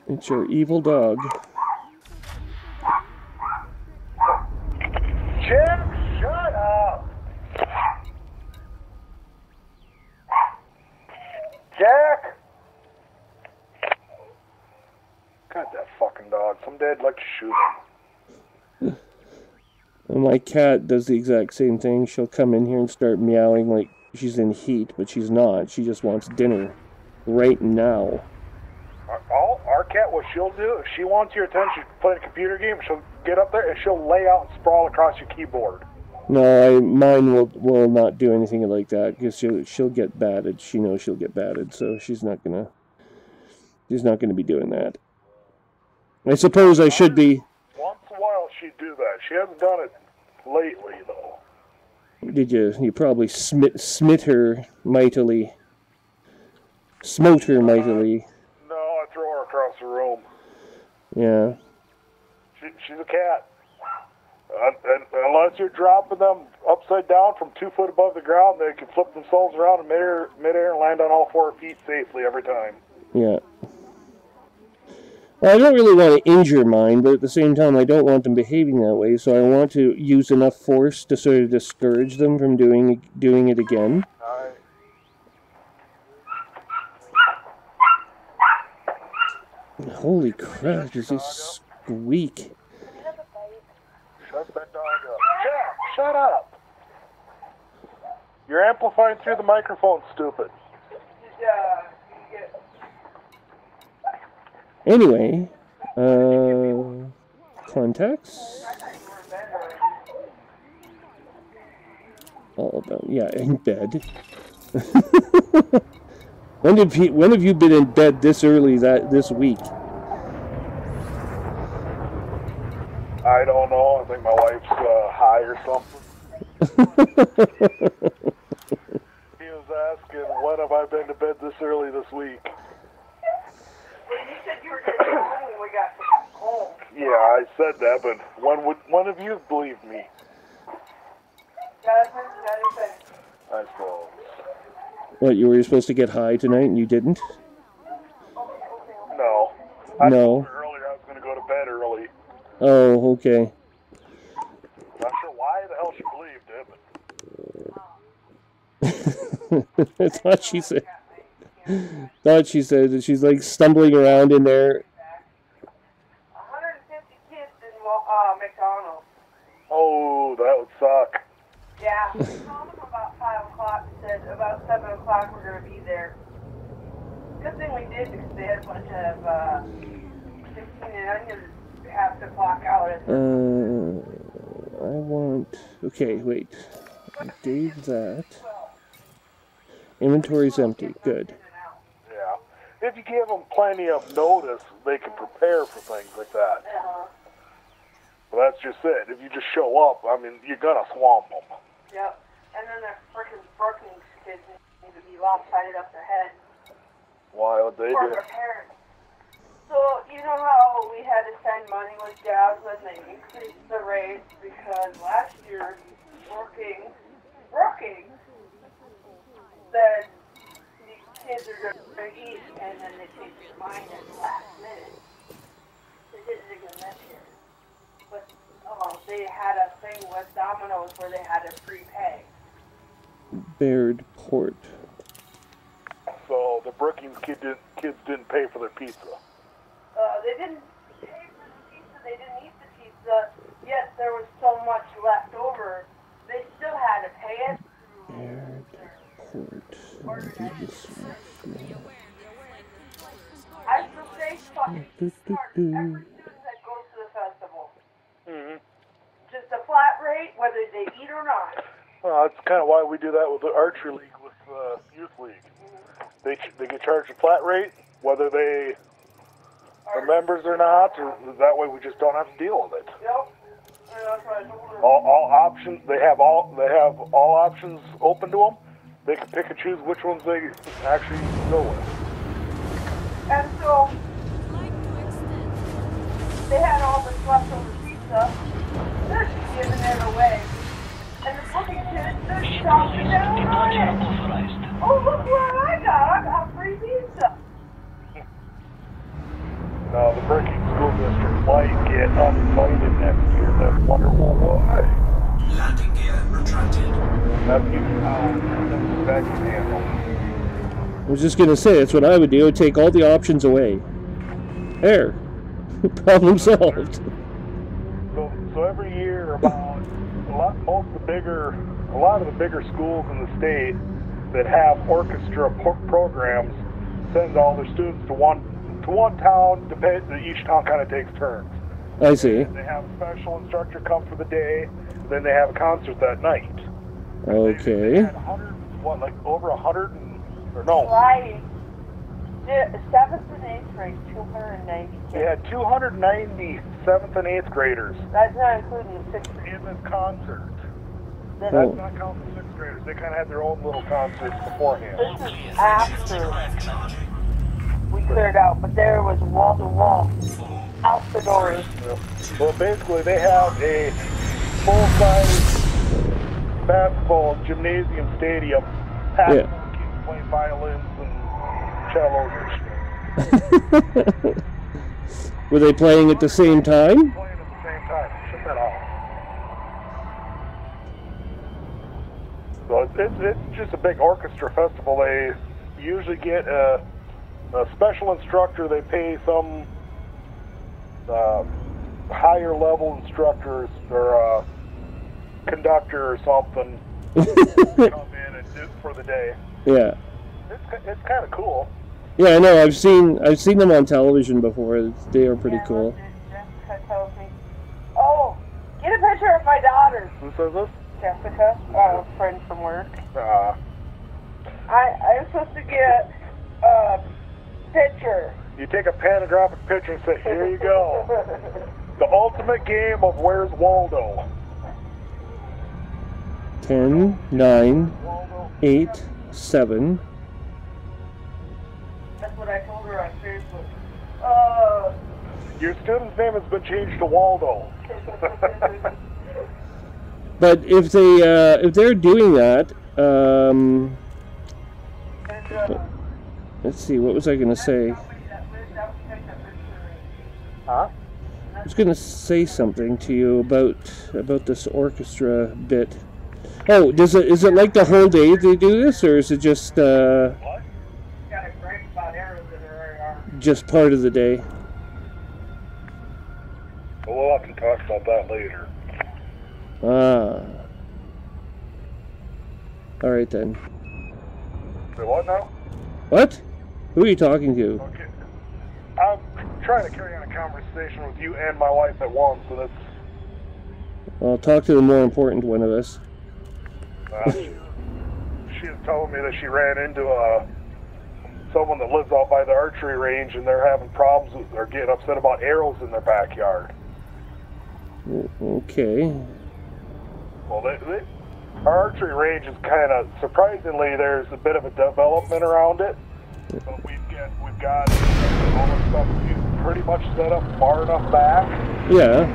It's your evil dog. Jim, shut up! Jack! God, that fucking dog. Someday I'd like to shoot him. And my cat does the exact same thing. She'll come in here and start meowing like she's in heat, but she's not. She just wants dinner right now. Our cat, what she'll do, if she wants your attention playing a computer game, she'll get up there and she'll lay out and sprawl across your keyboard. No, mine will not do anything like that because she'll get batted. She knows she'll get batted, so she's not gonna be doing that. I suppose I should be. Once in a while she'd do that. She hasn't done it lately though. Did you? You probably smit her mightily. Smote her mightily. No, I throw her across the room. Yeah. She's a cat. And unless you're dropping them upside down from 2 foot above the ground, they can flip themselves around in midair and land on all 4 feet safely every time. Yeah. Well, I don't really want to injure mine, but at the same time, I don't want them behaving that way, so I want to use enough force to sort of discourage them from doing it again. Holy crap, does this squeak? Shut that dog up. Jack, shut up! You're amplifying through the microphone, stupid. Anyway, contacts. All about, yeah, in bed. When have you been in bed this early this week? I don't know. I think my wife's high or something. He was asking, when have I been to bed this early this week? Well, you said you were going to go home when we got home. Yeah, I said that, but when have you believed me? I suppose. What, you were supposed to get high tonight and you didn't? No. I No. told her earlier I was going to go to bed early. Oh, okay. Not sure why the hell she believed it, but... I thought she said that she's like stumbling around in there. 150 kids in McDonald's. Oh, that would suck. Yeah. We called them about 5 o'clock, said about 7 o'clock we're going to be there. Good thing we did because they had a bunch of 16 and under have to clock out. I want... Okay, wait. I gave that. Inventory's empty. Good. Yeah. If you give them plenty of notice, they can prepare for things like that. Well, that's just it. If you just show up, I mean, you're going to swamp them. Yep. And then the frickin' Brookings kids need to be lopsided up their head. Why would they For do? their parents. So, you know how we had to send money with Jasmine? They increased the rates because last year, Brookings said these kids are going to eat, and then they changed their mind at the last minute. They did it again this year. But they had a thing with Domino's where they had to prepay. Baird Port. So the Brookings kids didn't pay for their pizza. They didn't pay for the pizza. They didn't eat the pizza. Yet there was so much left over. They still had to pay it. Baird Port. I still say fucking smart every student that goes to the festival. Mm-hmm. Just a flat rate, whether they eat or not. Well, that's kind of why we do that with the archery league with youth league. They get charged a flat rate, whether they are members or not. Or that way, we just don't have to deal with it. Yep. And that's what I told her. All options. They have all options open to them. they can pick and choose which ones they actually go with. And so they had all this leftover pizza. They're just giving it away. And the fucking kids, they're stomping down on it. Oh, look what I got free pizza. Now, the Breaking School District might get uninvited next year. Then wonder why. Landing gear retracted. That's usually how that can handle. I was just gonna say, that's what I would do. I'd take all the options away. There. Problem solved. So every year, about a lot of the bigger schools in the state that have orchestra programs send all their students to one town. Each town kind of takes turns. I see. They have a special instructor come for the day, then they have a concert that night. Okay. They had over 100 or no. Right. 7th and 8th grade, 290 kids. They had 290 7th and 8th graders That's not including the 6th graders. in this concert. Then That's not counting the 6th graders. They kind of had their own little concerts beforehand. this is after we cleared out, but there was wall to wall, out the doors. Well, basically, they have a full-size basketball gymnasium stadium packed Yeah. full of kids playing violins and cellos and shit. Were they playing at the same time? Playing at the same time. Shut that off. So it's just a big orchestra festival. They usually get a special instructor. They pay some higher level instructors or a conductor or something to come in and do it for the day. Yeah. It's kind of cool. Yeah, I know. I've seen them on television before. They are pretty cool. Jessica tells me, oh, get a picture of my daughter. Who says this? Jessica, a friend from work. I'm supposed to get a picture. You take a panographic picture and say, here you go. The ultimate game of Where's Waldo? 10, 9, Waldo. 8, 7. That's what I told her on Facebook. Your student's name has been changed to Waldo. But if they're doing that, let's see. What was I gonna say? Huh? I was gonna say something to you about this orchestra bit. Oh, is it like the whole day they do this, or is it just What? just part of the day? We'll have to talk about that later. Ah. All right then. Say what now? What? Who are you talking to? Okay. I'm trying to carry on a conversation with you and my wife at once, so that's... I'll talk to the more important one of us. She was telling me that she ran into someone that lives out by the archery range, and they're having problems with, they're getting upset about arrows in their backyard. Okay. Well, our archery range is kind of, surprisingly, there's a bit of a development around it. But we've got all the stuff pretty much set up far enough back. Yeah.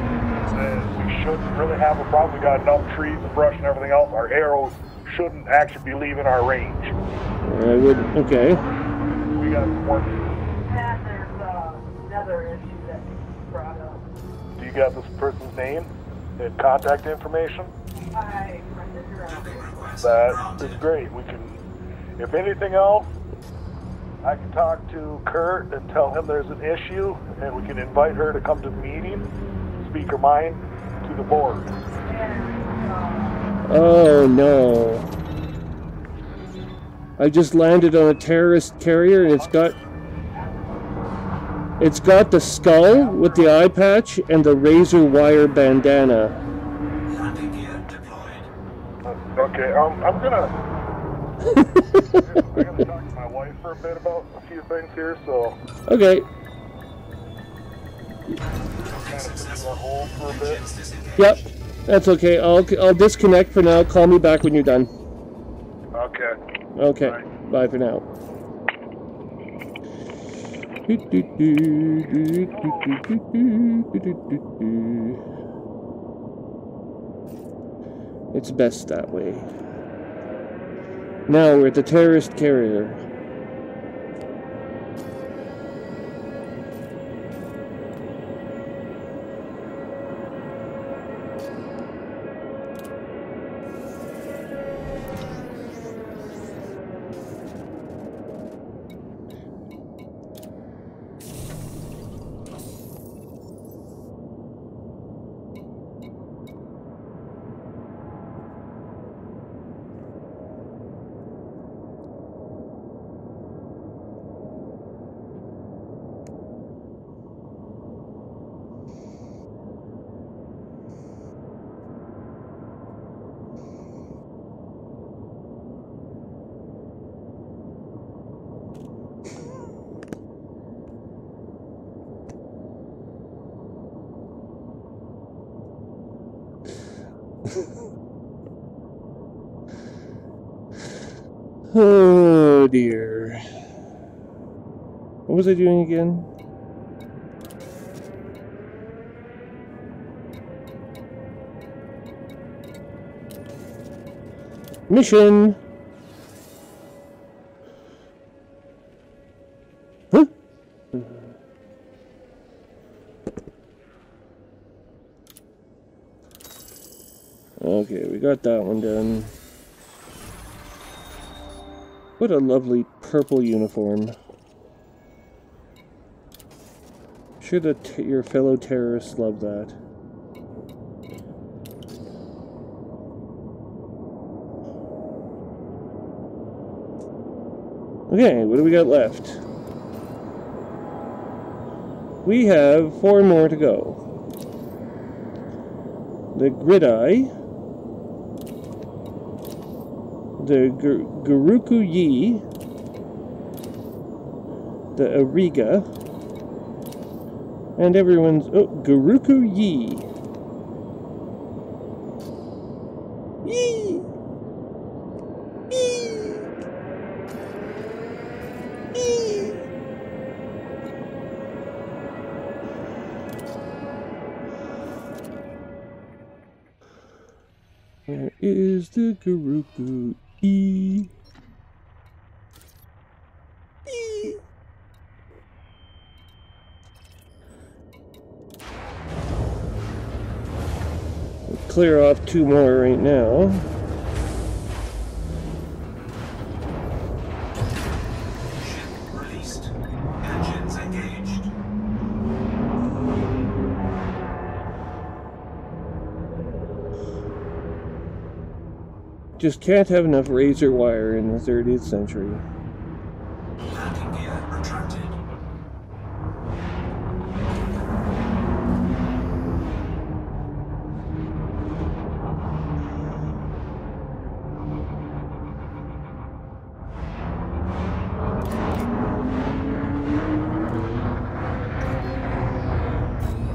That we shouldn't really have a problem. We got enough trees and brush and everything else. Our arrows shouldn't actually be leaving our range. I would. Okay. We got some work. And there's another issue that you brought up. Do you got this person's name and contact information? I printed her out. That is great. We can, if anything else, I can talk to Kurt and tell him there's an issue, and we can invite her to come to the meeting, speak her mind to the board. Oh no. I just landed on a terrorist carrier, and it's got the skull with the eye patch and the razor wire bandana. Landing gear deployed. Okay, I'm gonna talk to my wife for a bit about a few things here, so Okay. kind of put you on hold for a bit. Yep. That's okay. I'll disconnect for now. Call me back when you're done. Okay. Okay. Bye. Bye for now. It's best that way. Now we're at the terrorist carrier. Oh dear. What was I doing again? Mission! Huh? Okay, we got that one done. What a lovely purple uniform. Sure that your fellow terrorists love that. Okay, what do we got left? We have 4 more to go. The Grid-Eye, the Guruku-Yi, the Ariga, and everyone's... Oh, Guruku-Yi. Yee! Yee! Yee! Where is the Guruku-Yi? Yee! Clear off 2 more right now. Ship released. Engines engaged. Just can't have enough razor wire in the 30th century. Landing gear retracted.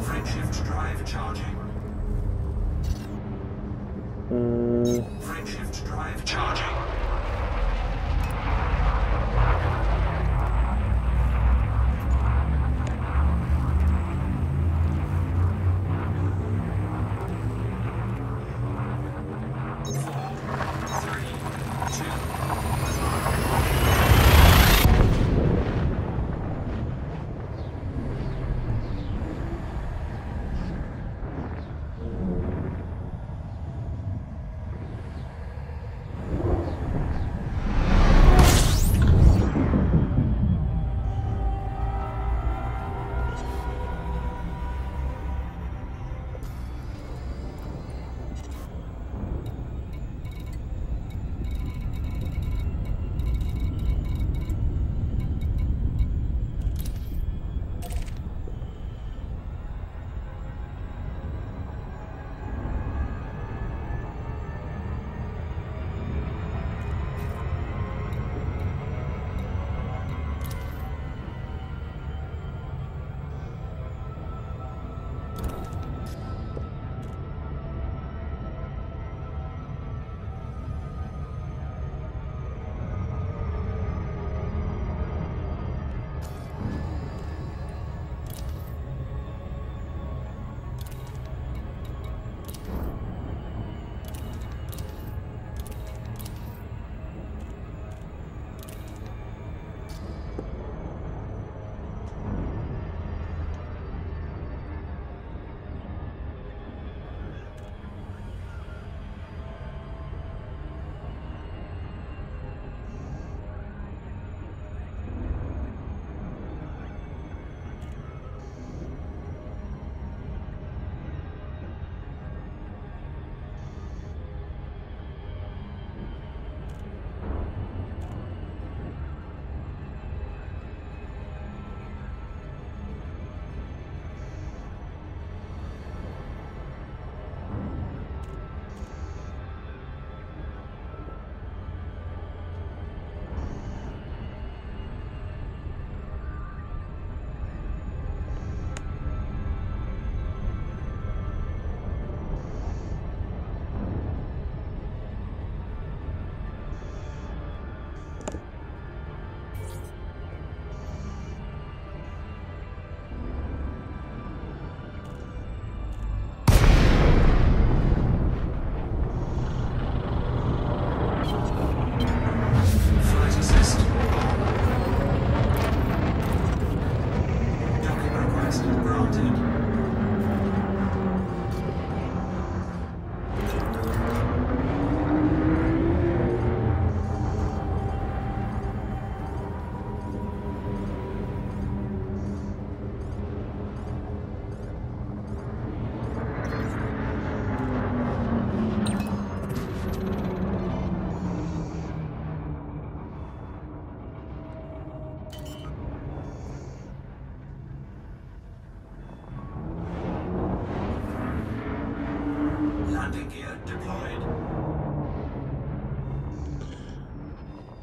Frameshift drive charging. Frameshift drive charging.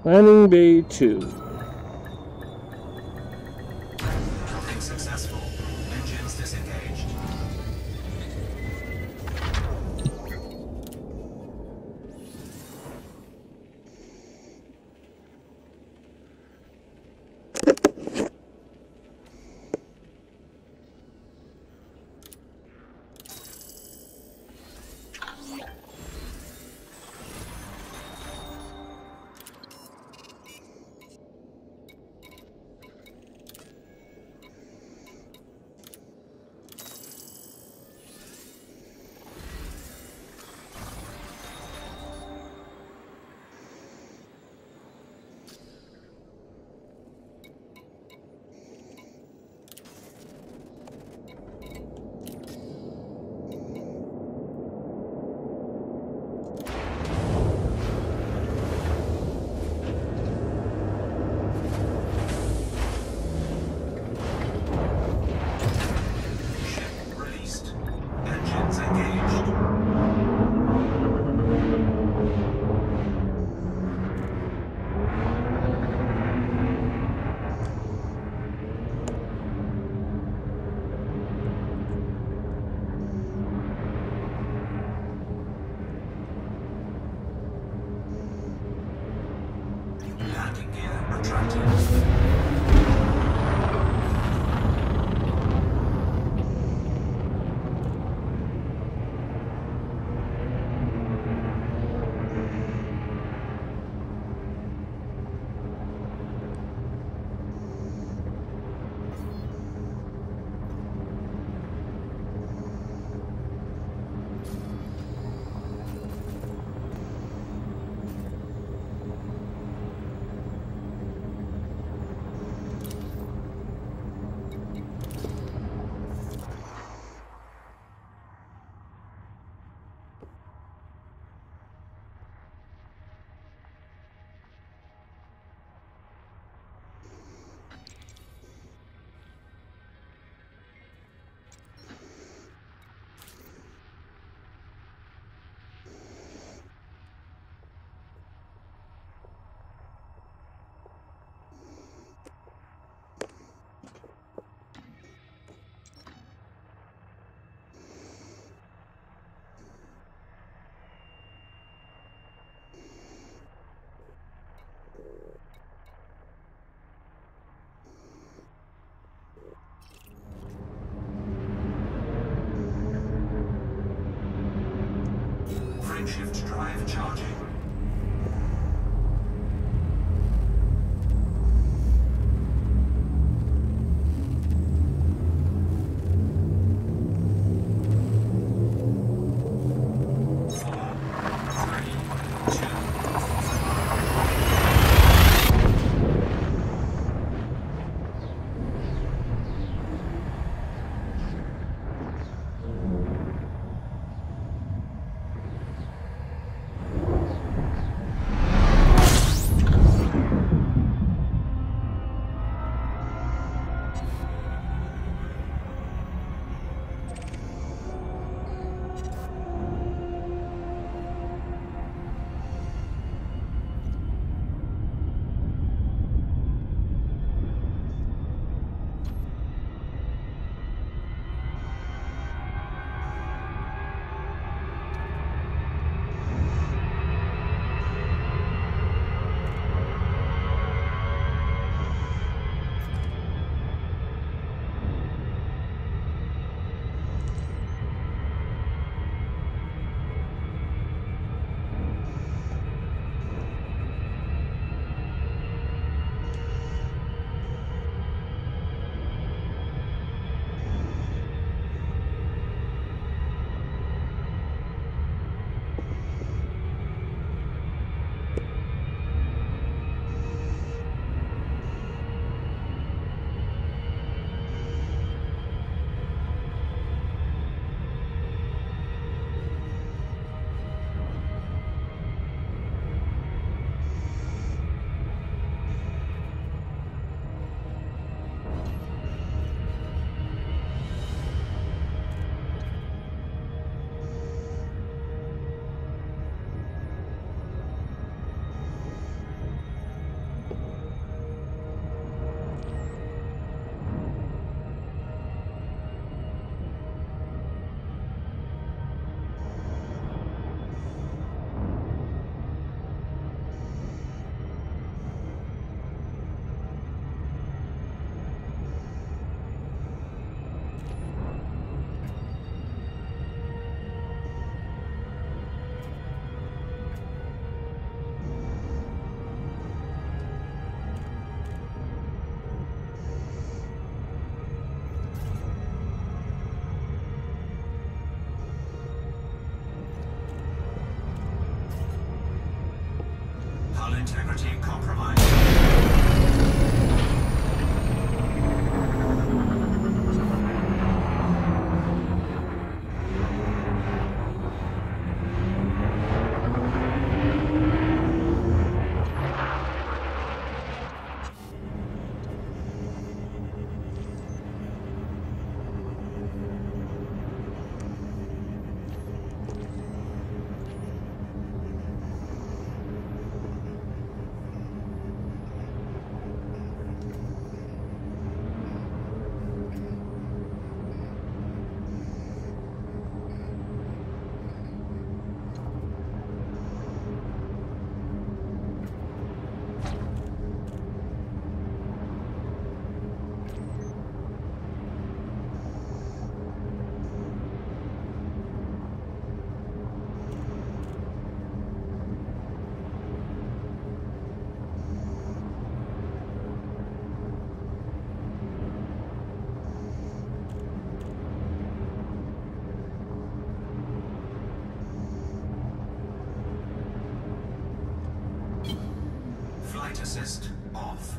Landing Bay 2. Docking successful. Engines disengaged. Landing gear retracted. Frameshift drive charging. Hull integrity compromised. Flight assist off.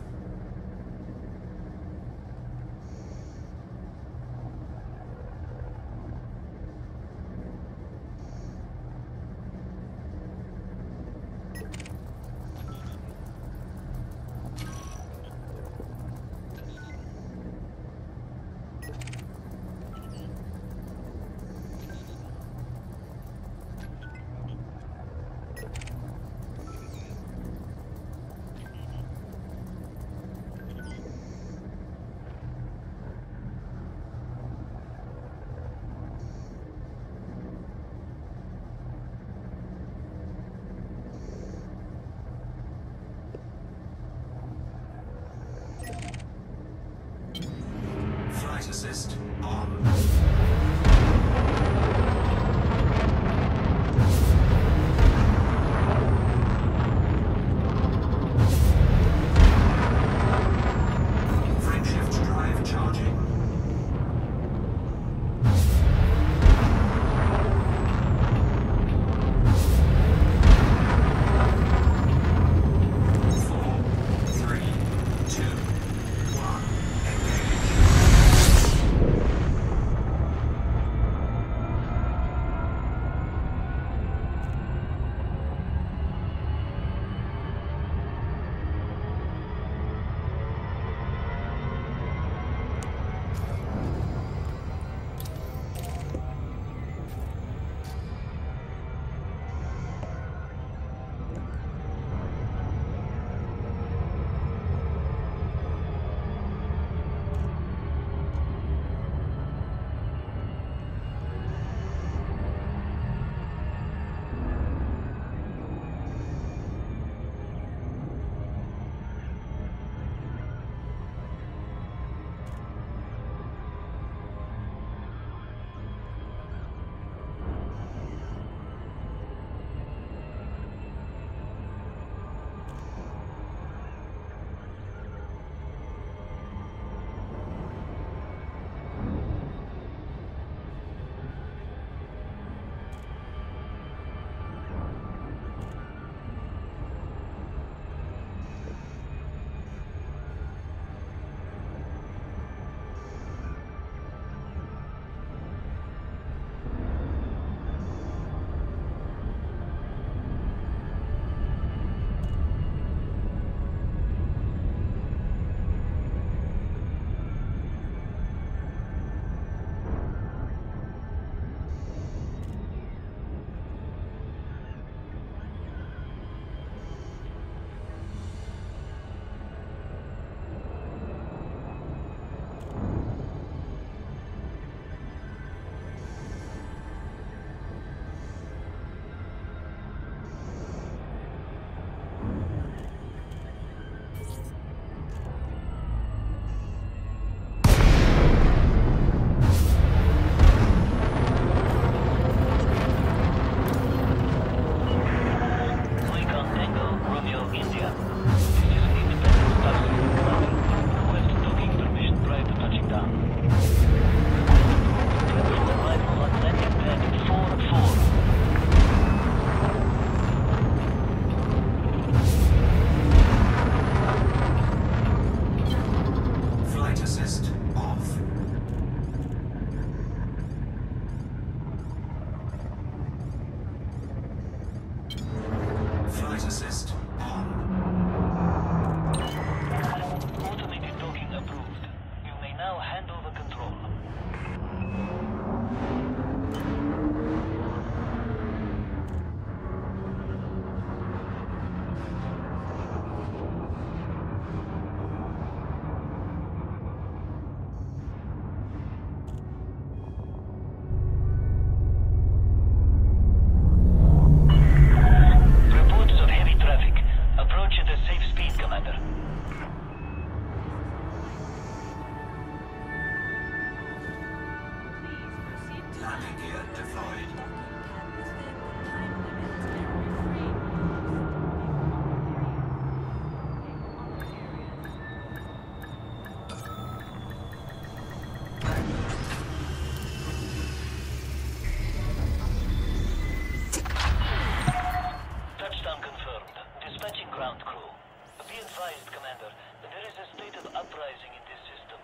advised, Commander. There is a state of uprising in this system.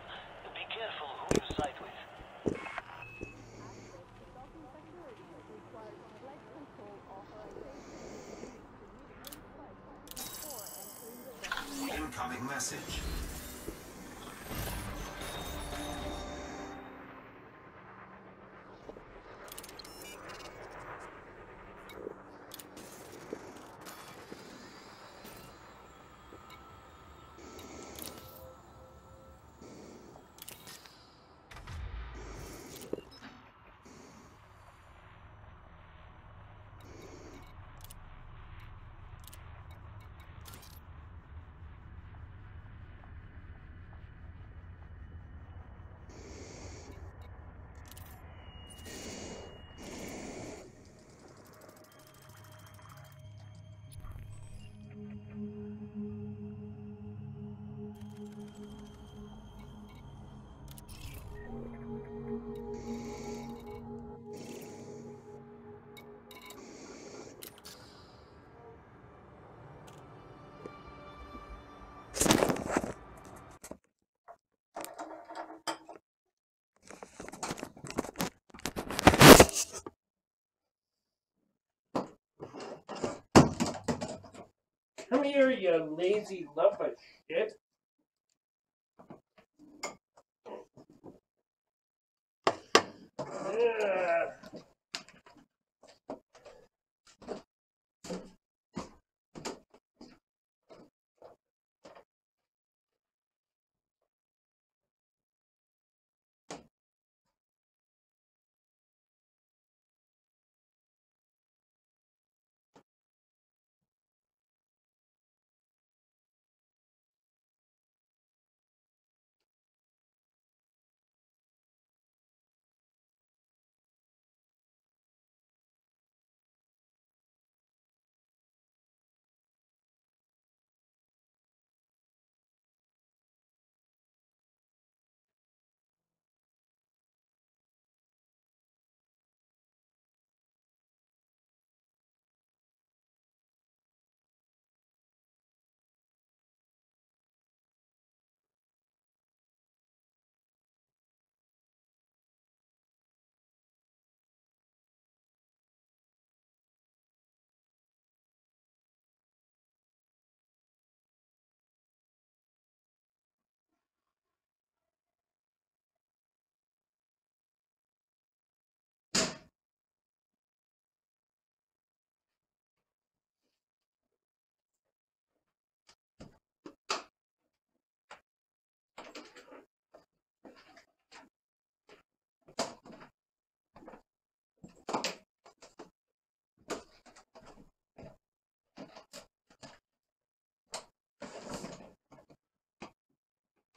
Be careful who you side with. Incoming message. Come here, you lazy lump of shit. Ugh.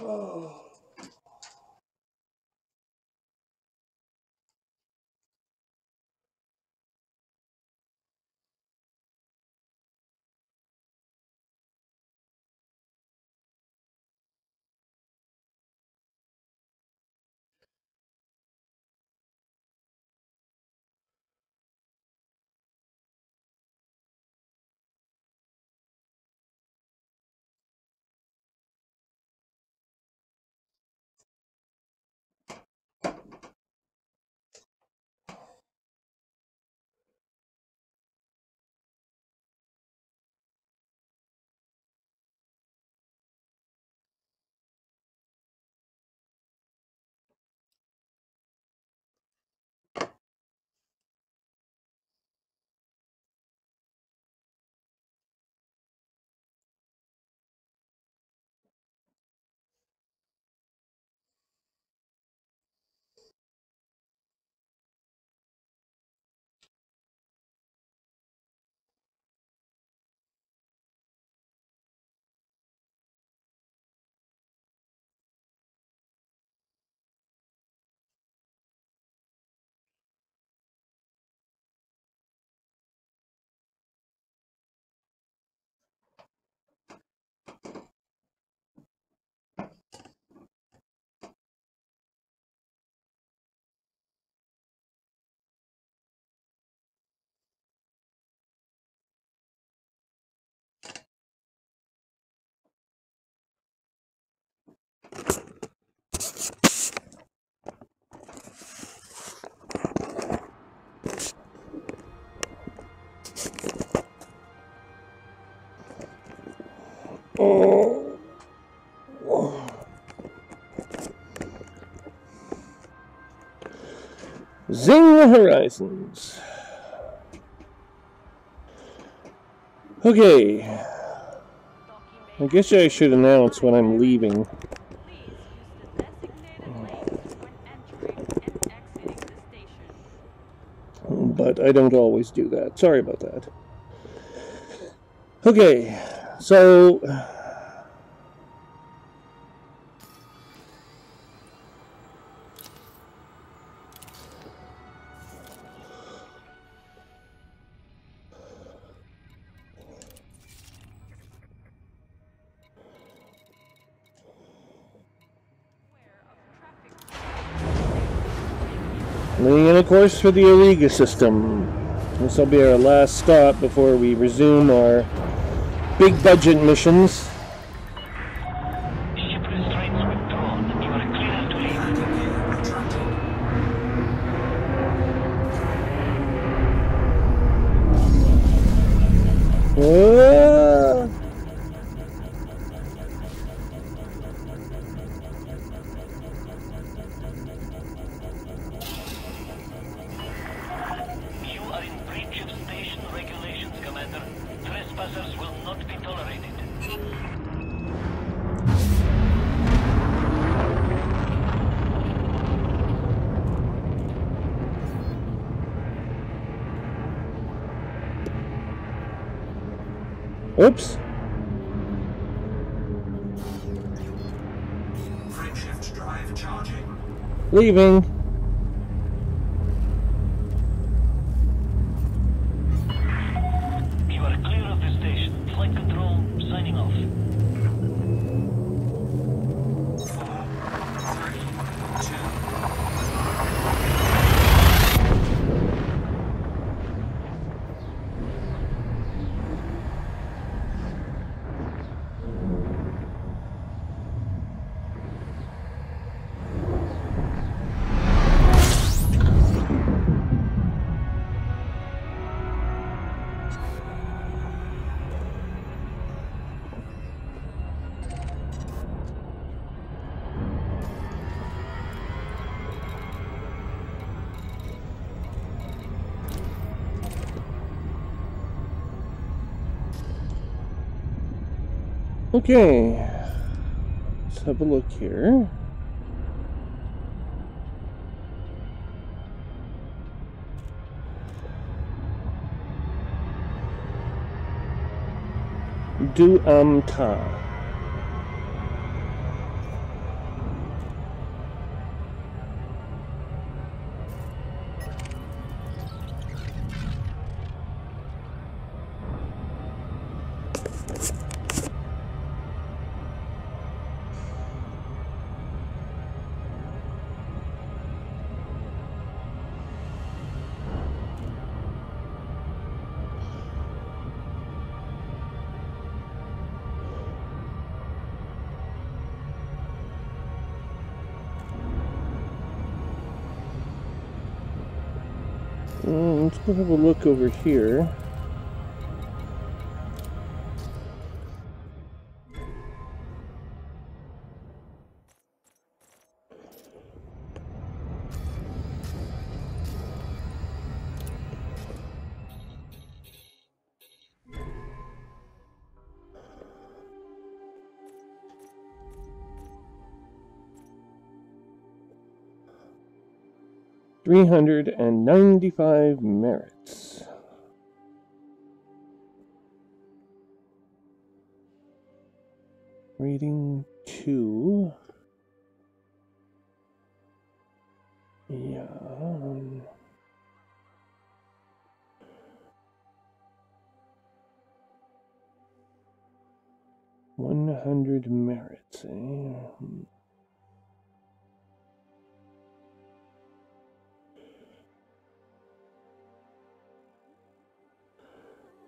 Oh. Oh. Zing the horizons. Okay. I guess I should announce when I'm leaving. But I don't always do that. Sorry about that. Okay, so laying in a course for the Auriga system. This will be our last stop before we resume our big budget missions. Ship restraints withdrawn. You are clear to leave. Landing gear retracted. You are in breach of station regulations, Commander. Trespassers will not be tolerated. Oops. Frameshift drive charging. Leaving. You are clear of the station. Flight control signing off. 4, 3, 2. Okay. Let's have a look here. Ta. Let's go have a look over here. $395 merits. Rating 2. Yeah. 100 merits, eh?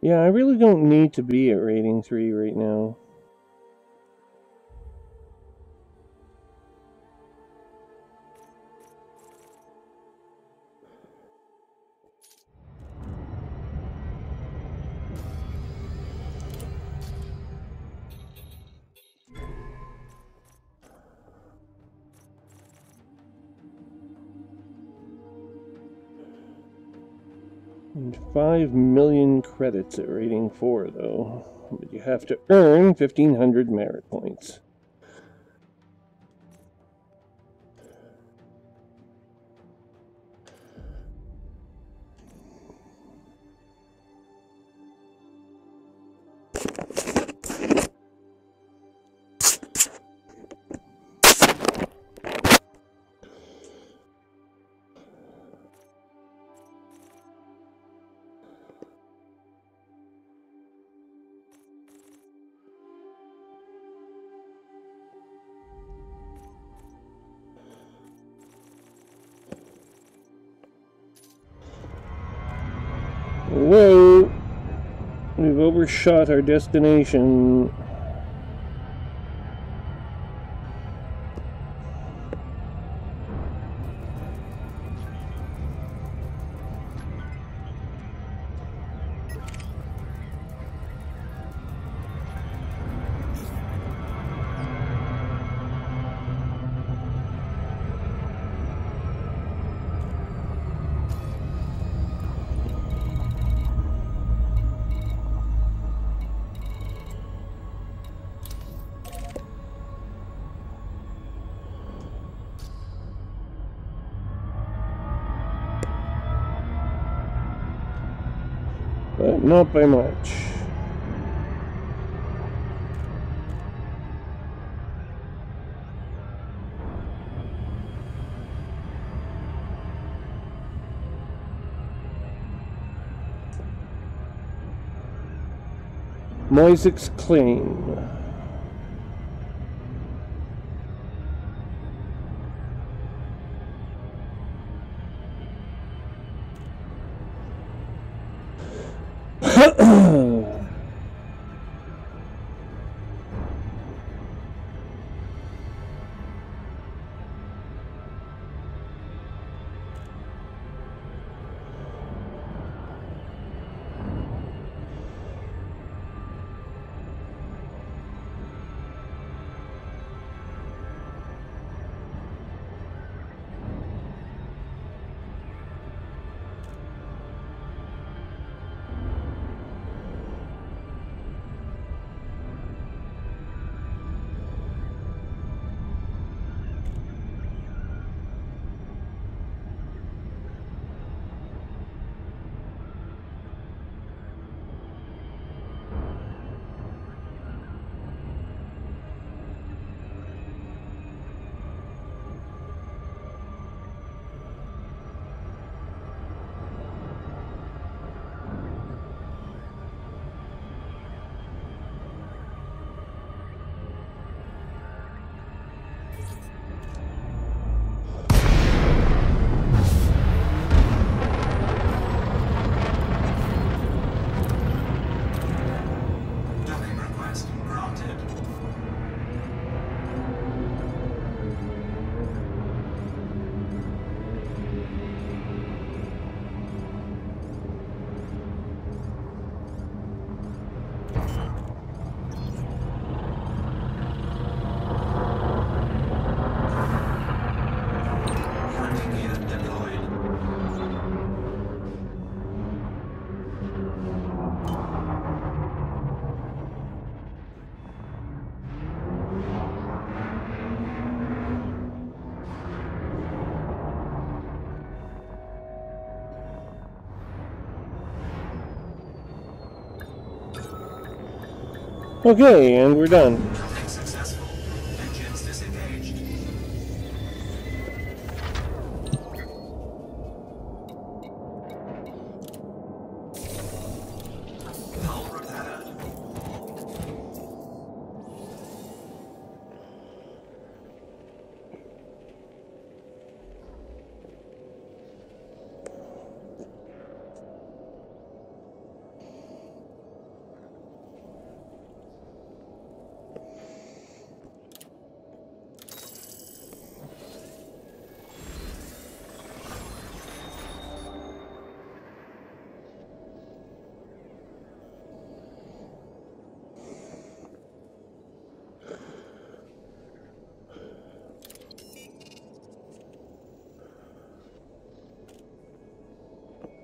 Yeah, I really don't need to be at rating 3 right now. 5 million credits at rating 4, though. But you have to earn 1,500 merit points. Whoa! We've overshot our destination. But not by much. Moisek's claim. Docking request granted. Landing gear deployed. Okay, and we're done. Docking successful. Engines disengaged. Hull repaired.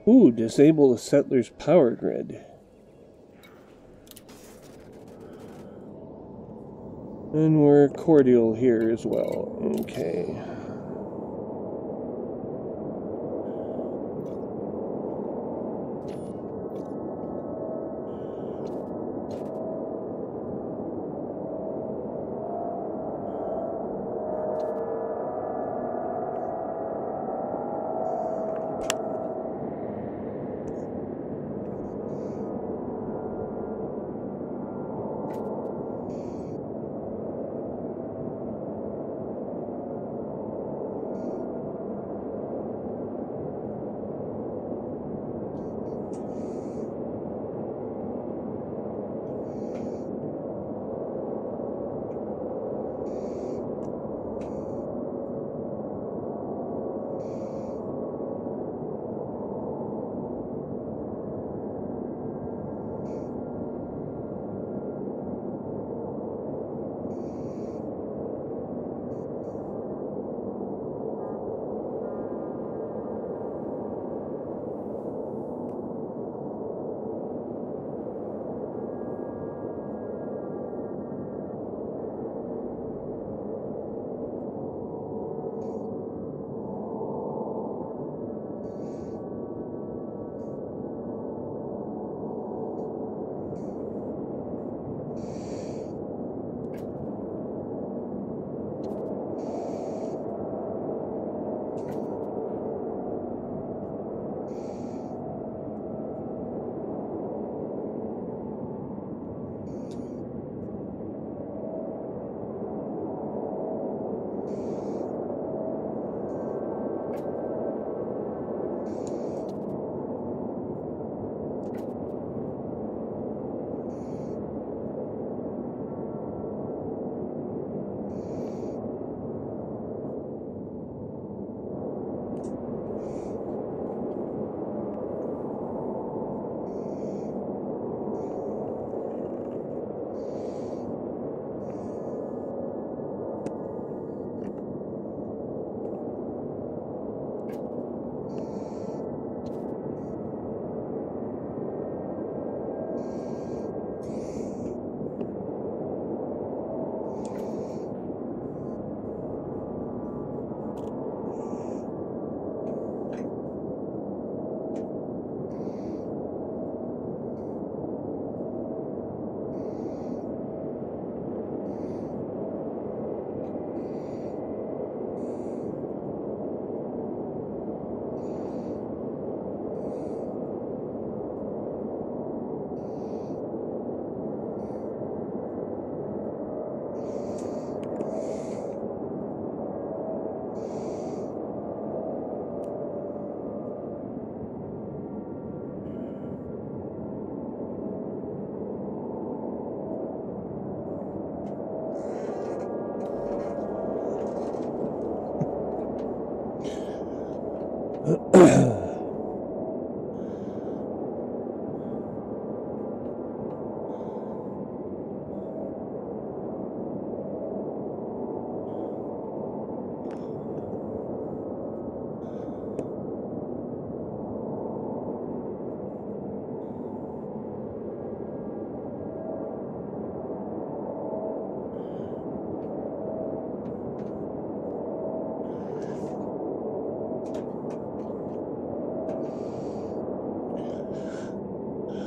Ooh, disable the settler's power grid. And we're cordial here as well. Okay.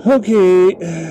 Okay.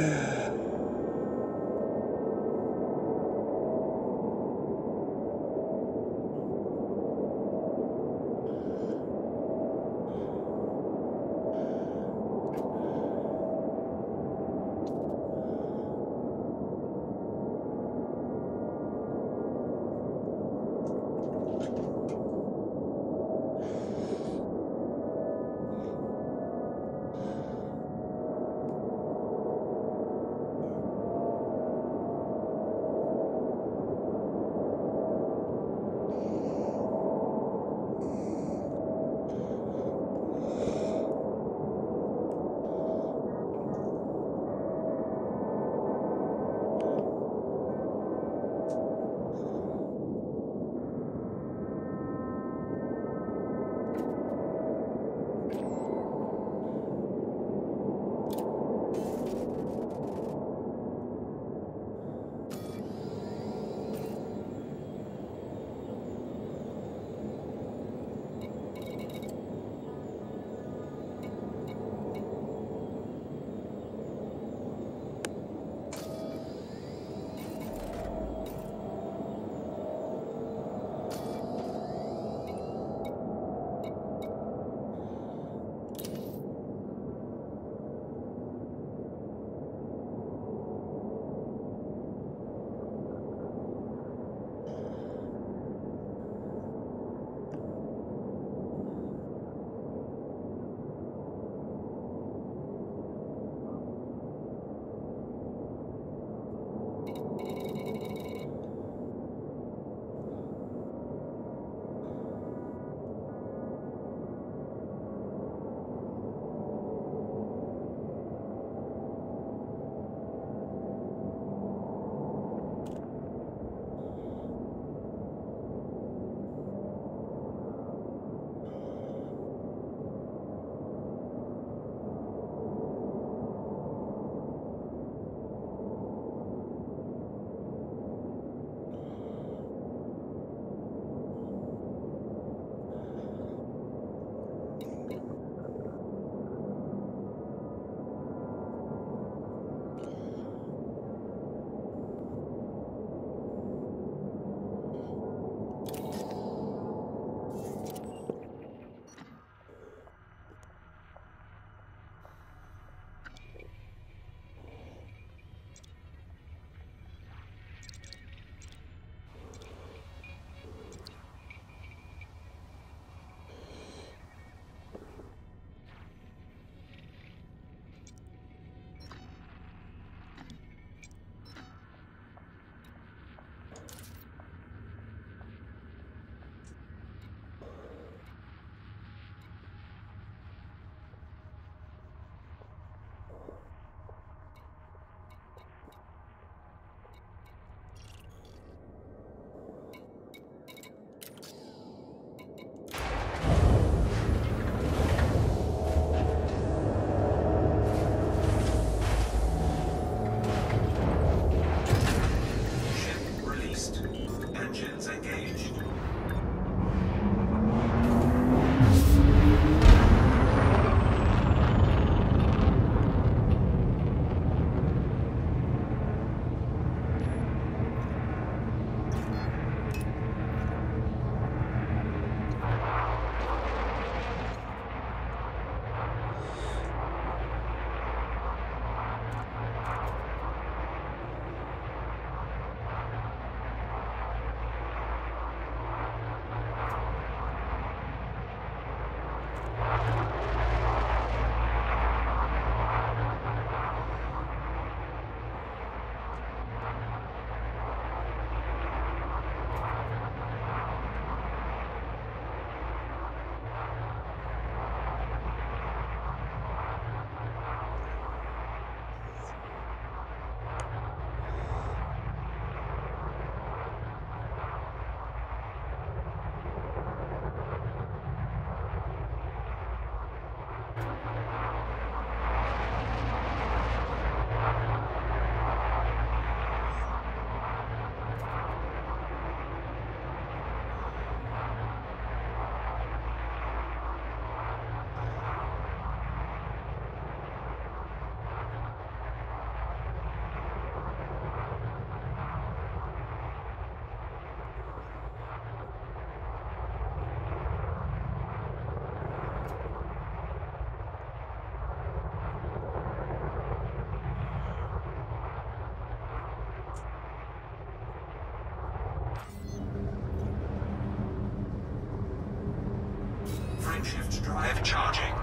Shift drive charging.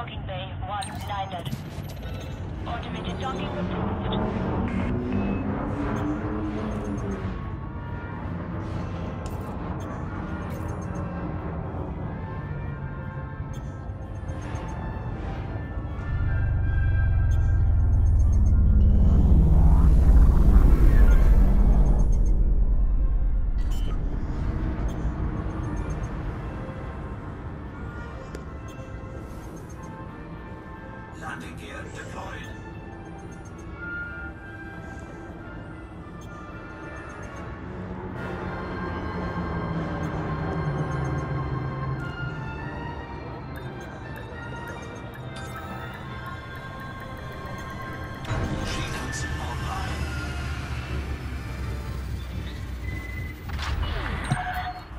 docking bay 1 Niner. Automated docking approved. Landing gear deployed. Shields online.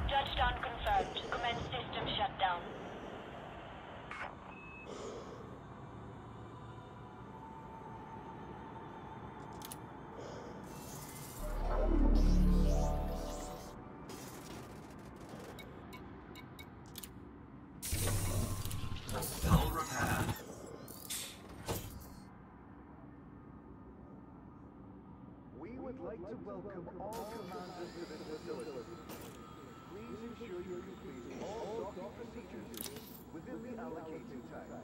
Touchdown confirmed. Commence system shutdown. Hull repaired. We would like to welcome all commanders to this facility. Please ensure you complete all docking procedures within the allocated time.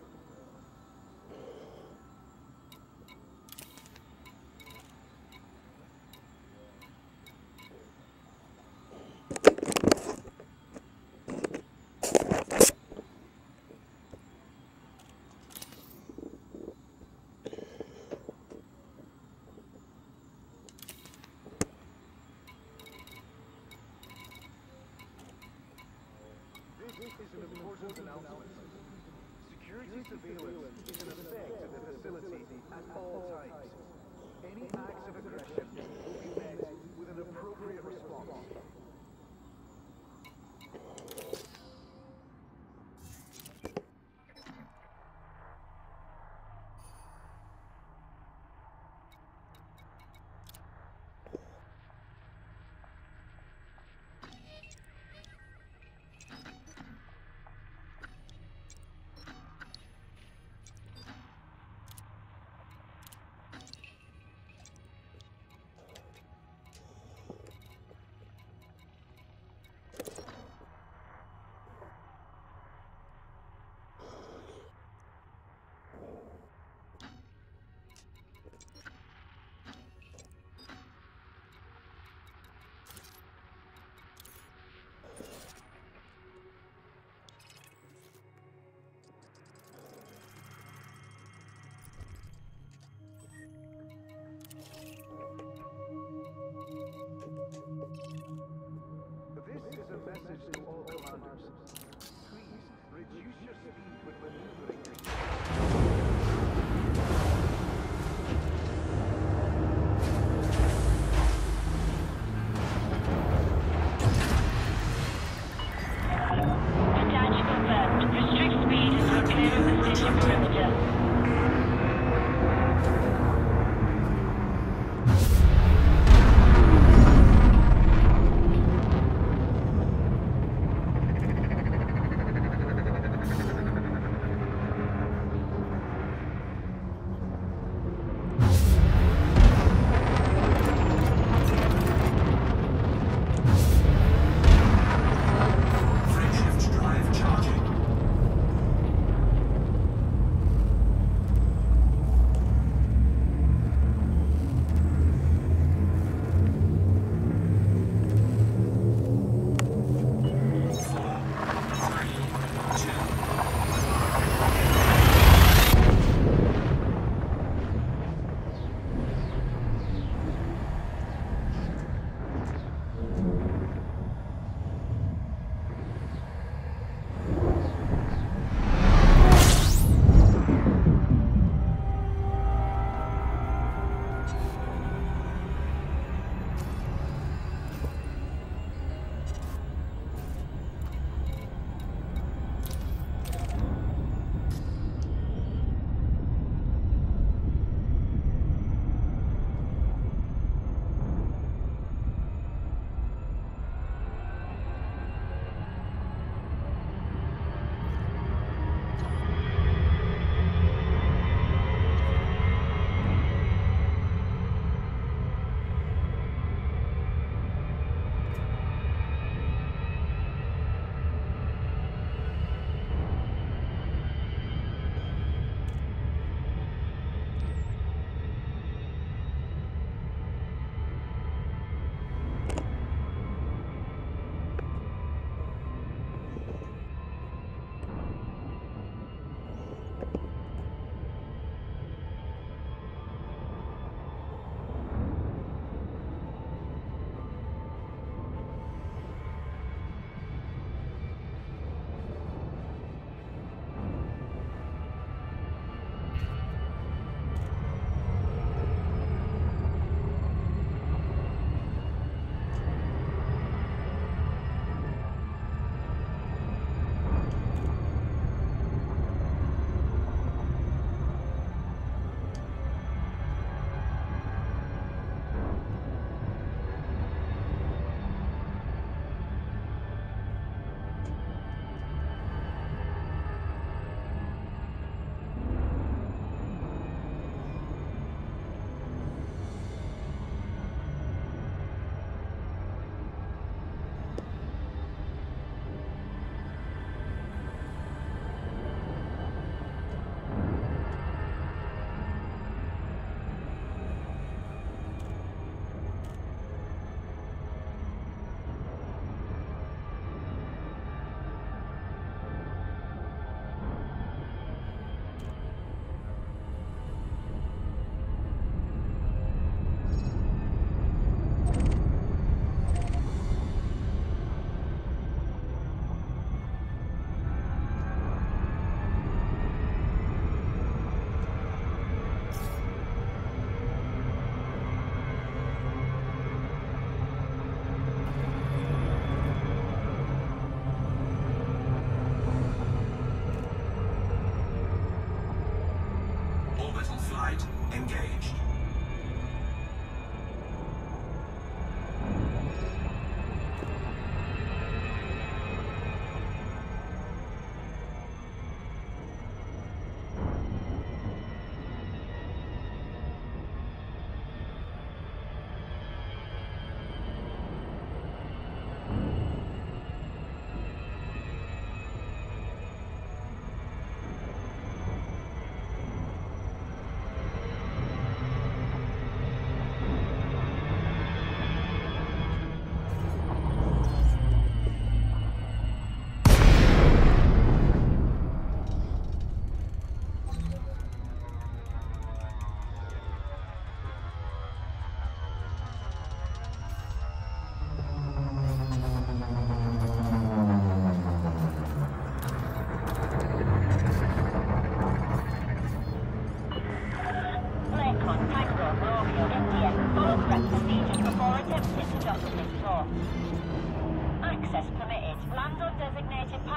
This is an important announcement. Security surveillance is in effect at the facility at all times. Any acts of aggression will be met with an appropriate response.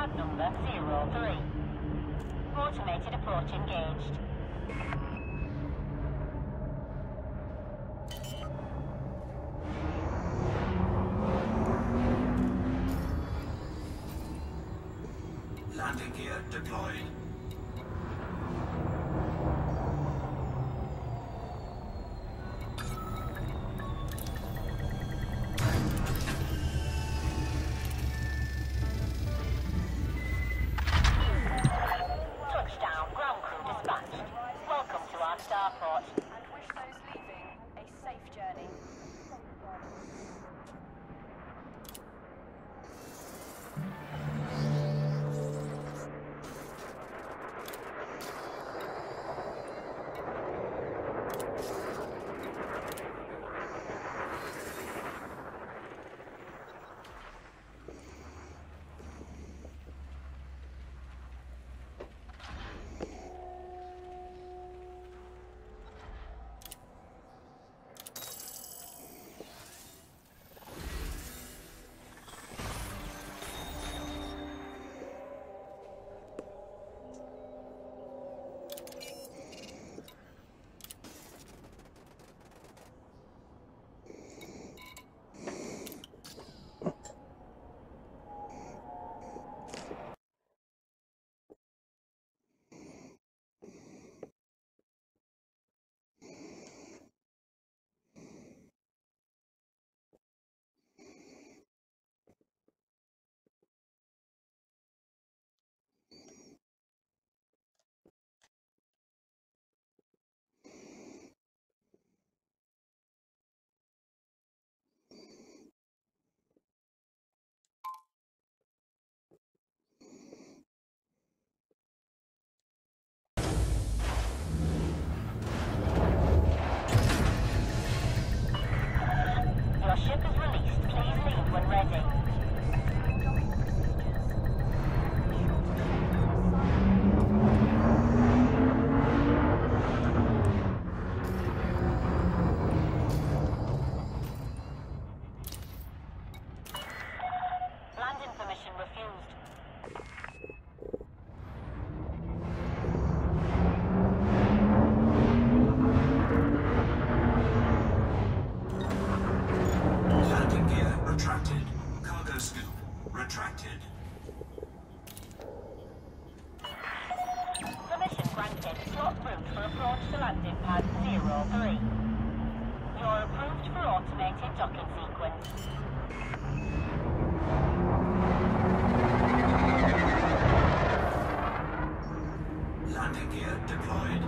pad number 03. Automated approach engaged. Landing gear deployed. Touchdown, ground crew dispatched. Welcome to our starport. And wish those leaving a safe journey. Your ship is released. Please leave when ready. Landing permission refused. Landing gear retracted. Cargo scoop retracted. Permission granted. Slot route for approach to landing pad 03. You're approved for automated docking sequence. Landing gear deployed.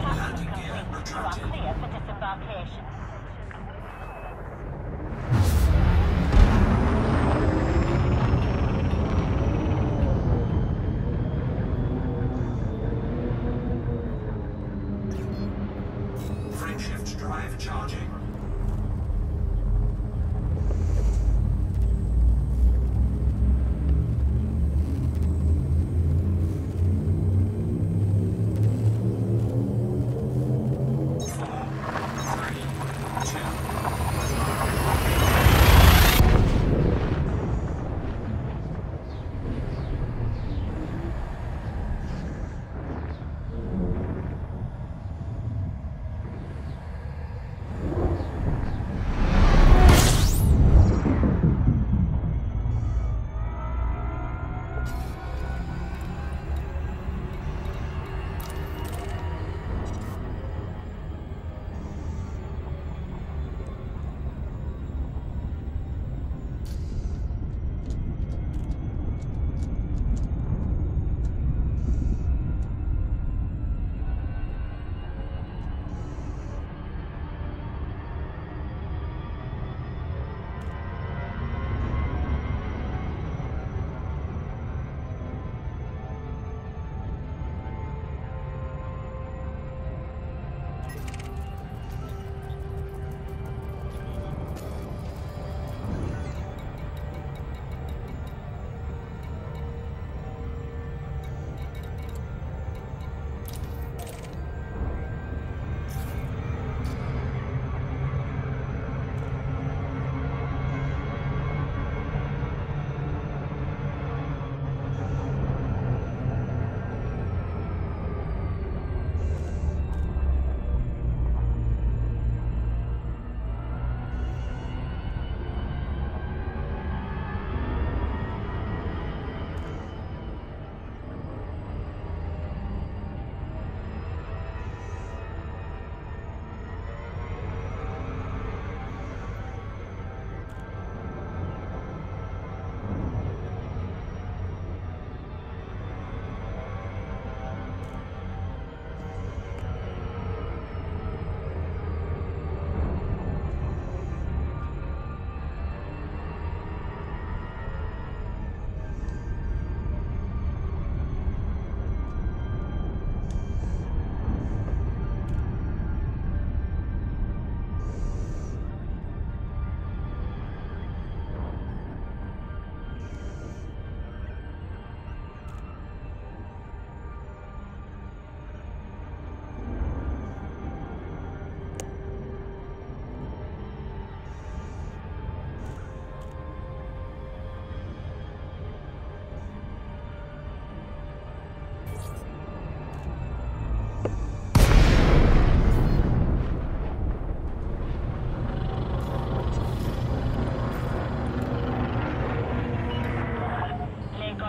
Landing gear You are retracted. clear for disembarkation. Frameshift drive charging.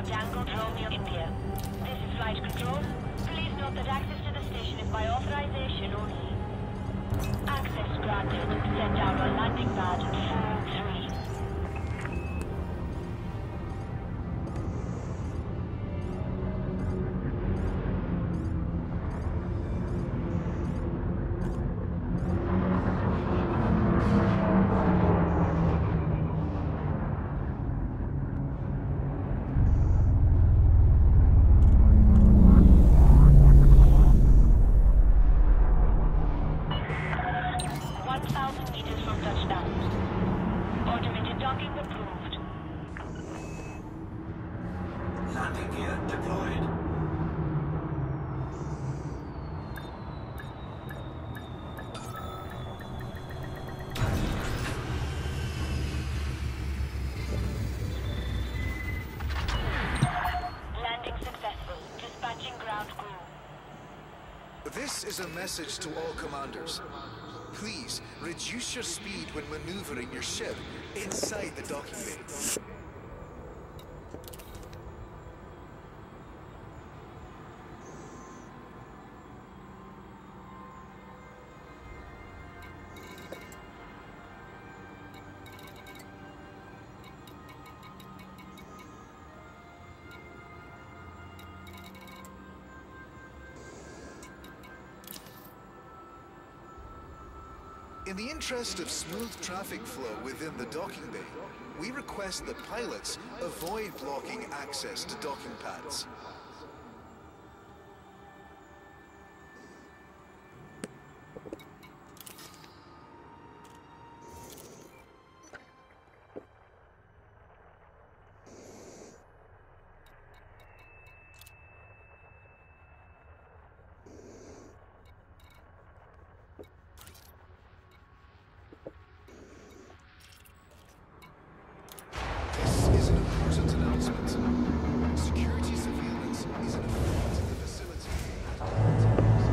Tango Romeo India. This is Flight Control. Please note that access to the station is by authorization only. Access granted. Set down on landing pad 43. Landing gear deployed. is a message to all commanders. Please, reduce your speed when maneuvering your ship inside the docking bay. In the interest of smooth traffic flow within the docking bay, we request that pilots avoid blocking access to docking pads. Security surveillance is in effect in the facility at all times.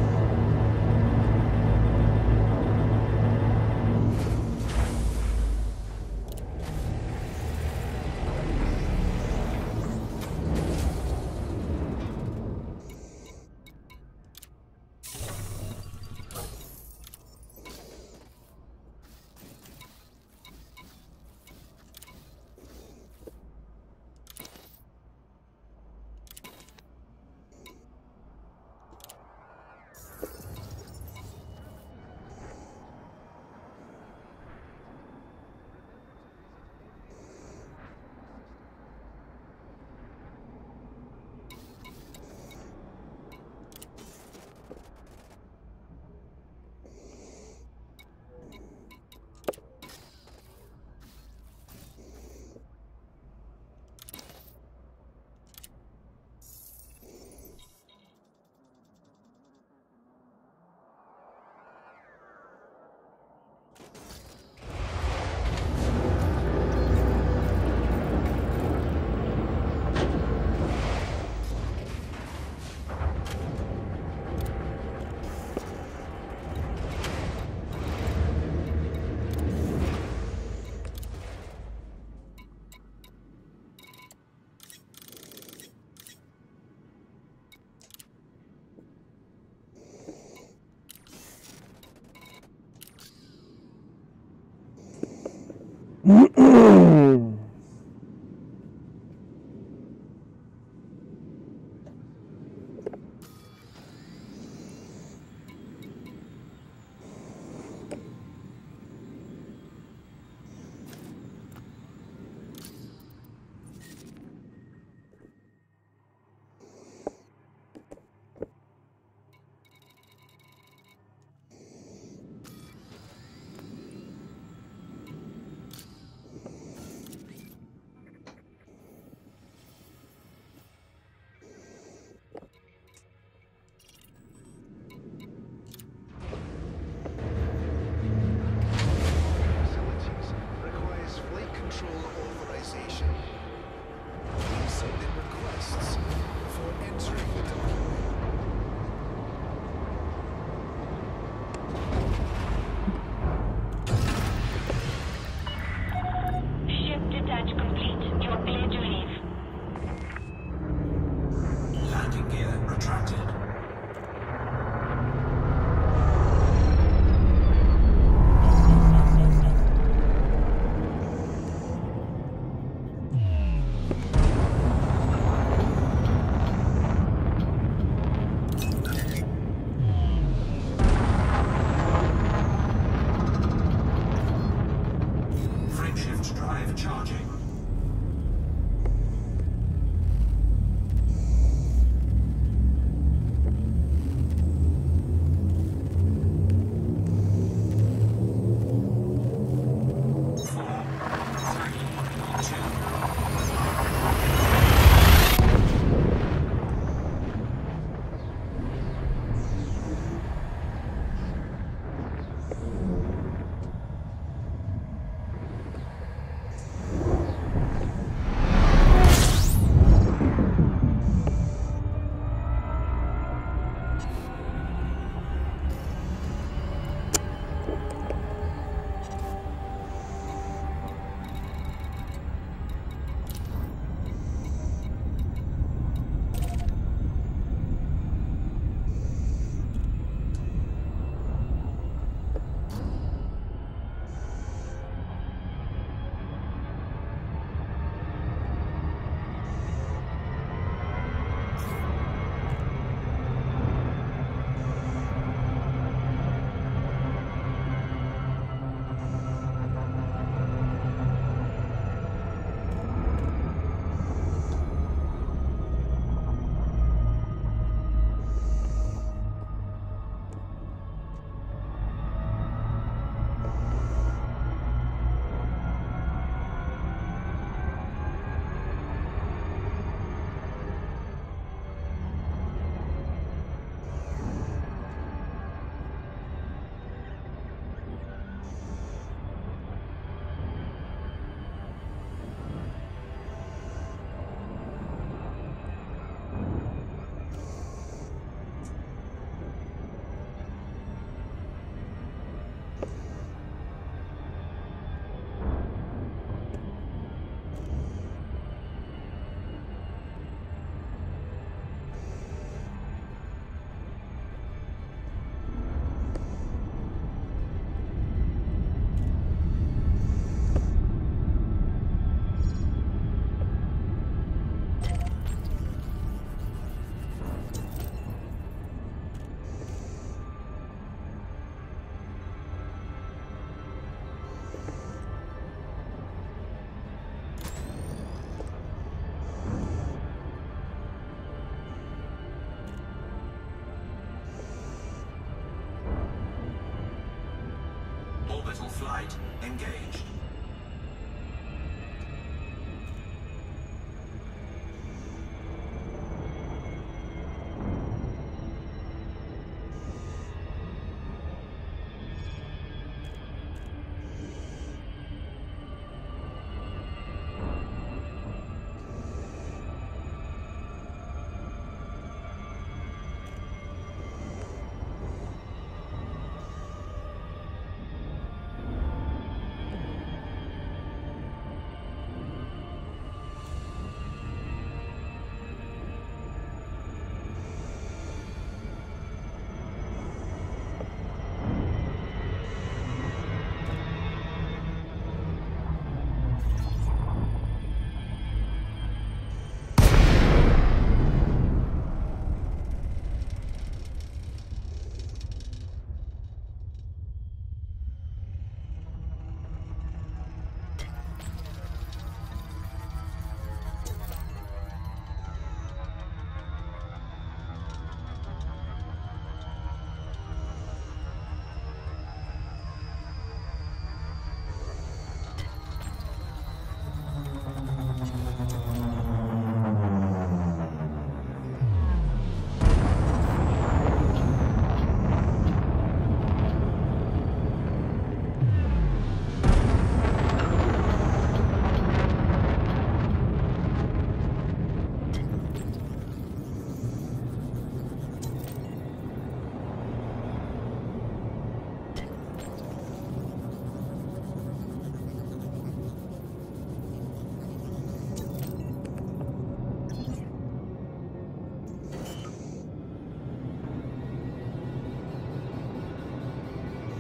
Orbital flight engaged.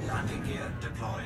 Landing gear deployed.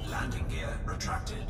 Landing gear retracted.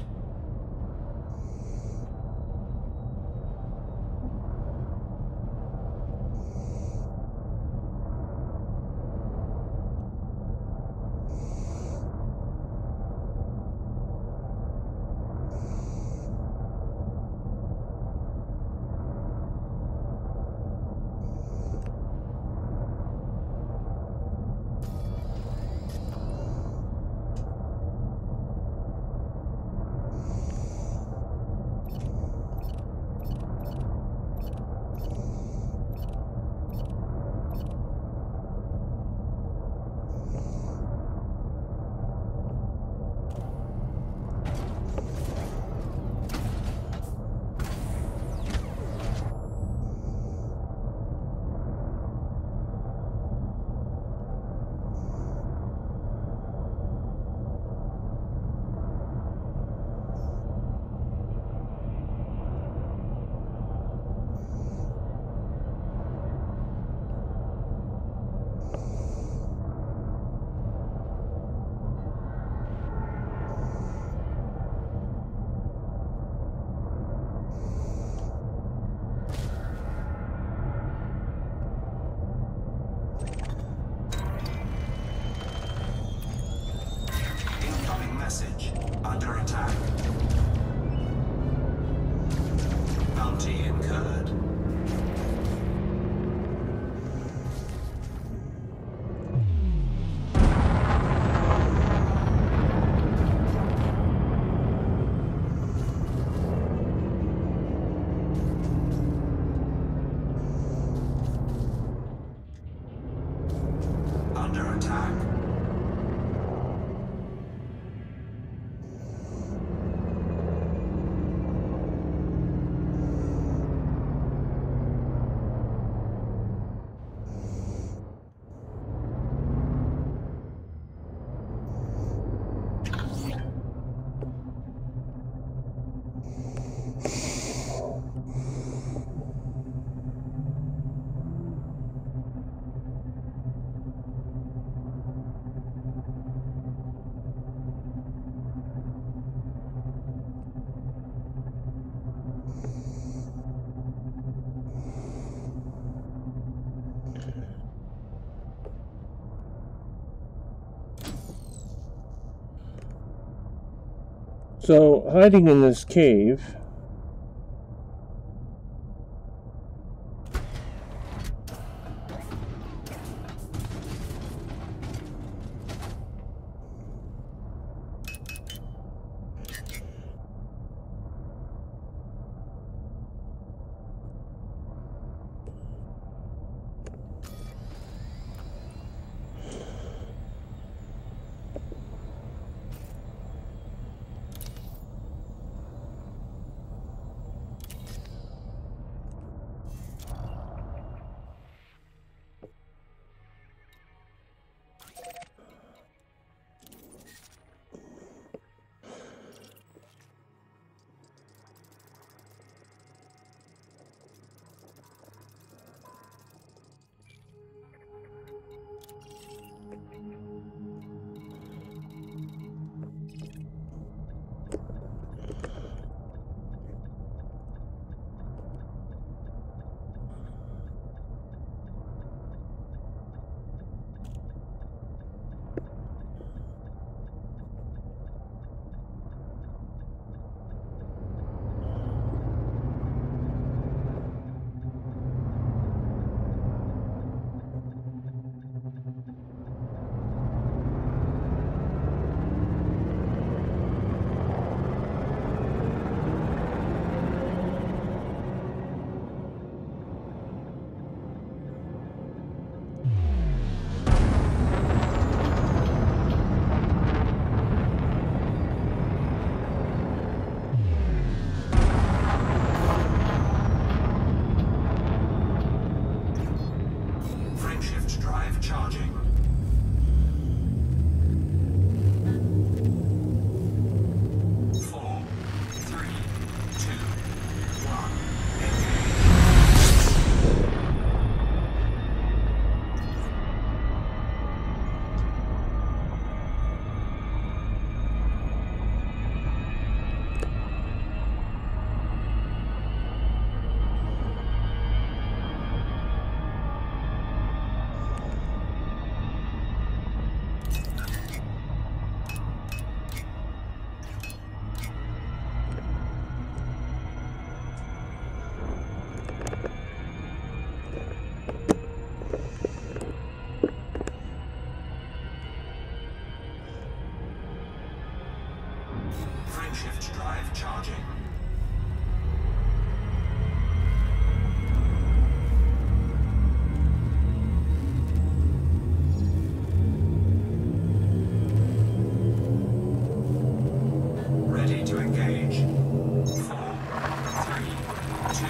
So, hiding in this cave. Frameshift drive charging. 4, 3, 2, 1. Frameshift drive charging. Ready to engage. 4, 3, 2.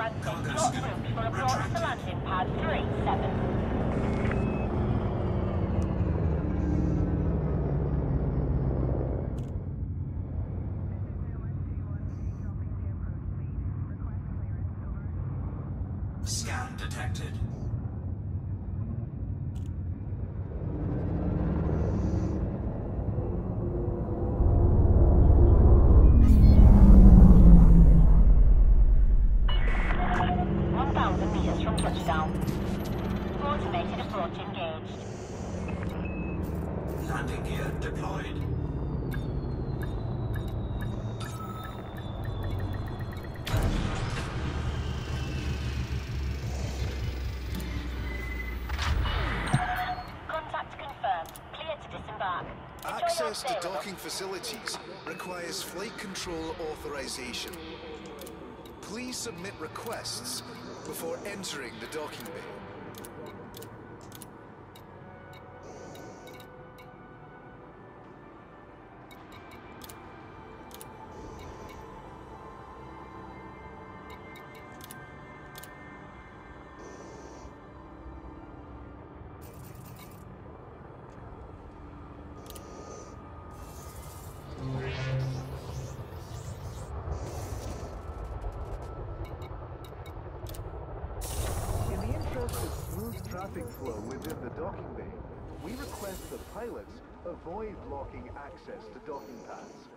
Transit block route for approach to landing pad 37. Scan detected. Automated approach engaged. Landing gear deployed. Contact confirmed. Clear to disembark. Access to docking facilities requires flight control authorization. Please submit requests before entering the docking bay. In the interest of smooth traffic flow within the docking bay, we request that pilots avoid blocking access to docking pads.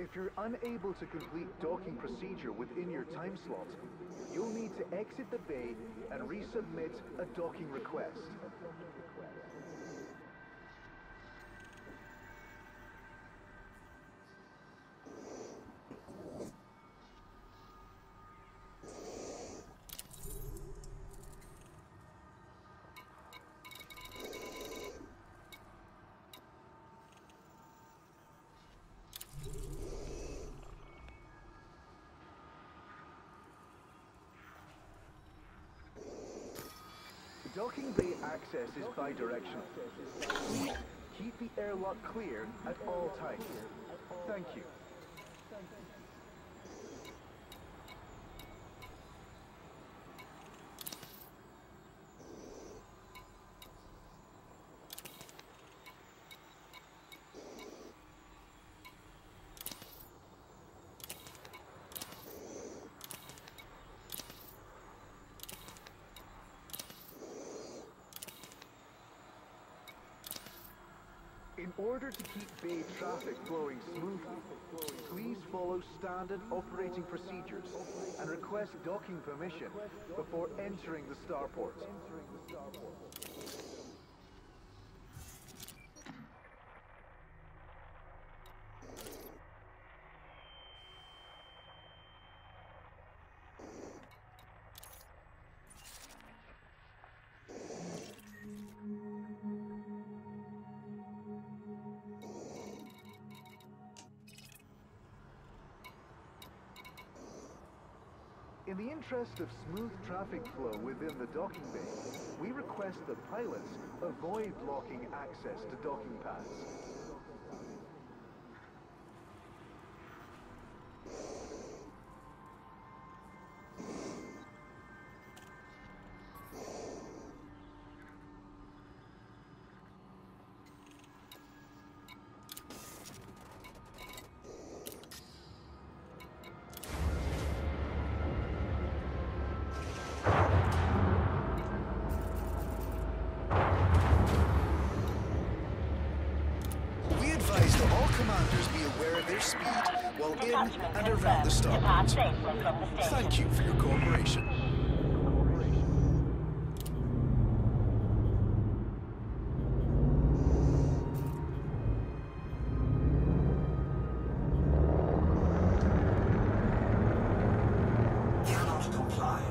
If you're unable to complete docking procedure within your time slot, you'll need to exit the bay and resubmit a docking request. Docking bay access is bi-directional. Please keep the airlock clear at all times. Thank you. In order to keep bay traffic flowing smoothly, please follow standard operating procedures and request docking permission before entering the starport. In the interest of smooth traffic flow within the docking bay, we request that pilots avoid blocking access to docking pads. Commanders be aware of their speed while in and around the starport. Thank you for your cooperation. Cannot comply.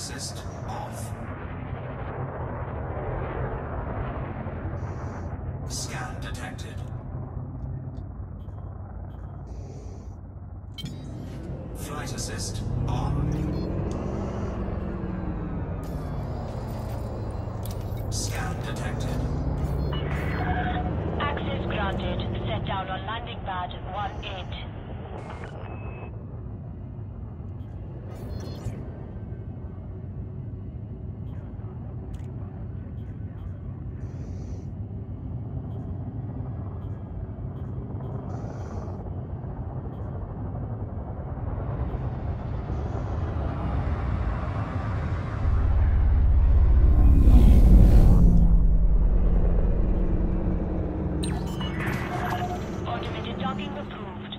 assist off. Scan detected. Flight assist on. Scan detected. Access granted. Set down on landing pad 18. Automated docking approved.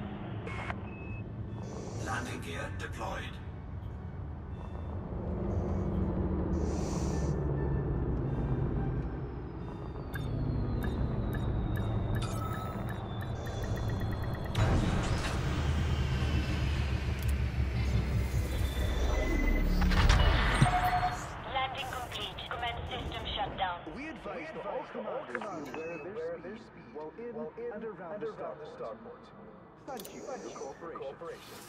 Landing gear deployed. Landing complete. Commence system shutdown. We advise that all commanders be aware of their speed while in and around the starport. Thank you for your cooperation.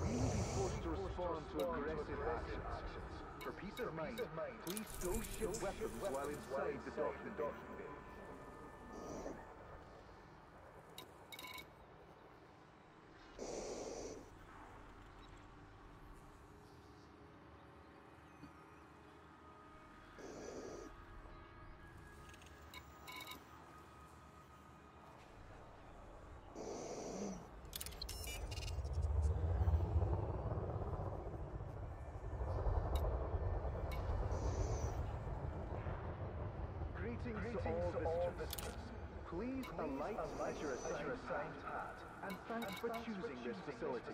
We will be forced to respond to aggressive actions. For peace of mind, please don't ship weapons while inside the docking bay. Greetings to all visitors. Please alight at your assigned pad, and thanks for choosing this facility.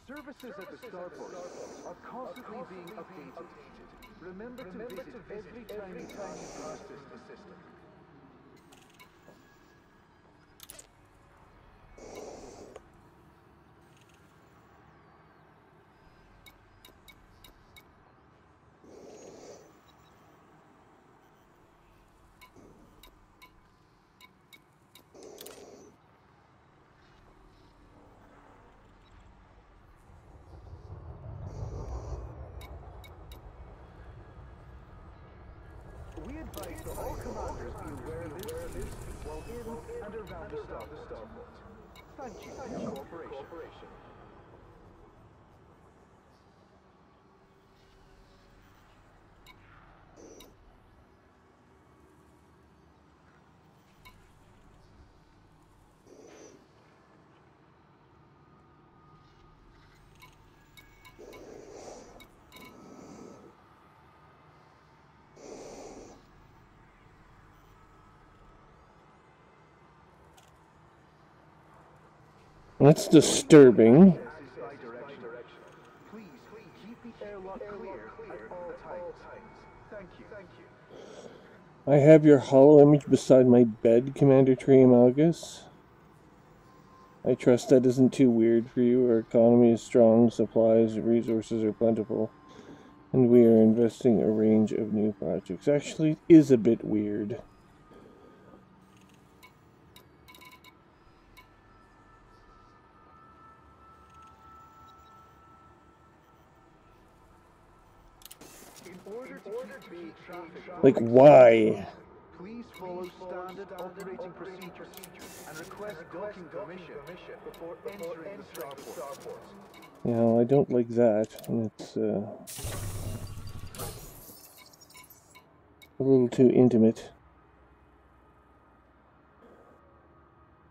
Services at the starport are constantly being updated. Remember to visit every time you pass the system. We advise that all commanders be aware of this while in and around the starport. Thank you for your cooperation. That's disturbing. Please keep the airlock clear at all times. Thank you. I have your hollow image beside my bed, Commander Trium. I trust that isn't too weird for you. Our economy is strong, supplies and resources are plentiful, and we are investing a range of new projects. Actually, it is a bit weird. In order to keep traffic, Like, why? Please follow standard operating procedures and request docking permission before entering the starport. Yeah, I don't like that. And it's a little too intimate.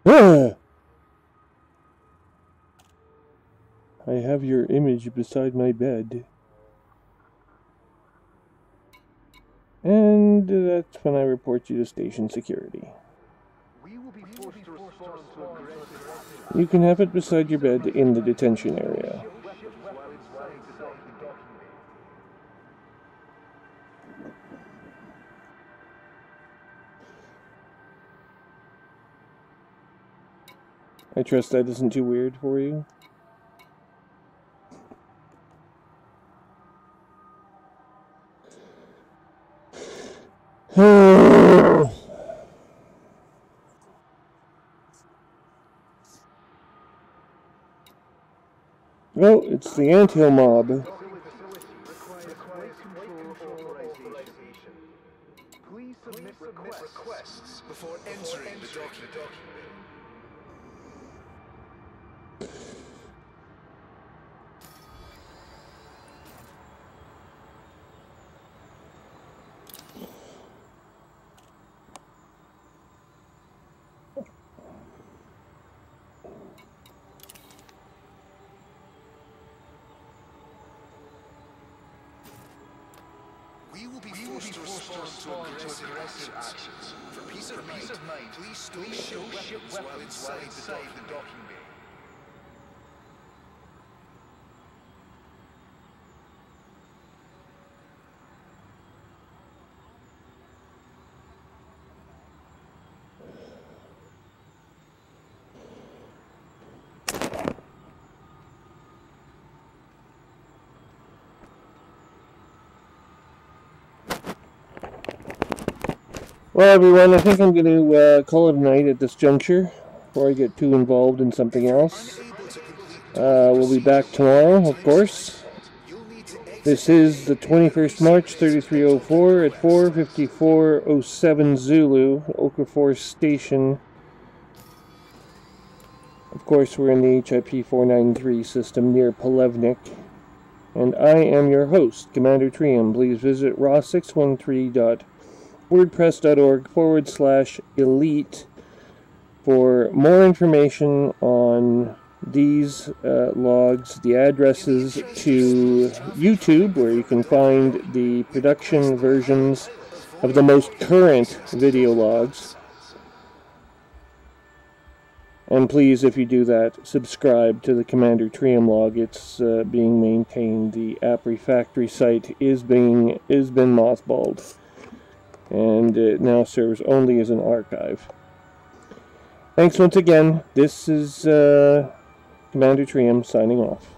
Ah! I have your image beside my bed. And that's when I report you to station security. We will be forced to respond to aggressive. You can have it beside your bed in the detention area. Weapons while inside the docking bay. I trust that isn't too weird for you. Well, it's the anthill mob. Please submit requests before entering the docking bay. We will be forced to respond to aggressive actions. For peace of mind, please stow weapons while inside the docking bay. Well, everyone, I think I'm going to call it a night at this juncture before I get too involved in something else. We'll be back tomorrow, of course. This is the 21st March, 3304 at 4:54:07 Zulu, Okafor Station. Of course, we're in the HIP 493 system near Polevnik. And I am your host, Commander Trium. Please visit raw613.wordpress.org/elite for more information on these logs, the addresses to YouTube, where you can find the production versions of the most current video logs. And please, if you do that, subscribe to the Commander Trium log. It's being maintained. The app refactory site is been mothballed, and it now serves only as an archive. Thanks once again. This is Commander Trium signing off.